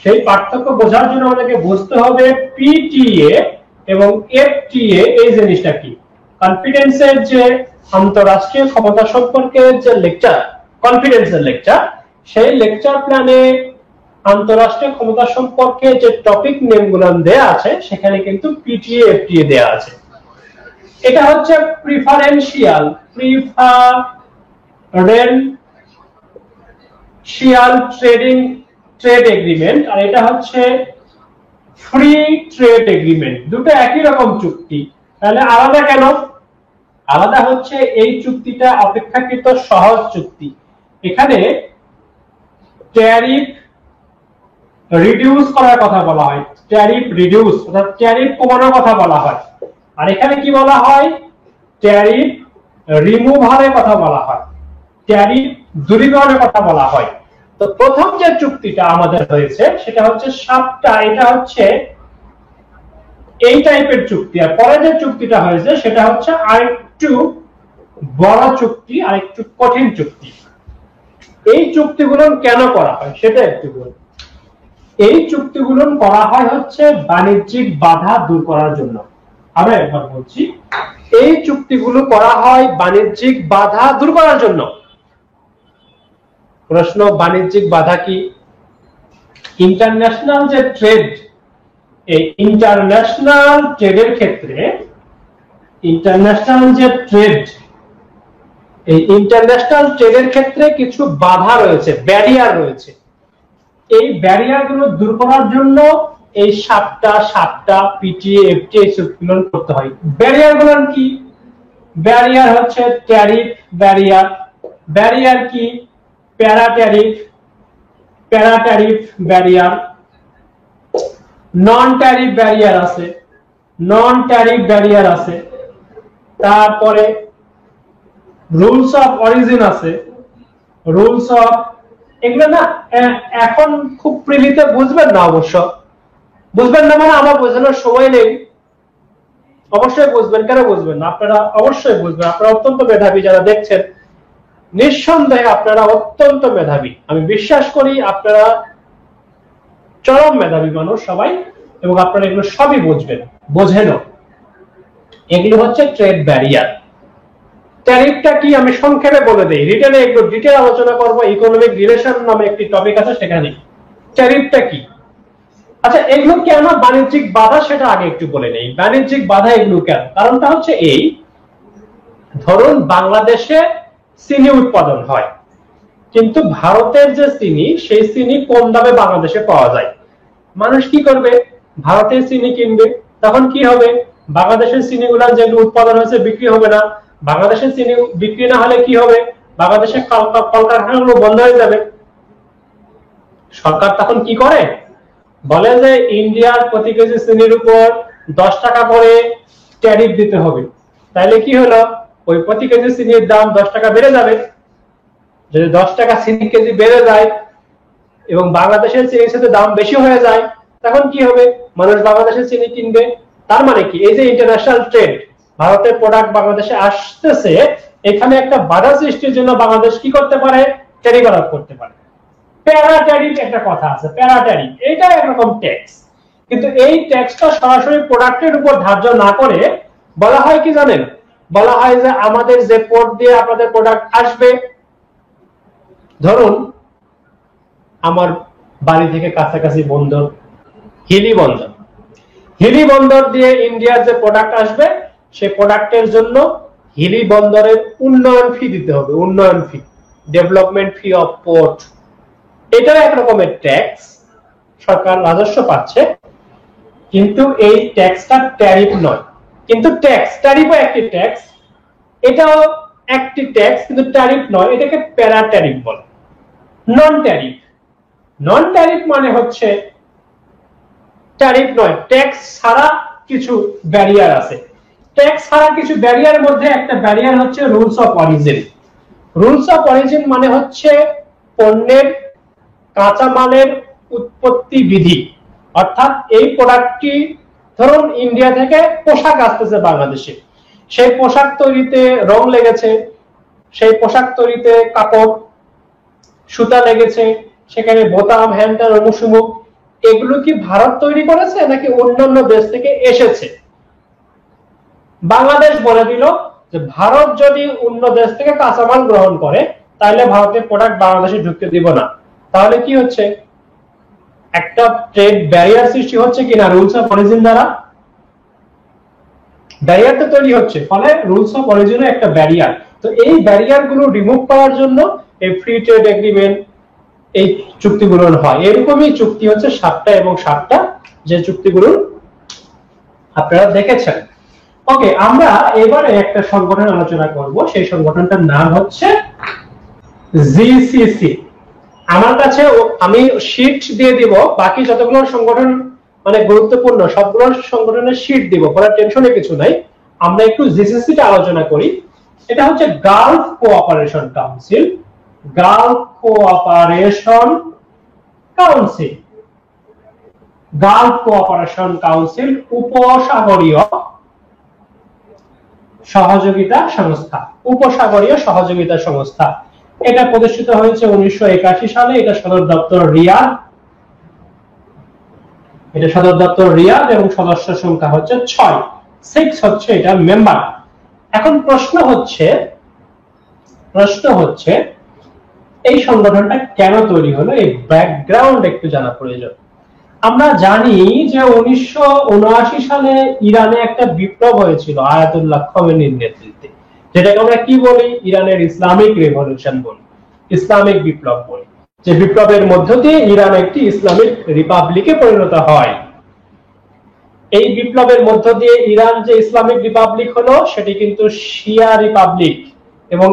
সেই পার্থক্য বোঝার জন্য আমাদেরকে বুঝতে হবে পিটিএ এবং এফটিএ এই জিনিসটা কি। কনফিডেন্সের যে আন্তঃরাষ্ট্রীয় ক্ষমতা সম্পর্কে যে লেকচার, কনফিডেন্সের লেকচার, সেই লেকচার প্ল্যানে আন্তঃরাষ্ট্রীয় ক্ষমতা সম্পর্কে যে টপিক নেমগুলো দেয়া আছে সেখানে কিন্তু পিটিএ এফটিএ দেয়া আছে। এটা হচ্ছে প্রিফারেন্সিয়াল ট্রেডিং ট্রেড এগ্রিমেন্ট, আর এটা হচ্ছে ফ্রি ট্রেড এগ্রিমেন্ট। দুটো একই রকম চুক্তি, তাহলে আলাদা কেন? আলাদা হচ্ছে এই চুক্তিটা অপেক্ষাকৃত সহজ চুক্তি। এখানে ট্যারিফ রিডিউস করার কথা বলা হয়, ট্যারিফ রিডিউস অর্থাৎ ট্যারিফ কমানোর কথা বলা হয়। আর এখানে কি বলা হয়, ট্যারিফ রিমুভালের কথা বলা হয়, ট্যারিফ দূরীকরণের কথা বলা হয়। তো প্রথম যে চুক্তিটা আমাদের হয়েছে সেটা হচ্ছে সাপটা, এটা হচ্ছে এই টাইপের চুক্তি। আর পরে যে চুক্তিটা হয়েছে সেটা হচ্ছে আরেকটু বড় চুক্তি, আরেকটু কঠিন চুক্তি। এই চুক্তিগুলো কেন করা হয় সেটা একটু বলি। এই চুক্তিগুলো করা হয় হচ্ছে বাণিজ্যিক বাধা দূর করার জন্য। আমি একবার বলছি, এই চুক্তিগুলো করা হয় বাণিজ্যিক বাধা দূর করার জন্য। প্রশ্ন, বাণিজ্যিক বাধা কি? ইন্টারন্যাশনাল যে ট্রেড, এই ইন্টারন্যাশনাল ট্রেডের ক্ষেত্রে ইন্টারন্যাশনাল যে ট্রেড, এই ইন্টারন্যাশনাল ট্রেডের ক্ষেত্রে কিছু বাধা রয়েছে, ব্যারিয়ার রয়েছে। এই ব্যারিয়ার গুলো দূর করার জন্য এই সাতটা পিটিএ এফটিএ চুক্তিগুলো করতে হয়। ব্যারিয়ার গুলো কি? ব্যারিয়ার হচ্ছে ট্যারিফ ব্যারিয়ার, ব্যারিয়ার কি? প্যারা ট্যারিফ ব্যারিয়ার, নন ট্যারিফ ব্যারিয়ার আছে, তারপরে রুলস অফ অরিজিন আছে, রুলস অফ, এগুলো না এখন খুব প্রিলিতে বুঝবেন না, অবশ্য বুঝবেন না মানে আমার বোঝানোর সময় নেই। অবশ্যই বুঝবেন, কেন বুঝবেন না? আপনারা অবশ্যই বুঝবেন, আপনারা অত্যন্ত মেধাবী যারা দেখছেন, নিঃসন্দেহে আপনারা অত্যন্ত মেধাবী, আমি বিশ্বাস করি আপনারা চরম মেধাবী মানুষ সবাই, এবং আপনারা এগুলো সবই বুঝবেন, বোঝেনও। এগুলো হচ্ছে ট্রেড ব্যারিয়ার। ট্যারিফটা কি আমি সংক্ষেপে বলে দেই, রিটেলে একটু ডিটেইল আলোচনা করব। ইকোনমিক রিলেশন নামে একটি টপিক আছে সেখানে। ট্যারিফটা কি? আচ্ছা, এগুলো কেন বাণিজ্যিক বাধা সেটা আগে একটু বলে নেই। বাণিজ্যিক বাধা এগুলো কেন? কারণটা হচ্ছে এই, ধরুন বাংলাদেশে চিনি উৎপাদন হয়, কিন্তু ভারতের যে চিনি, সেই চিনি কম দামে বাংলাদেশে পাওয়া যায়। মানুষ কি করবে? ভারতের চিনি কিনবে। তখন কি হবে? বাংলাদেশের চিনিগুলো যেগুলো উৎপাদন হয়েছে বিক্রি হবে না। বাংলাদেশের চিনি বিক্রি না হলে কি হবে? বাংলাদেশের কলকারখানাগুলো বন্ধ হয়ে যাবে। সরকার তখন কি করে? বলে যে ইন্ডিয়ার প্রতি কেজি চিনির উপর 10 টাকা করে ট্যারিফ দিতে হবে। তাইলে কি হলো? ওই প্রতি কেজি চিনির দাম 10 টাকা বেড়ে যাবে। যদি 10 টাকা চিনি কেজি বেড়ে যায় এবং বাংলাদেশের চিনির সাথে দাম বেশি হয়ে যায়, তখন কি হবে? মানুষ বাংলাদেশের চিনি কিনবে। তার মানে কি? এই যে ইন্টারন্যাশনাল ট্রেড, ভারতের প্রোডাক্ট বাংলাদেশে আসতেছে, এখানে একটা বাধা সৃষ্টির জন্য বাংলাদেশ কি করতে পারে? ট্যারিফ আরোপ করতে পারে। প্যারা ট্যারিফ একটা কথা আছে, প্যারা ট্যারিফ, এটা একরকম ট্যাক্স। কিন্তু এই ট্যাক্সটা সরাসরি প্রোডাক্টের উপর ধার্য না করে বলা হয় কি জানেন? বলা হয় যে আমাদের যে পোর্ট দিয়ে আপনাদের প্রোডাক্ট আসবে, ধরুন আমার বাড়ি থেকে কাছাকাছি বন্দর হিলি বন্দর দিয়ে ইন্ডিয়ার যে প্রোডাক্ট আসবে, সেই প্রোডাক্টের জন্য হিলি বন্দরের উন্নয়ন ফি দিতে হবে, উন্নয়ন ফি, ডেভেলপমেন্ট ফি অফ পোর্ট। এটাও এক রকমের ট্যাক্স, সরকার রাজস্ব পাচ্ছে, কিন্তু এই ট্যাক্সটা ট্যারিফ নয়। কিন্তু ট্যাক্স, ট্যারিফও একটি ট্যাক্স, এটাও একটি ট্যাক্স, কিন্তু ট্যারিফ নয়, এটাকে প্যারা ট্যারিফ বলে। নন ট্যারিফ মানে হচ্ছে ট্যারিফ নয়, ট্যাক্স ছাড়া কিছু ব্যারিয়ার আছে। ট্যাক্স ছাড়া কিছু ব্যারিয়ার মধ্যে একটা ব্যারিয়ার হচ্ছে rules of origin. Rules of origin মানে হচ্ছে পণ্যের, কাঁচামালের উৎপত্তি বিধি। অর্থাৎ এই প্রোডাক্টটি, ধরুন ইন্ডিয়া থেকে পোশাক আসতেছে বাংলাদেশে, সেই পোশাক তৈরিতে রং লেগেছে, সেই পোশাক তৈরিতে কাপড় সুতা লেগেছে, সেখানে বোতাম, হ্যান্ডার, অমুক, এগুলো কি ভারত তৈরি করেছে নাকি অন্যান্য দেশ থেকে এসেছে? বাংলাদেশ বলে দিল যে ভারত যদি অন্য দেশ থেকে কাঁচামাল গ্রহণ করে, তাহলে ভারতের প্রোডাক্ট বাংলাদেশে ঢুকতে দিব না। তাহলে কি হচ্ছে? একটা ট্রেড ব্যারিয়ার সৃষ্টি হচ্ছে কিনা রুলস অফ অরিজিন দ্বারা? ব্যারিয়ার তো তৈরি হচ্ছে, ফলে রুলস অফ অরিজিনও একটা ব্যারিয়ার। তো এই ব্যারিয়ার গুলো রিমুভ করার জন্য এই ফ্রি ট্রেড এগ্রিমেন্ট, এই চুক্তিগুলো হয়। এরকমই চুক্তি হচ্ছে 7টা, এবং 7টা যে চুক্তিগুলো আপনারা দেখেছেন। ওকে, আমরা এবারে একটা সংগঠন আলোচনা করব, সেই সংগঠনটার নাম হচ্ছে জিসিসি। আমার কাছে আমি শীট দিয়ে দিব, বাকি যতগুলো সংগঠন মানে গুরুত্বপূর্ণ সবগুলো সংগঠনের শীট দিব, কোনো টেনশনে কিছু নাই। আমরা একটু জিসিসিটা আলোচনা করি। এটা হচ্ছে Gulf cooperation council. Gulf cooperation council, Gulf cooperation council উপসাগরীয় সহযোগিতা সংস্থা, উপসাগরীয় সহযোগিতা সংস্থা। এটা প্রতিষ্ঠিত হয়েছে 1981 সালে। এটা সদর দপ্তর রিয়াদ, এবং সদস্য সংখ্যা হচ্ছে 6 হচ্ছে এটা মেম্বার। এখন প্রশ্ন হচ্ছে এই সংগঠনটা কেন তৈরি হলো, এই ব্যাকগ্রাউন্ড একটু জানা প্রয়োজন। আমরা জানি যে 1979 সালে ইরানে একটা বিপ্লব হয়েছিল আয়াতুল্লাহ খমেনির নেতৃত্বে, যেটাকে আমরা কি বলি, ইরানের ইসলামিক রেভলিউশন বলি, ইসলামিক বিপ্লব বলি। যে বিপ্লবের মধ্য দিয়ে ইরান একটি ইসলামিক রিপাবলিকে পরিণত হয়। এই বিপ্লবের মধ্য দিয়ে ইরান যে ইসলামিক রিপাবলিক হলো সেটি কিন্তু শিয়া রিপাবলিক, এবং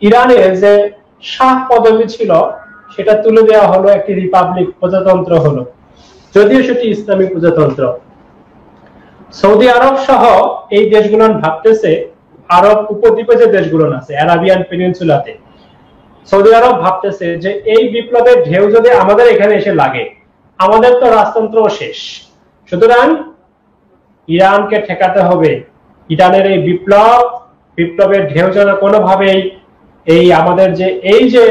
ইরানের যে শাহ পদবি ছিল সেটা তুলে দেওয়া হলো, একটি রিপাবলিক, প্রজাতন্ত্র হলো, যদিও সেটি ইসলামিক প্রজাতন্ত্র। সৌদি আরব সহ এই দেশগুলো ভাবতেছে, আরব উপদ্বীপে যে দেশগুলো আছে আরাবিয়ান পেনিনসুলাতে, সৌদি আরব ভাবতেছে যে এই বিপ্লবের ঢেউ যদি আমাদের এখানে এসে লাগে, আমাদের তো রাজতন্ত্র শেষ, সুতরাং ইরানকে ঠেকাতে হবে। ইরানের এই বিপ্লবের ঢেউ যেন কোনোভাবেই এই আমাদের যে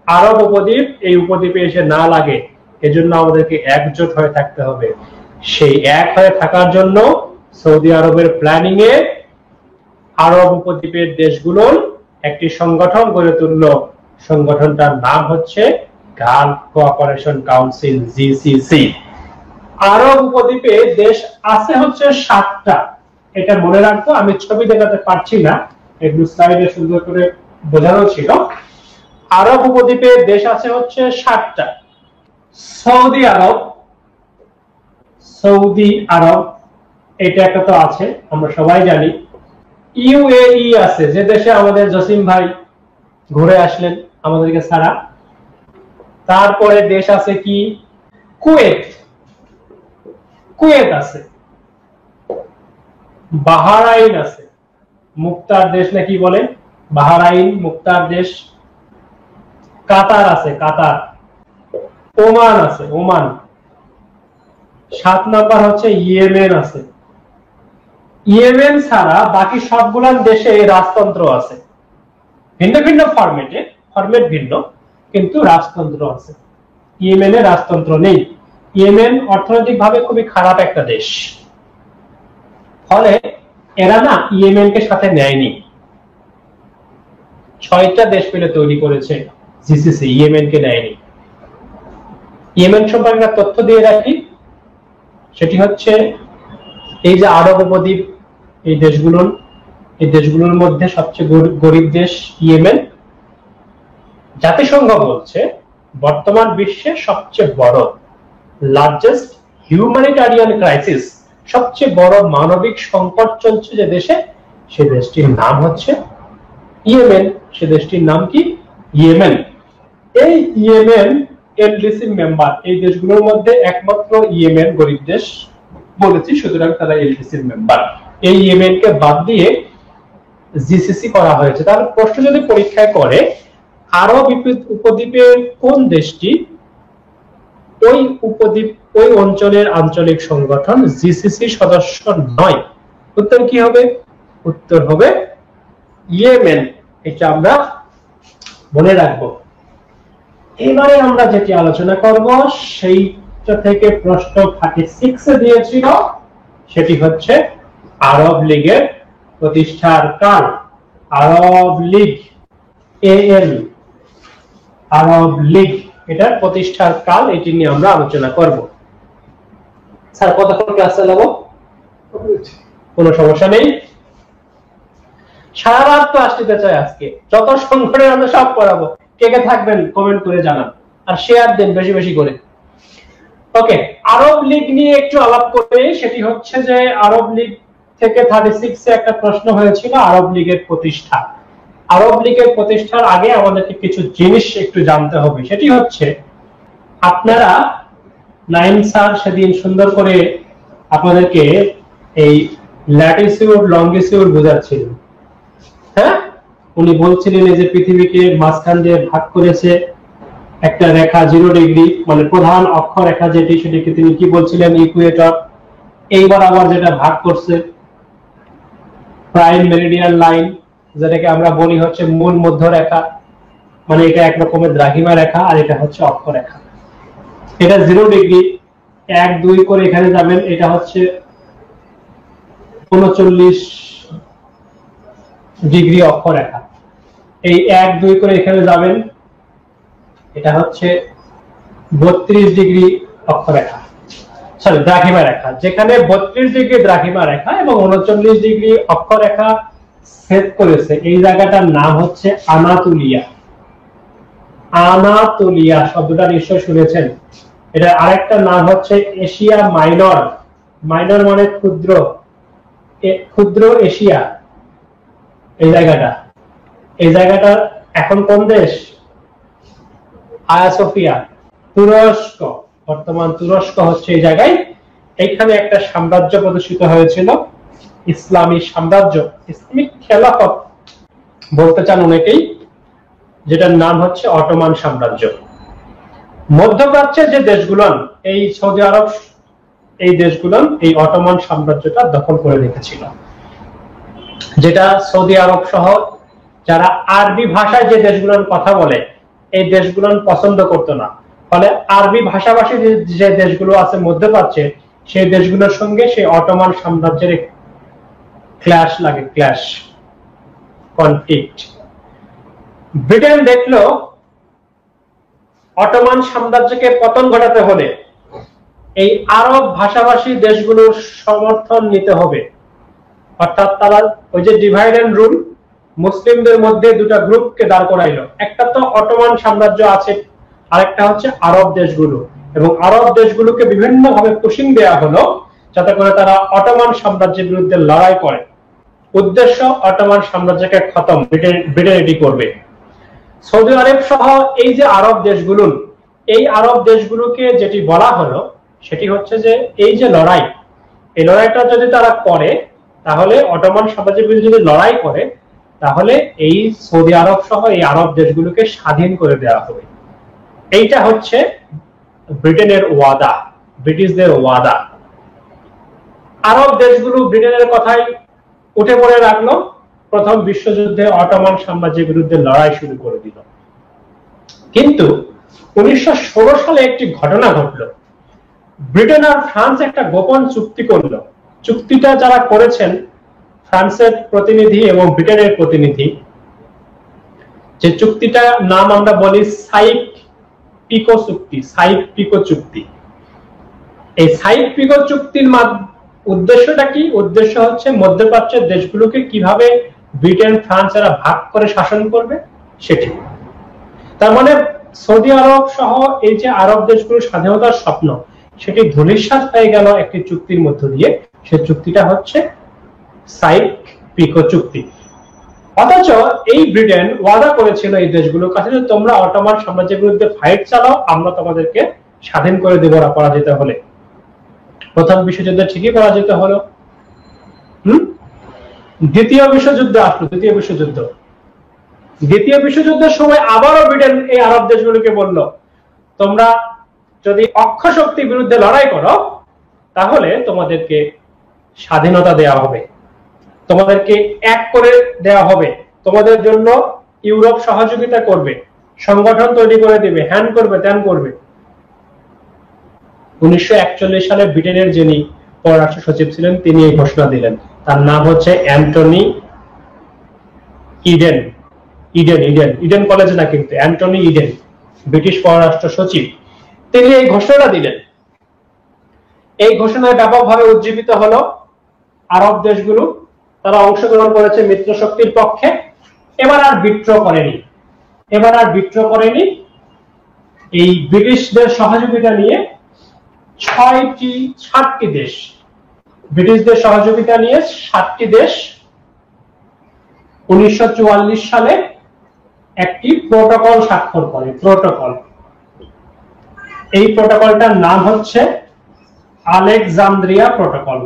আরব উপদ্বীপ, এই উপদ্বীপে এসে না লাগে, এজন্য আমাদেরকে একজোট হয়ে থাকতে হবে। সেই এক হয়ে থাকার জন্য সৌদি আরবের প্ল্যানিং এ আরব উপদ্বীপের দেশগুলোর একটি সংগঠন গড়ে তুলল। সংগঠনটার নাম হচ্ছে গালফ কোঅপারেশন কাউন্সিল, জিসিসি। আরব উপদ্বীপে দেশ আছে হচ্ছে 7টা, এটা মনে রাখবো। আমি ছবি দেখাতে পারছি না, একটু স্লাইডে সুন্দর করে বোঝানো ছিল। আরব উপদ্বীপে দেশ আছে হচ্ছে 7টা। সৌদি আরব এটা একটা তো আছে, আমরা সবাই জানি। ইউএই আছে, যে দেশে আমাদের জসিম ভাই ঘুরে আসলেন আমাদেরকে ছাড়া। তারপরে দেশ আছে কি, কুয়েত আছে, বাহরাইন আছে, মুক্তার দেশ নাকি বলে, বাহরাইন মুক্তার দেশ। কাতার আছে, কাতার। ওমান আছে, ওমান। 7 নাম্বার হচ্ছে ইয়েমেন আছে। ইয়েমেন ছাড়া বাকি সবগুলা দেশে রাজতন্ত্র আছে, ভিন্ন ভিন্ন ফরম্যাট ভিন্ন, কিন্তু রাজতন্ত্র আছে। ইয়েমেনে রাজতন্ত্র নেই। ইয়েমেন অর্থনৈতিকভাবে খুবই খারাপ একটা দেশ, ফলে এরা না ইয়েমেনকে সাথে নেয়নি। 6টা দেশ মিলে তৈরি করেছে জিসিসি, ইয়েমেনকে নেয়নি। ইয়েমেন সম্পর্কে তথ্য দিয়ে রাখি, সেটি হচ্ছে এই যে আরব উপদ্বীপ, এই দেশগুলোর মধ্যে সবচেয়ে গরিব দেশ ইয়েমেন। জাতিসংঘ বলছে বর্তমান বিশ্বের সবচেয়ে বড়, লার্জেস্ট হিউম্যানিটারিয়ান ক্রাইসিস, সবচেয়ে বড় মানবিক সংকট চলছে যে দেশে, সে দেশটির নাম হচ্ছে ইয়েমেন। সে দেশটির নাম কি, ইয়েমেন। এই ইয়েমেন এলডিসি মেম্বার, এই দেশগুলোর মধ্যে একমাত্র ইয়েমেন গরিব দেশ বলেছি, সুতরাং তারা এলডিসি মেম্বার। এই ইয়েমেনকে বাদ দিয়ে জিসিসি করা হয়েছে। তাহলে প্রশ্ন যদি পরীক্ষায় করে আরব উপদ্বীপের কোন দেশটি ওই অঞ্চলের আঞ্চলিক সংগঠন জিসিসি সদস্য নয়, উত্তর কি হবে? উত্তর হবে ইয়েমেন। এটা আমরা মনে রাখবো। এবারে আমরা যেটি আলোচনা করব সেইটা থেকে প্রশ্ন 36 দিয়েছিল, সেটি হচ্ছে আরব লীগের প্রতিষ্ঠার কাল। আরব লীগ, এএল, আরব লীগ, এটার প্রতিষ্ঠার কাল, এটি নিয়ে আমরা আলোচনা করব। স্যার কতক্ষণ ক্লাস চালাবো? কোনো সমস্যা নেই, সারা রাত তো আসতে চাই আজকে, যত সংখ্যা আমরা সব পড়াবো। কে কে থাকবেন কমেন্ট করে জানান, আর শেয়ার দেন বেশি বেশি করে। ওকে, আরব লীগ নিয়ে একটু আলাপ করে, সেটি হচ্ছে যে আরব লীগ থেকে 36 একটা প্রশ্ন হয়েছিল আরব লীগের প্রতিষ্ঠা। আরব লীগের প্রতিষ্ঠার আগে আমাদেরকে কিছু জিনিস একটু জানতে হবে। সেটি হচ্ছে, আপনারা নাইম স্যার সেদিন সুন্দর করে আপনাদেরকে এই ল্যাটিটিউড লঙ্গিটিউড বোঝাচ্ছিলেন। হ্যাঁ, উনি বলছিলেন এই যে পৃথিবীকে মাঝখান দিয়ে ভাগ করেছে একটা রেখা 0 ডিগ্রি, মানে প্রধান অক্ষরেখা যেটি, সেটিকে তিনি কি বলছিলেন? ইকুয়েটর। এইবার আবার যেটা ভাগ করছে প্রাইম মেরিডিয়ান লাইন, যেটাকে আমরা বলি হচ্ছে মূল মধ্যরেখা, মানে এটা এক রকমের দ্রাঘিমা রেখা, আর এটা হচ্ছে অক্ষরেখা। এটা 0 ডিগ্রি, 1 2 করে এখানে যাবেন, এটা হচ্ছে 39 ডিগ্রি অক্ষরেখা। এই 1 2 করে এখানে যাবেন, এটা হচ্ছে 32 ডিগ্রি অক্ষরেখা। সরি দ্রাঘিমা রেখা, যেখানে 32 ডিগ্রি দ্রাঘিমা রেখা এবং 39 ডিগ্রি অক্ষরেখা ছেদ করেছে, এই জায়গাটার নাম হচ্ছে আনাতুলিয়া। আনাতুলিয়া শব্দটা নিশ্চয় শুনেছেন। এটা আরেকটা নাম হচ্ছে এশিয়া মাইনর। মাইনর মানে ক্ষুদ্র, ক্ষুদ্র এশিয়া। এই জায়গাটা এখন কোন দেশ? আয়া সোফিয়া, তুরস্ক। বর্তমান তুরস্ক হচ্ছে এই জায়গায়। এইখানে একটা সাম্রাজ্য প্রতিষ্ঠিত হয়েছিল, ইসলামী সাম্রাজ্য, ইসলামিক খেলাফত বলতে চান অনেকেই, যেটার নাম হচ্ছে অটোমান সাম্রাজ্য। মধ্যপ্রাচ্যের যে দেশগুলো, এই সৌদি আরব, এই দেশগুলো এই অটোমান সাম্রাজ্যটা দখল করে রেখেছিল, যেটা সৌদি আরব সহ যারা আরবি ভাষায় যে দেশগুলোর কথা বলে এই দেশগুলো পছন্দ করতো না। ফলে আরবি ভাষাভাষী যে দেশগুলো আছে মধ্যপ্রাচ্যে, সেই দেশগুলোর সঙ্গে সেই অটোমান সাম্রাজ্যের ক্ল্যাশ লাগে, ক্ল্যাশ, কনফ্লিক্ট। ব্রিটেন দেখলো অটোমান সাম্রাজ্যকে পতন ঘটাতে হলে এই আরব ভাষাভাষী দেশগুলোর সমর্থন নিতে হবে। অর্থাৎ তারা ওই যে ডিভাইড এন্ড রুল, মুসলিমদের মধ্যে দুটা গ্রুপকে দাঁড় করাইলো। একটা তো অটোমান সাম্রাজ্য আছে, আরেকটা হচ্ছে আরব দেশগুলো, এবং আরব দেশগুলোকে বিভিন্ন ভাবে পুশিং দেয়া হলো যাতে করে তারা অটোমান সাম্রাজ্যের বিরুদ্ধে লড়াই করে। উদ্দেশ্য অটোমান সাম্রাজ্যকে খতম, ব্রিটেন এটি করবে। সৌদি আরব সহ এই যে আরব দেশগুলো, এই আরব দেশগুলোকে যেটি বলা হলো সেটি হচ্ছে যে এই যে লড়াই, এই লড়াইটা যদি তারা করে, তাহলে অটোমান সাম্রাজ্যের বিরুদ্ধে যদি লড়াই করে, তাহলে এই সৌদি আরব সহ এই আরব দেশগুলোকে স্বাধীন করে দেওয়া হবে। এইটা হচ্ছে ব্রিটেনের ওয়াদা, ব্রিটিশদের ওয়াদা। আরব দেশগুলো ব্রিটেনের কথাই উঠে পড়ে রাখলো, প্রথম বিশ্বযুদ্ধে অটোমান সাম্রাজ্যের বিরুদ্ধে লড়াই শুরু করে দিল। কিন্তু 1916 সালে একটি ঘটনা ঘটলো। ব্রিটেন আর ফ্রান্স একটা গোপন চুক্তি করলো। চুক্তিটা যারা করেছেন, ফ্রান্সের প্রতিনিধি এবং ব্রিটেনের প্রতিনিধি, যে চুক্তিটার নাম আমরা বলি সাইক পিকো চুক্তি। সাইক পিকো চুক্তি। এই সাইক পিকো চুক্তির উদ্দেশ্যটা কি? উদ্দেশ্য হচ্ছে মধ্যপ্রাচ্যের দেশগুলোকে কিভাবে ব্রিটেন ফ্রান্স এরা ভাগ করে শাসন করবে সেটি। তার মানে সৌদি আরব সহ এই যে আরব দেশগুলোর স্বাধীনতার স্বপ্ন, সেটি ধূলিসাৎ হয়ে গেল একটি চুক্তির মধ্য দিয়ে। সেই চুক্তিটা হচ্ছে সাইক পিকো চুক্তি। অথচ এই ব্রিটেন ওয়াদা করেছিল এই দেশগুলোর কাছে যে তোমরা অটোমান সাম্রাজ্যের বিরুদ্ধে ফাইট চালাও, আমরা তোমাদেরকে স্বাধীন করে দেব পরাজিত হলে। প্রথম বিশ্বযুদ্ধে ঠিকই পরাজিত হলো। দ্বিতীয় বিশ্বযুদ্ধ আসলো। দ্বিতীয় বিশ্বযুদ্ধের সময় আবারও ব্রিটেন এই আরব দেশগুলোকে বলল, তোমরা যদি অক্ষ শক্তির বিরুদ্ধে লড়াই করো, তাহলে তোমাদেরকে স্বাধীনতা দেওয়া হবে, তোমাদেরকে এক করে দেওয়া হবে, তোমাদের জন্য ইউরোপ সহযোগিতা করবে, সংগঠন তৈরি করে দিবে, হ্যান করবে, ত্যান করবে। 1941 সালে ব্রিটেনের যিনি পররাষ্ট্র সচিব ছিলেন, তিনি এই ঘোষণা দিলেন। তার নাম হচ্ছে অ্যান্টনি ইডেন। ইডেন কলেজ না, কিন্তু অ্যান্টনি ইডেন, ব্রিটিশ পররাষ্ট্র সচিব, তিনি এই ঘোষণা দিলেন। এই ঘোষণায় ব্যাপকভাবে উজ্জীবিত হলো আরব দেশগুলো। তারা অংশগ্রহণ করেছে মিত্র শক্তির পক্ষে। এবার আর বিদ্রোহ করেনি। এই ব্রিটিশদের সহযোগিতা নিয়ে 7টি দেশ, ব্রিটিশদের সহযোগিতা নিয়ে 7টি দেশ 1944 সালে একটি প্রোটোকল স্বাক্ষর করে। এই প্রোটোকলটার নাম হচ্ছে আলেকজান্দ্রিয়া প্রোটোকল।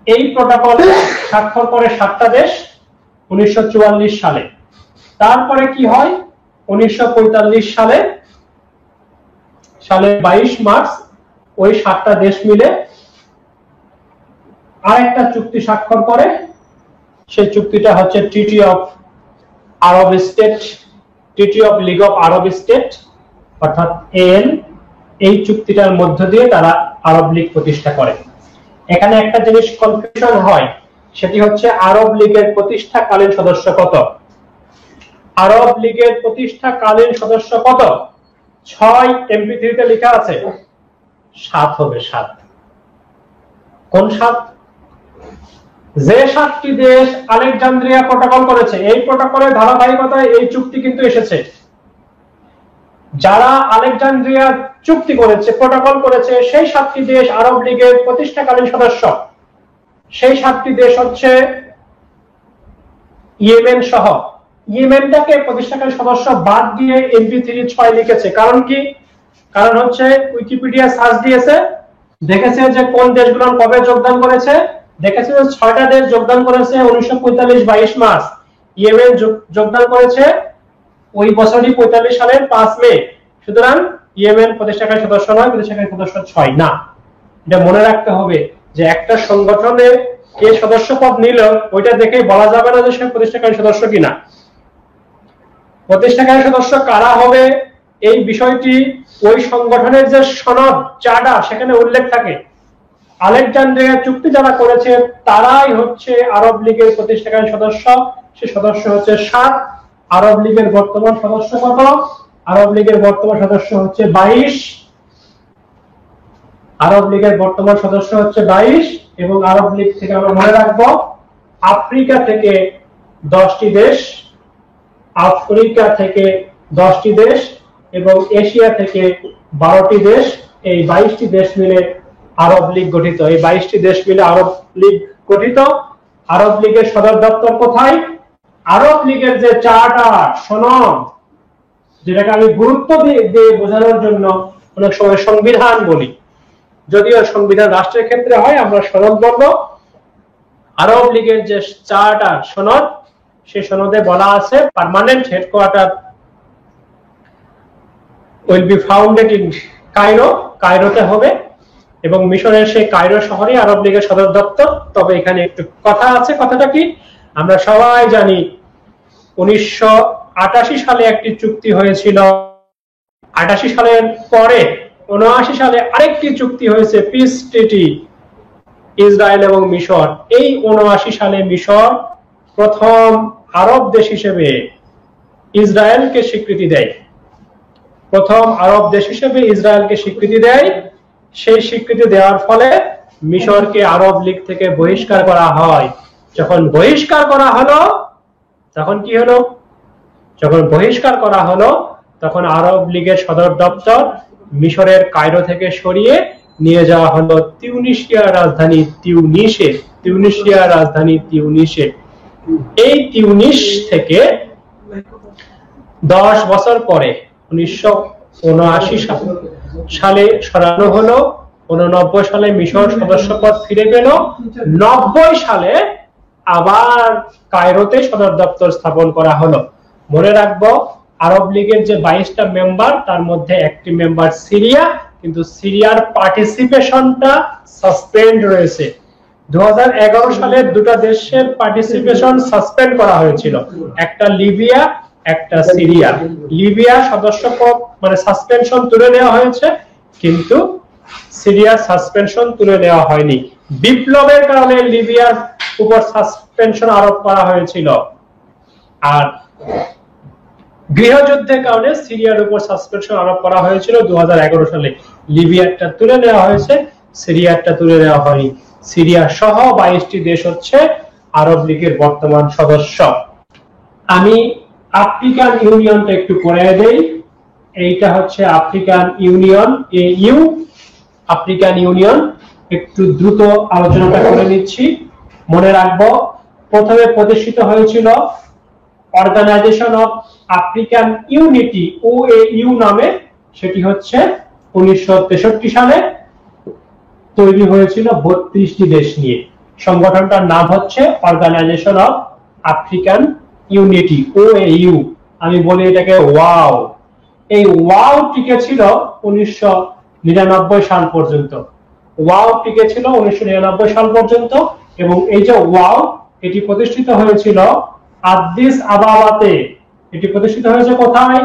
এই প্রোটোকল স্বাক্ষর করে 7টা দেশ 1944 সালে। তারপরে কি হয়? 1945 সালে 22 মার্চ ওই 7টা দেশ মিলে আরেকটা চুক্তি স্বাক্ষর করে। সেই চুক্তিটা হচ্ছে treaty of league of Arab state, অর্থাৎ AN। এই চুক্তিটার মধ্য দিয়ে তারা আরব লীগ প্রতিষ্ঠা করে। এখানে একটা জিনিস কনফিউশন হয়, সেটি হচ্ছে আরব লীগের প্রতিষ্ঠাকালীন সদস্য কত? আরব লীগের প্রতিষ্ঠাকালীন সদস্য কত? 6 MP3 তে লেখা আছে 7 হবে 7। কোন 7? যে 7টি দেশ আলেকজান্দ্রিয়া প্রটোকল করেছে, এই প্রটোকলের ধারাবাহিকতায় এই চুক্তি কিন্তু এসেছে। যারা আলেকজান্দ্রিয়া চুক্তি করেছে, প্রটোকল করেছে, সেই 7টি দেশ আরব লীগের প্রতিষ্ঠাকালীন সদস্য। সেই 7টি দেশ হচ্ছে ইয়েমেন সহ। ইয়েমেনটাকে প্রতিষ্ঠাকালীন সদস্য বাদ দিয়ে MP3 6 লিখেছে। কারণ কি? কারণ হচ্ছে উইকিপিডিয়া সার্চ দিয়েছে, দেখেছে যে কোন দেশগুলো কবে যোগদান করেছে, দেখেছে যে 6টা দেশ যোগদান করেছে 1945 22 মার্চ। ইয়েমেন যোগদান করেছে ওই বছরই 45 সালের 5 মে। সুতরাং ইয়েমেন প্রতিষ্ঠাকালীন সদস্য নয়, প্রতিষ্ঠাকালীন সদস্য 6 না। এটা মনে রাখতে হবে যে একটা সংগঠনে কে সদস্য পদ নিল ওইটা দেখে বলা যাবে না যে সে প্রতিষ্ঠাকালীন সদস্য কিনা। প্রতিষ্ঠাকালীন সদস্য কারা হবে এই বিষয়টি ওই সংগঠনের যে সনদ চার্টার সেখানে উল্লেখ থাকে। আলেকজান্দ্রিয়া চুক্তি যারা করেছে তারাই হচ্ছে আরব লীগের প্রতিষ্ঠাকালীন সদস্য। সে সদস্য হচ্ছে 7। আরব লীগের বর্তমান সদস্য কত? আরব লীগের বর্তমান সদস্য হচ্ছে 22। আরব লীগের বর্তমান সদস্য হচ্ছে 22। এবং আরব লীগ থেকে আমরা মনে রাখবো আফ্রিকা থেকে 10টি দেশ, আফ্রিকা থেকে 10টি দেশ এবং এশিয়া থেকে 12টি দেশ, এই 22টি দেশ মিলে আরব লীগ গঠিত। এই 22টি দেশ মিলে আরব লীগ গঠিত। আরব লীগের সদর দপ্তর কোথায়? আরব লীগের যে চার্টার সনদ, যেটাকে আমি গুরুত্ব দিয়ে বোঝানোর জন্য অনেক সময় সংবিধান বলি, যদিও সংবিধান রাষ্ট্রের ক্ষেত্রে হয়, আমরা সনদ বলবো। আরব লীগের যে চার্টার সনদ, সেই সনদে বলা আছে permanent headquarter will be founded in Cairo, কায়রোতে হবে এবং মিশরের সেই কায়রো শহরে আরব লীগের সদর দপ্তর। তবে এখানে একটু কথা আছে। কথাটা কি? আমরা সবাই জানি 1988 সালে একটি চুক্তি হয়েছিল। 88 সালের পরে 79 সালে আরেকটি চুক্তি হয়েছে, পিস ট্রিটি, ইসরায়েল এবং মিশর। এই 79 সালে মিশর প্রথম আরব দেশ হিসেবে ইসরায়েলকে স্বীকৃতি দেয়। প্রথম আরব দেশ হিসেবে ইসরায়েলকে স্বীকৃতি দেয়। সেই স্বীকৃতি দেওয়ার ফলে মিশরকে আরব লীগ থেকে বহিষ্কার করা হয়। যখন বহিষ্কার করা হলো তখন কি হলো? যখন বহিষ্কার করা হলো তখন আরব লীগের সদর দপ্তর মিশরের কায়রো থেকে সরিয়ে নিয়ে যাওয়া হলো তিউনিসিয়ার রাজধানী তিউনিসে। তিউনিসিয়ার রাজধানী তিউনিসে। এই তিউনিস থেকে 10 বছর পরে 1979 সালে সরানো হলো। 89 সালে মিশর সদস্যপদ ফিরে পেল। 90 সালে আবার কায়রোতে সদর দপ্তর স্থাপন করা হলো। মনে রাখবো আরব লীগের যে 22টা মেম্বার তার মধ্যে একটি মেম্বার সিরিয়া, কিন্তু সিরিয়ার পার্টিসিপেশনটা সাসপেন্ড রয়েছে। 2011 সালে দুটো দেশের পার্টিসিপেশন সাসপেন্ড করা হয়েছিল, একটা লিবিয়া, একটা সিরিয়া। লিবিয়া সদস্যপদ মানে সাসপেনশন তুলে নেওয়া হয়েছে, কিন্তু সিরিয়ার সাসপেনশন তুলে নেওয়া হয়নি। বিপ্লবের কারণে লিবিয়ার উপর সাসপেনশন আরোপ করা হয়েছিল, আর গৃহযুদ্ধের কারণে সিরিয়ার উপর সাসপেনশন আরোপ করা হয়েছিল 2011 সালে। লিবিয়ারটা তুলে নেওয়া হয়েছে, সিরিয়ারটা তুলে নেওয়া হয়নি। সিরিয়া সহ 22টি দেশ হচ্ছে আরব লীগের বর্তমান সদস্য। আমি আফ্রিকান ইউনিয়নটা একটু পড়ে দেই। এইটা হচ্ছে African union, EU, African union. একটু দ্রুত আলোচনাটা করে নিচ্ছি। মনে রাখবো প্রথমে প্রতিষ্ঠিত হয়েছিল organization of African unity, OAU নামে। সেটি হচ্ছে 1963 সালে তৈরি হয়েছিল 32টি দেশ নিয়ে। সংগঠনটার নাম হচ্ছে organization of African unity, OAU। আমি বলি এটাকে ওয়াও। এই ওয়াও টিকে ছিল 1999 সাল পর্যন্ত। ওয়াও টিকে ছিল 1999 সাল পর্যন্ত। এবং এই যে ওয়াও, এটি প্রতিষ্ঠিত হয়েছিল আদিস আবাবাতে। এটি প্রতিষ্ঠিত হয়েছে কোথায়?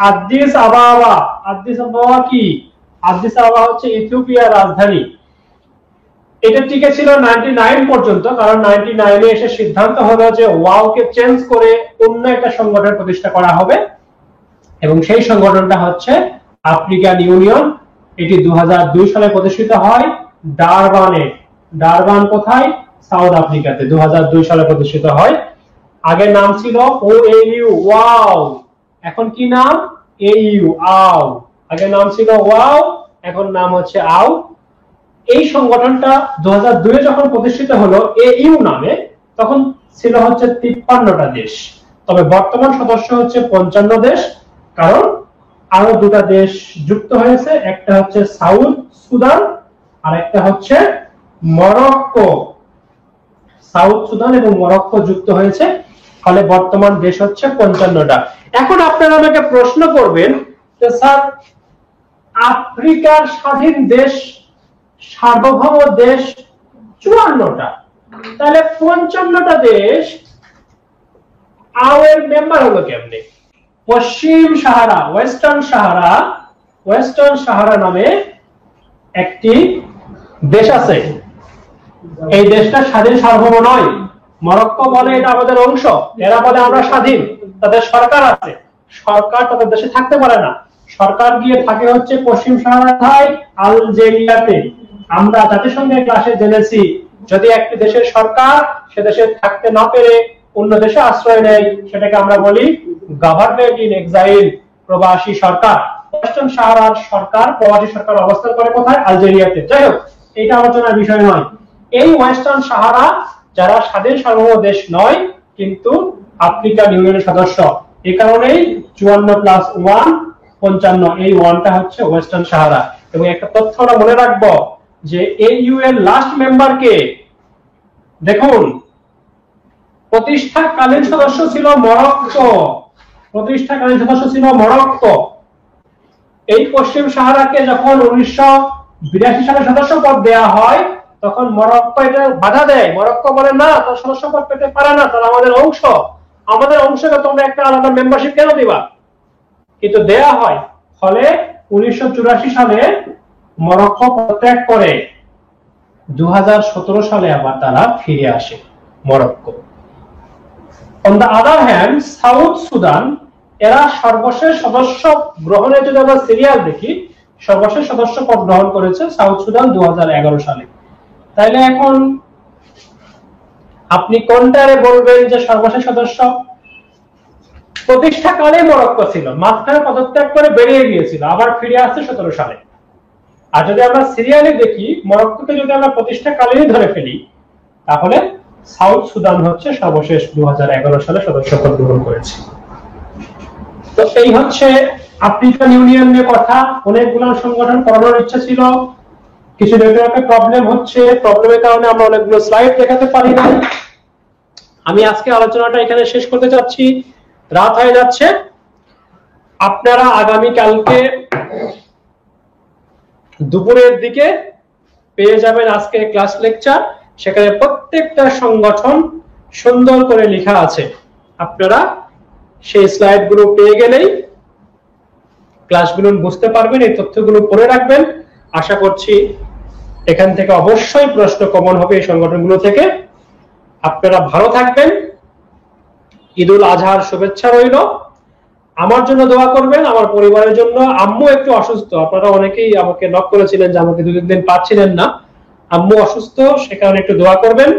আদিস আবাবা। আদিস আবাবা কি? আদিস আবাবা হচ্ছে ইথিওপিয়ার রাজধানী। এটা টিকে ছিল 99 পর্যন্ত, কারণ 99 এ এসে সিদ্ধান্ত হলো যে ওয়াও কে চেঞ্জ করে অন্য একটা সংগঠন প্রতিষ্ঠা করা হবে, এবং সেই সংগঠনটা হচ্ছে আফ্রিকান ইউনিয়ন। এটি 2002 সালে প্রতিষ্ঠিত হয় ডারবানে। ডারবান কোথায়? সাউথ আফ্রিকাতে 2002 সালে প্রতিষ্ঠিত হয়। আগের নাম ছিল ওএইউ, ওয়াও। এখন কি নাম? এইউ, আও। আগের নাম ছিল ওয়াও, এখন নাম হচ্ছে আও। এই সংগঠনটা 2002 এ যখন প্রতিষ্ঠিত হলো এইউ নামে, তখন ছিল হচ্ছে 53টা দেশ, তবে বর্তমান সদস্য হচ্ছে 55 দেশ, কারণ আরো দুটা দেশ যুক্ত হয়েছে, একটা হচ্ছে সাউথ সুদান আর একটা হচ্ছে মরক্কো। সাউথ সুদান এবং মরক্কো যুক্ত হয়েছে, ফলে বর্তমান দেশ হচ্ছে 55টা। এখন আপনারা আমাকে প্রশ্ন করবেন যে স্যার, আফ্রিকার স্বাধীন দেশ, সার্বভৌম দেশ 54টা, তাহলে 55টা দেশ আওয়ের মেম্বার হলো কেমনে? পশ্চিম সাহারা, ওয়েস্টার্ন সাহারা নামে একটি দেশ আছে। এই দেশটা স্বাধীন সার্বভৌম নয়। মরক্কো বলে এটা আমাদের অংশ, এরা বলে আমরা স্বাধীন, তাদের সরকার আছে, সরকার তাদের দেশে থাকতে পারে না। সরকার গিয়ে থাকে হচ্ছে পশ্চিম সাহারায়, আলজেরিয়াতে। আমরা জাতিসংঘের ক্লাসে জেনেছি, যদি একটি দেশের সরকার সে দেশে থাকতে না পেরে অন্য দেশে আশ্রয় নেয়, সেটাকে আমরা বলি গভর্নমেন্ট ইন এক্সাইল, প্রবাসী সরকার। ওয়েস্টার্ন সাহারার সরকার, প্রবাসী সরকার অবস্থান করে কোথায়? আলজেরিয়াতে। যাই হোক, এটা আলোচনার বিষয় নয়। এই ওয়েস্টার্ন সাহারা যারা স্বাধীন সার্বভৌম দেশ নয়, কিন্তু আফ্রিকান ইউনিয়নের সদস্য, এই কারণেই 54+1 55, এই ওয়ানটা হচ্ছে ওয়েস্টার্ন সাহারা। এবং একটা তথ্য আমরা মনে রাখবো যে এইইউ এর লাস্ট মেম্বার কে? দেখুন, প্রতিষ্ঠাকালীন সদস্য ছিল মরক্কো, এই পশ্চিম সাহারাকে যখন 1982 সালে সদস্য পদ দেওয়া হয়, তখন মরক্কো এটা বাধা দেয়। মরক্কো বলে না, তার সদস্য পদ পেতে পারে না, তারা আমাদের অংশকে তোমরা একটা আলাদা মেম্বারশিপ কেন দিবা? কিন্তু দেয়া হয়। ফলে 1984 সালে মরক্কো পদত্যাগ করে, 2017 সালে আবার তারা ফিরে আসে Morocco. On the other hand, south Sudan, এরা সর্বশেষ সদস্য গ্রহণের, যদি আমরা সিরিয়াল দেখি, সর্বশেষ সদস্য পদ গ্রহণ করেছে সাউথ সুদান 2011 সালে। তাইলে এখন আপনি কোনটারে বলবেন যে সর্বশেষ সদস্য? প্রতিষ্ঠাকালে মরক্কো ছিল, মাঝখানে পদত্যাগ করে বেরিয়ে গিয়েছিল, আবার ফিরে আসছে 17 সালে। আর যদি আমরা সিরিয়ালে দেখি, মরক্কোকে যদি আমরা প্রতিষ্ঠাকালেই ধরে ফেলি, তাহলে সাউথ সুদান হচ্ছে সর্বশেষ 2011 সালে সদস্যপদ গ্রহণ করেছে। তো এই হচ্ছে আফ্রিকান ইউনিয়ন নিয়ে কথা। অনেকগুলো সংগঠন করানোর ইচ্ছা ছিল, কিছু নেটওয়ার্কে প্রবলেম হচ্ছে, প্রবলেমের কারণে আমরা অনেকগুলো স্লাইড দেখাতে পারি না। আমি আজকে আলোচনাটা এখানে শেষ করতে চাচ্ছি, রাত হয়ে যাচ্ছে। আপনারা আগামী কালকে দুপুরের দিকে পেয়ে যাবেন আজকে ক্লাস লেকচার, সেখানে প্রত্যেকটা সংগঠন সুন্দর করে লেখা আছে। আপনারা সেই স্লাইডগুলো পেয়ে গেলেই ক্লাসগুলো বুঝতে পারবেন, এই তথ্যগুলো পড়ে রাখবেন। আশা করছি এখান থেকে অবশ্যই প্রশ্ন কমন হবে এই সংগঠনগুলো থেকে। আপনারা ভালো থাকবেন, ঈদুল আজহার শুভেচ্ছা রইল। আমার জন্য দোয়া করবেন, আমার পরিবারের জন্য। আম্মু একটু অসুস্থ, আপনারা অনেকেই আমাকে নক করেছিলেন যে আমাকে 2-3 দিন পাচ্ছিলেন না, আম্মু অসুস্থ, সে কারণে একটু দোয়া করবেন।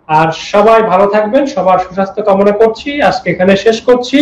আর সবাই ভালো থাকবেন, সবার সুস্বাস্থ্য কামনা করছি। আজকে এখানে শেষ করছি।